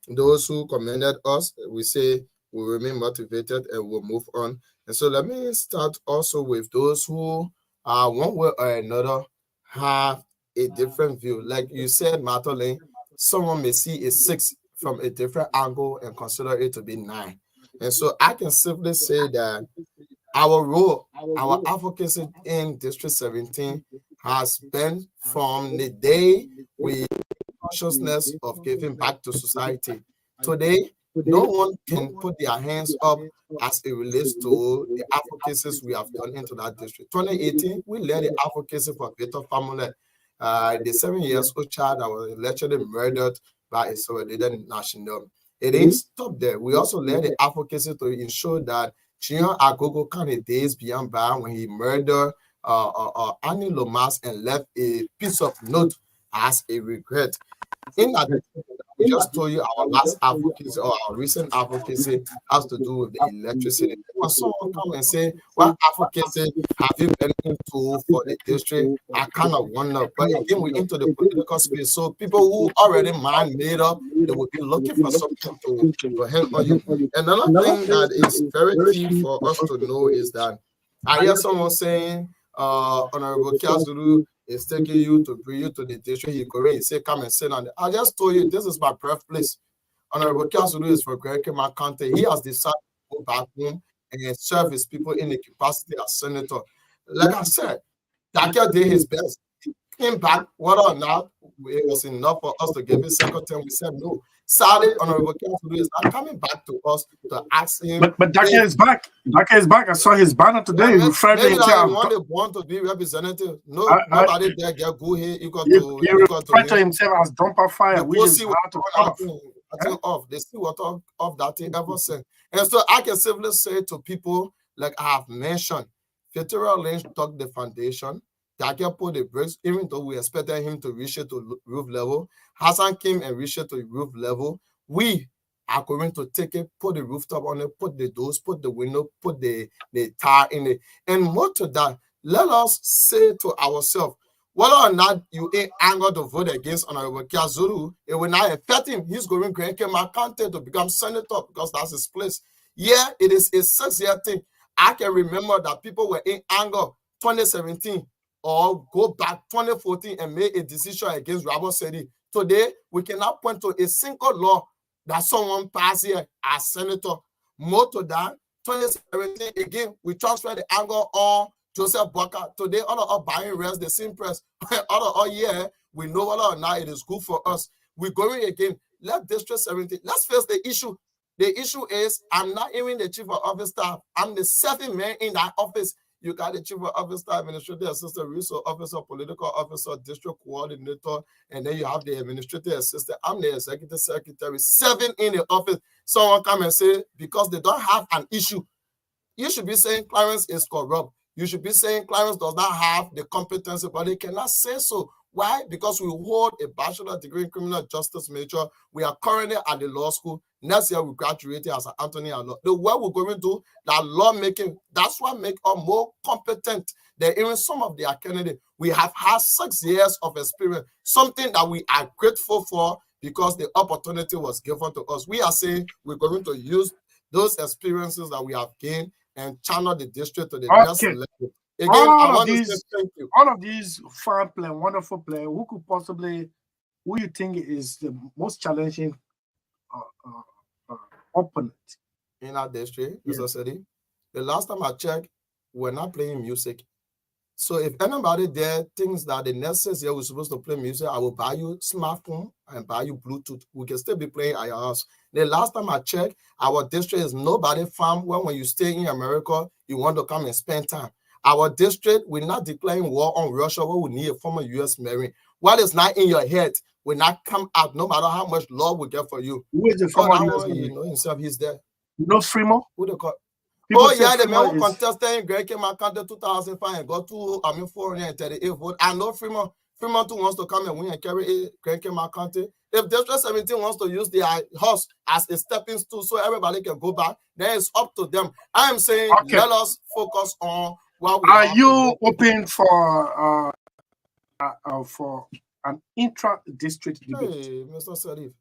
Those who commended us, we say we'll remain motivated and we'll move on. And so let me start also with those who one way or another have a different view. Like you said, Magdalene, someone may see a 6 from a different angle and consider it to be 9. And so I can simply say that our role, our advocacy in District 17 has been from the day we consciousness of giving back to society. Today, no one can put their hands up as it relates to the advocacies we have done into that district. 2018, we led the advocacy for Victor family, the 7 years old child that was allegedly murdered by a Swedish national. It didn't stop there. We also led the advocacy to ensure that Chion Agogo candidates beyond bar when he murdered Annie Lomas and left a piece of note as a regret. In addition, we just told you our last advocacy or our recent advocacy has to do with the electricity. When someone come and say, what advocacy have you been into for the district? I kind of wonder. But again, we're into the political space. So people who already mind made up, they will be looking for something to help on you. Another thing that is very key for us to know is that I hear someone saying, Honorable Kiazuru is taking you to bring you to the district. He go in, say, come and sit on it. I just told you, this is my birthplace. Honorable Kiazuru is for Grerekema County. He has decided to go back home and serve his people in the capacity as senator. Like I said, Dakia did his best. He came back, whether or not it was enough for us to give him second term. We said no. Sadly, Honorable Kiazuru is not coming back to us to ask him. But Dakia is back. Dakia is back. I saw his banner today. Yeah, maybe that he want to be representative. No, nobody there get go here. He referred to himself as dumper fire, which is hard to off. They see what off that thing ever said. And so I can simply say to people, like I have mentioned, Federal Lynch took the foundation. Dakia put the bricks, even though we expected him to reach it to roof level. Hassan came and reached it to roof level. We are going to take it, put the rooftop on it, put the doors, put the window, put the tire in it. And more to that, let us say to ourselves, whether or not you ain't angered to vote against Honorable Kiazuru, it will not affect him. He's going to Grerekema County to become senator because that's his place. Yeah, it is a 6-year thing. I can remember that people were in anger 2017 or go back 2014 and make a decision against Rabo Sedi. Today, we cannot point to a single law that someone passed here as senator. More to that, 2017, again, we transfer the anger on Joseph Boka. Today, all of us buying rest, the same press. All of us here, we know whether or not it is good for us. We're going again. Let District 17, let's face the issue. The issue is, I'm not even the chief of office staff. I'm the 7th man in that office. You got the chief of office staff, administrative assistant, resource officer, political officer, district coordinator, and then you have the administrative assistant. I'm the executive secretary. 7 in the office. Someone come and say, because they don't have an issue, you should be saying Clarence is corrupt. You should be saying Clarence does not have the competency, but they cannot say so. Why? Because we hold a bachelor degree in criminal justice major. We are currently at the law school. Next year, we graduated as an attorney at law. The way we're going to do that lawmaking, that's what makes us more competent than even some of their candidates. We have had 6 years of experience, something that we are grateful for because the opportunity was given to us. We are saying we're going to use those experiences that we have gained and channel the district to the next level. Again, I want to say thank you. All of these fine players, wonderful players, who you think is the most challenging opponent in our district, Mr. Sedi? The last time I checked, we're not playing music. So if anybody there thinks that the next year we're supposed to play music, I will buy you smartphone and buy you Bluetooth. We can still be playing at your house. The last time I checked, our district is nobody farm. When you stay in America, you want to come and spend time. Our district, we're not declaring war on Russia where we need a former U.S. Marine. What is not in your head will not come out no matter how much law we get for you. Who is the former U.S. Marine? You know himself, he's there. You know Fremont? Who they call? People yeah, the man who contested in Grerekema County 2005 and got 438 votes. I know Fremont too wants to come and win and carry Grerekema County. If District 17 wants to use their horse as a stepping stool so everybody can go back, then it's up to them. I am saying let us focus on what we are you open for an intra-district debate? Hey, Mr. Sarif,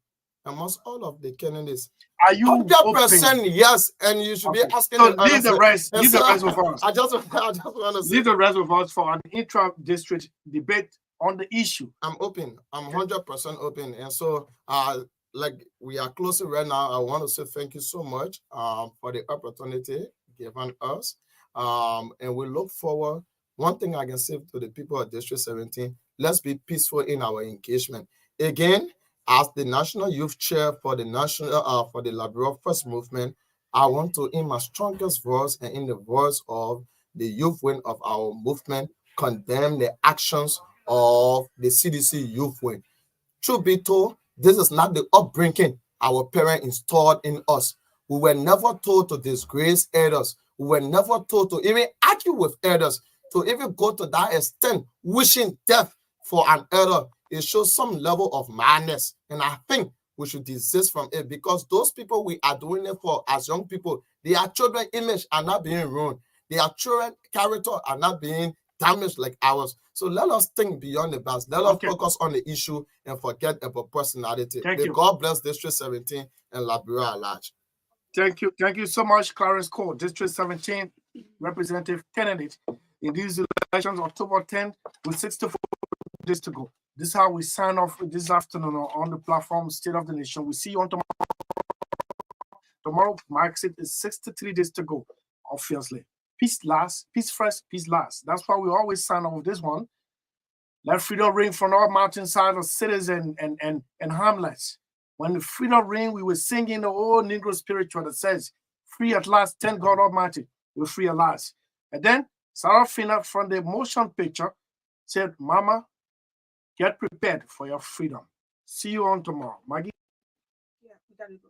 amongst all of the candidates, Are you 100% yes? And you should be asking. So leave the rest. Leave the so rest with us. I just want to say, leave the rest with us for an intra-district debate on the issue. I'm open. I'm 100% open. And so, like we are closing right now, I want to say thank you so much for the opportunity given us. And we look forward. One thing I can say to the people of District 17, let's be peaceful in our engagement. Again, as the National Youth Chair for the for the Liberal First Movement, I want to, in my strongest voice and in the voice of the youth wing of our movement, condemn the actions of the CDC youth wing. Truth be told, this is not the upbringing our parents installed in us. We were never told to disgrace elders. We were never told to even argue with elders, to even go to that extent, wishing death for an elder. It shows some level of madness. And I think we should desist from it, because those people we are doing it for as young people, their children's image are not being ruined. Their children's character are not being damaged like ours. So let us think beyond the bounds. Let us focus on the issue and forget about personality. May God bless District 17 and Liberia at large. Thank you. Thank you so much, Clarence Cole, District 17 representative candidate in these elections, October 10th, with 64 days to go. This is how we sign off this afternoon on the platform State of the Nation. We see you on tomorrow. Tomorrow marks it is 63 days to go, obviously. Peace last, peace first, peace last. That's why we always sign off this one. Let freedom ring from all mountainside of cities and hamlets. When the freedom ring, we were singing the old Negro spiritual that says, free at last, thank God Almighty, we're free at last. And then Sarafina from the motion picture said, Mama, get prepared for your freedom. See you on tomorrow. Maggie? Yeah, we gotta go.